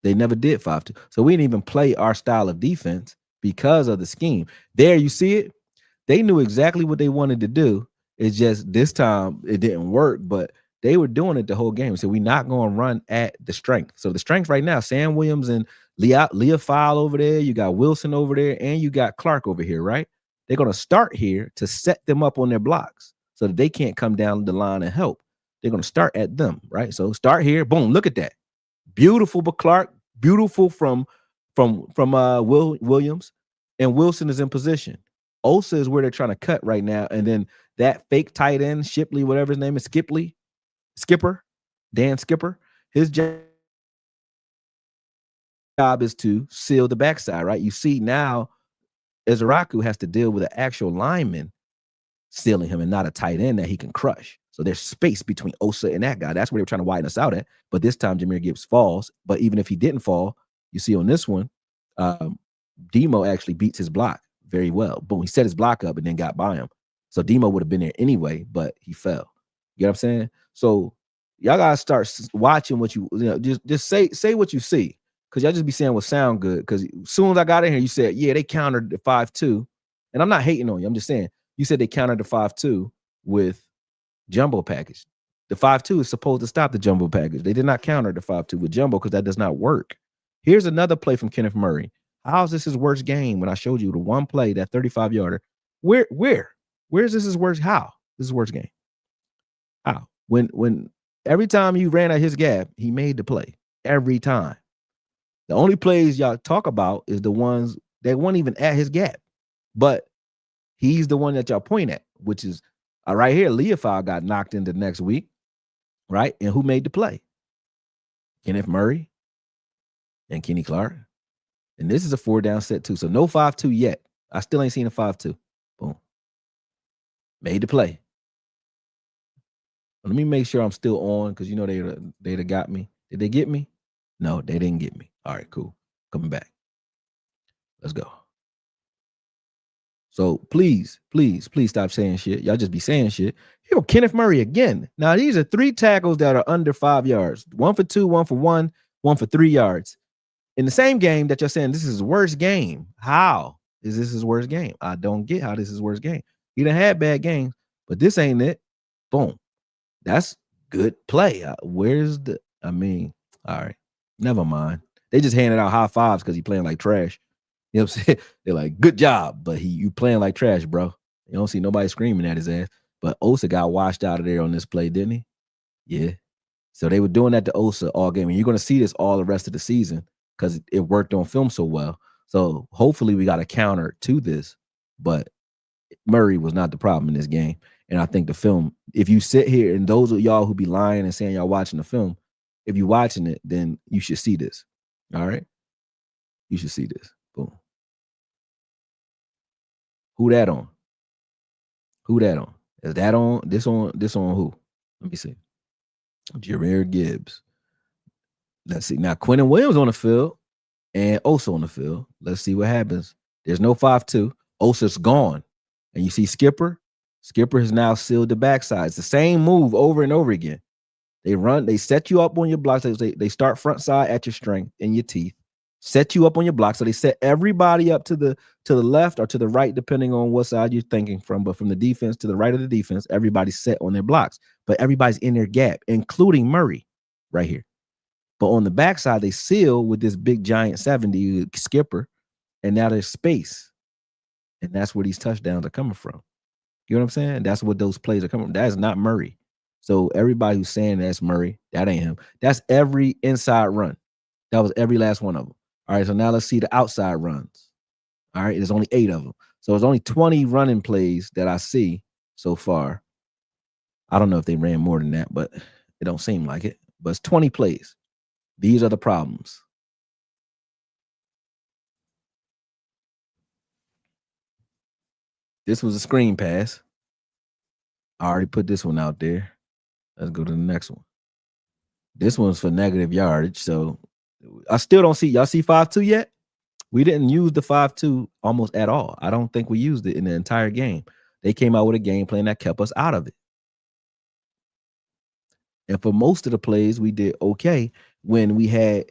They never did 5-2. So we didn't even play our style of defense because of the scheme. There, you see it. They knew exactly what they wanted to do. It's just this time it didn't work, but they were doing it the whole game. So we're not going to run at the strength. So the strength right now, Sam Williams and Leah File over there. You got Wilson over there, and you got Clark over here, right? They're going to start here to set them up on their blocks so that they can't come down the line and help. They're going to start at them, right? So start here. Boom, look at that. Beautiful, but Clark, beautiful from Williams, and Wilson is in position. Osa is where they're trying to cut right now, and then that fake tight end, Shipley, whatever his name is, Dan Skipper, his job is to seal the backside, right? You see now, Izaraku has to deal with an actual lineman sealing him and not a tight end that he can crush. So there's space between Osa and that guy. That's where they were trying to widen us out at. But this time, Jahmyr Gibbs falls. But even if he didn't fall, you see on this one, Demo actually beats his block very well. Boom, he set his block up and then got by him. So Demo would have been there anyway, but he fell. You know what I'm saying? So y'all gotta start watching what just say what you see, because y'all just be saying what sound good. Because as soon as I got in here, you said, yeah, they countered the 5-2, and I'm not hating on you. I'm just saying you said they countered the 5-2 with jumbo package. The 5-2 is supposed to stop the jumbo package. They did not counter the 5-2 with jumbo because that does not work. Here's another play from Kenneth Murray. How is this his worst game when I showed you the one play, that 35-yarder? Where is this his worst? How? This is his worst game. How? When every time you ran at his gap, he made the play. Every time. The only plays y'all talk about is the ones that weren't even at his gap. But he's the one that y'all point at, which is right here. Leofile got knocked into next week, right? And who made the play? Kenneth Murray and Kenny Clark. And this is a 4-down set too. So no 5-2 yet. I still ain't seen a 5-2. Boom. Made the play. Let me make sure I'm still on because you know they'd have got me. Did they get me? No, they didn't get me. All right, cool. Coming back. Let's go. So please stop saying shit. Y'all just be saying shit. Here go Kenneth Murray again. Now these are 3 tackles that are under 5 yards. 1 for 2, 1 for 1, 1 for 3 yards. In the same game that you're saying this is his worst game. How is this his worst game? I don't get how this is his worst game. He done had bad games, but this ain't it. Boom. That's good play. Where's the? All right, never mind. They just handed out high fives because he playing like trash. You know what I'm saying? They're like, good job, but you playing like trash, bro. You don't see nobody screaming at his ass. But Osa got washed out of there on this play, didn't he? Yeah. So they were doing that to Osa all game. And you're going to see this all the rest of the season because it worked on film so well. So hopefully we got a counter to this. But Murray was not the problem in this game. And I think the film, if you sit here, and those of y'all who be lying and saying y'all watching the film, if you're watching it, then you should see this. All right? You should see this. Boom. Who that on? Who that on? Is that on? This on who? Let me see. Jameer Gibbs. Let's see. Now, Quentin Williams on the field and Osa on the field. Let's see what happens. There's no 5-2. Osa's gone. And you see Skipper. Skipper has now sealed the backside. It's the same move over and over again. They set you up on your blocks. They start front side at your strength and your teeth. Set you up on your block. So they set everybody up to the left or to the right, depending on what side you're thinking from. But from the defense to the right of the defense, everybody's set on their blocks. But everybody's in their gap, including Murray right here. But on the backside, they seal with this big giant 70 Skipper, and now there's space. And that's where these touchdowns are coming from. You know what I'm saying? That's what those plays are coming from. That is not Murray. So everybody who's saying that's Murray, that ain't him. That's every inside run. That was every last one of them. All right, so now let's see the outside runs. All right, there's only 8 of them. So there's only 20 running plays that I see so far. I don't know if they ran more than that, but it don't seem like it. But it's 20 plays. These are the problems. This was a screen pass. I already put this one out there. Let's go to the next one. This one's for negative yardage. So I still don't see. Y'all see 5-2 yet? We didn't use the 5-2 almost at all. I don't think we used it in the entire game. They came out with a game plan that kept us out of it. And for most of the plays, we did okay when we had.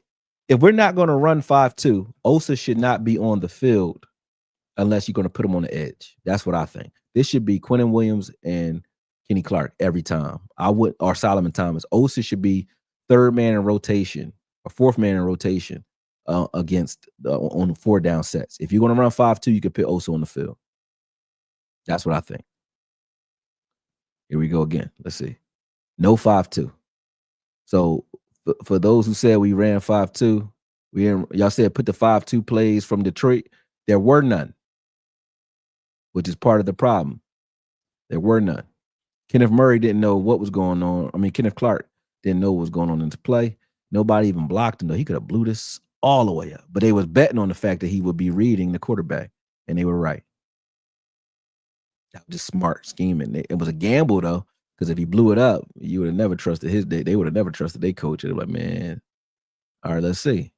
If we're not going to run 5-2, Osa should not be on the field unless you're going to put him on the edge. That's what I think. This should be Quentin Williams and Kenny Clark every time. Or Solomon Thomas. Osa should be 3rd man in rotation or 4th man in rotation against on 4-down sets. If you're going to run 5-2, you could put Osa on the field. That's what I think. Here we go again. Let's see. No 5-2. So for those who said we ran 5-2, y'all said put the 5-2 plays from Detroit. There were none, which is part of the problem. There were none. Kenneth Murray didn't know what was going on. Kenneth Clark didn't know what was going on in the play. Nobody even blocked him, though. He could have blew this all the way up. But they was betting on the fact that he would be reading the quarterback, and they were right. That was just smart scheming. It was a gamble, though, because if he blew it up, you would have never trusted his day. They would have never trusted their coach. They're like, man, all right, let's see.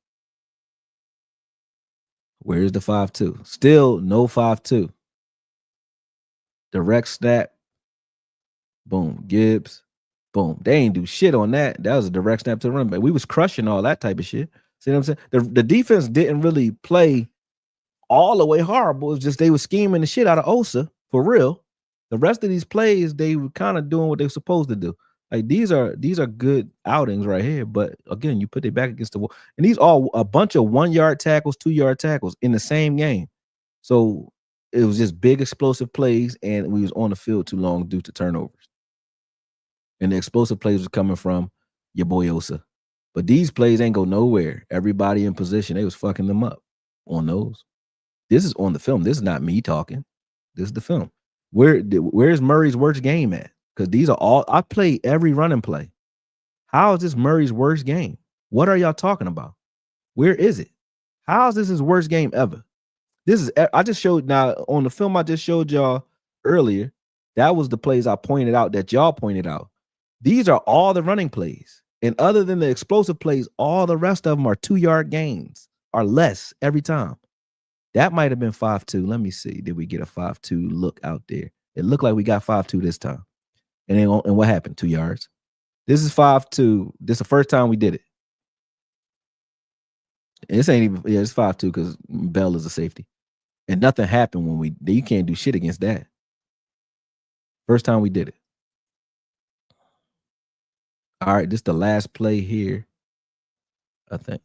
Where's the 5-2? Still no 5-2. Direct snap. Boom. Gibbs. Boom. They ain't do shit on that. That was a direct snap to the run back. We was crushing all that type of shit. See what I'm saying? The defense didn't really play all the way horrible. It's just they were scheming the shit out of Osa for real. The rest of these plays, they were kind of doing what they were supposed to do. Like these are good outings right here. But again, you put it back against the wall. And these are a bunch of 1-yard tackles, 2-yard tackles in the same game. So it was just big explosive plays, and we was on the field too long due to turnovers. And the explosive plays was coming from your boy Osa. But these plays ain't go nowhere. Everybody in position, they was fucking them up on those. This is on the film. This is not me talking. This is the film. Where's Murray's worst game at? Because these are all I play every running play. How is this Murray's worst game? What are y'all talking about? Where is it? How is this his worst game ever? This is I just showed now on the film I just showed y'all earlier. That was the plays I pointed out that y'all pointed out. These are all the running plays. And other than the explosive plays, all the rest of them are 2-yard gains or less every time. That might have been 5-2. Let me see. Did we get a 5-2 look out there? It looked like we got 5-2 this time. And what happened? 2 yards. This is 5-2. This is the first time we did it. This ain't even, yeah, it's 5-2 because Bell is a safety. And nothing happened when you can't do shit against that. First time we did it. All right, this is the last play here, I think.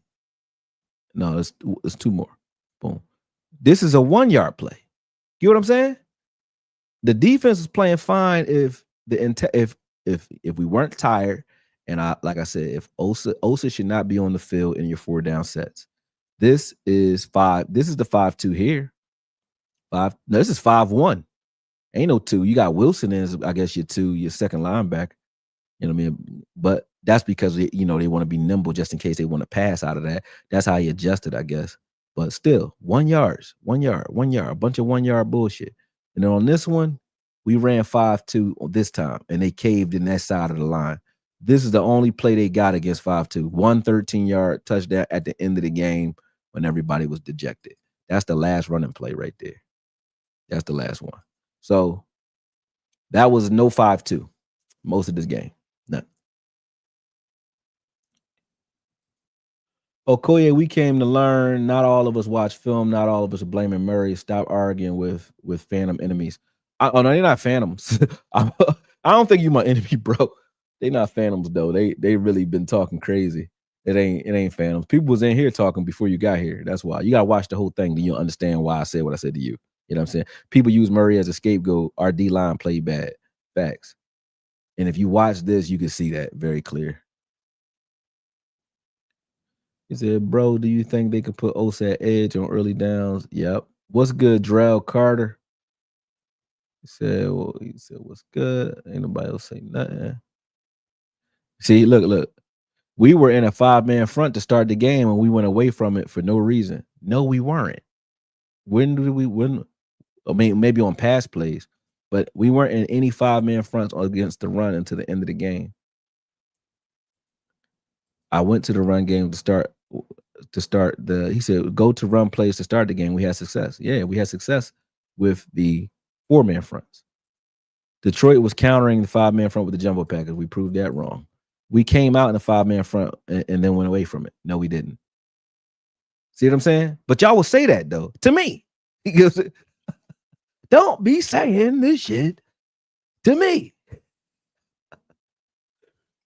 No, it's 2 more. Boom. This is a 1-yard play. You know what I'm saying? The defense is playing fine if we weren't tired, and like I said, if Osa should not be on the field in your 4 down sets. This is the 5-2 here. No, this is 5-1. Ain't no 2. You got Wilson as I guess your second linebacker. You know what I mean? But that's because they want to be nimble just in case they want to pass out of that. That's how he adjusted, I guess. But still, 1 yard, a bunch of 1-yard bullshit. And then on this one, we ran 5-2 this time, and they caved in that side of the line. This is the only play they got against 5-2. 1 13-yard touchdown at the end of the game when everybody was dejected. That's the last running play right there. That's the last one. So that was no 5-2 most of this game. None. Okoye, we came to learn. Not all of us watch film. Not all of us are blaming Murray. Stop arguing with phantom enemies. No, they're not phantoms. I don't think you my enemy, bro. They not phantoms though. They really been talking crazy. It ain't phantoms. People was in here talking before you got here. That's why you gotta watch the whole thing. Then you'll understand why I said what I said to you. You know what I'm saying? People use Murray as a scapegoat. Our D line played bad. Facts. And if you watch this, you can see that very clear. He said, bro, do you think they could put Osa at edge on early downs? Yep. What's good, Drell Carter? He said, what's good? Ain't nobody else say nothing. See, look. We were in a 5-man front to start the game, and we went away from it for no reason. No, we weren't. When did we win? I mean, maybe on pass plays, but we weren't in any 5-man fronts against the run until the end of the game. I went to the run game to start he said, go to run plays to start the game. We had success. Yeah, we had success with the 4-man fronts. Detroit was countering the 5-man front with the jumbo package. We proved that wrong. We came out in the 5-man front and then went away from it. No, we didn't. See what I'm saying? But y'all will say that though to me. Don't be saying this shit to me.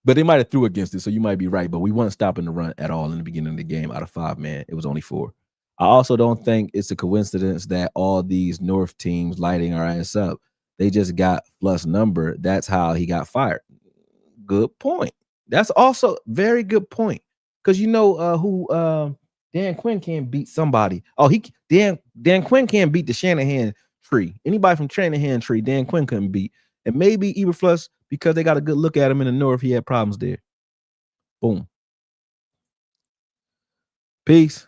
But they might have threw against it, so you might be right. But we weren't stopping the run at all in the beginning of the game out of 5-man. It was only 4. I also don't think it's a coincidence that all these North teams lighting our ass up. They just got plus number. That's how he got fired. Good point. That's also very good point. Because you know who Dan Quinn can't beat somebody. Oh, Dan Quinn can't beat the Shanahan tree. Anybody from Shanahan tree, Dan Quinn couldn't beat. And maybe Eberflus, because they got a good look at him in the North, he had problems there. Boom. Peace.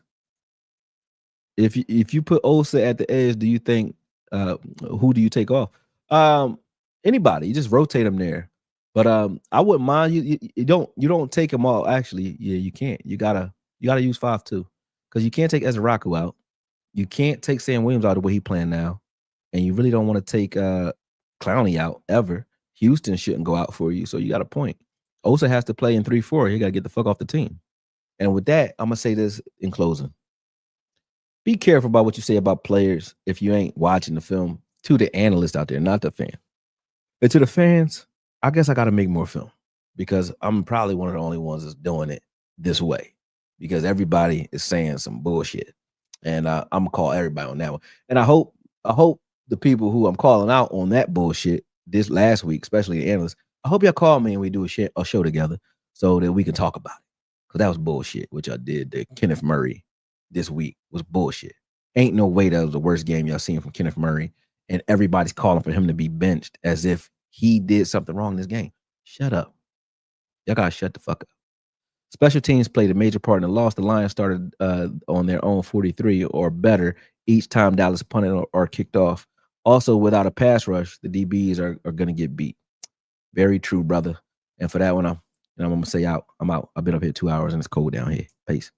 If you put Osa at the edge, do you think who do you take off? Anybody. You just rotate him there. But I wouldn't mind you don't take him all. Actually, yeah, you can't. You gotta use 5-2 because you can't take Ezraku out. You can't take Sam Williams out the way he playing now, and you really don't want to take Clowney out ever. Houston shouldn't go out for you, so you got a point. Osa has to play in 3-4. He got to get the fuck off the team. And with that, I'm gonna say this in closing: be careful about what you say about players if you ain't watching the film. To the analysts out there, not the fan. And to the fans, I guess I got to make more film because I'm probably one of the only ones that's doing it this way because everybody is saying some bullshit, and I'm gonna call everybody on that one. And I hope the people who I'm calling out on that bullshit this last week, especially the analysts, I hope y'all call me and we do a show together so that we can talk about it Because that was bullshit, what y'all did to Kenneth Murray this week was bullshit. Ain't no way that was the worst game y'all seen from Kenneth Murray. And everybody's calling for him to be benched as if he did something wrong in this game. Shut up. Y'all gotta shut the fuck up. Special teams played a major part in the loss. The Lions started on their own 43 or better each time Dallas punted or kicked off. Also, without a pass rush, the DBs are going to get beat. Very true, brother. And for that one, I'm going to say out. I'm out. I've been up here 2 hours and it's cold down here. Peace.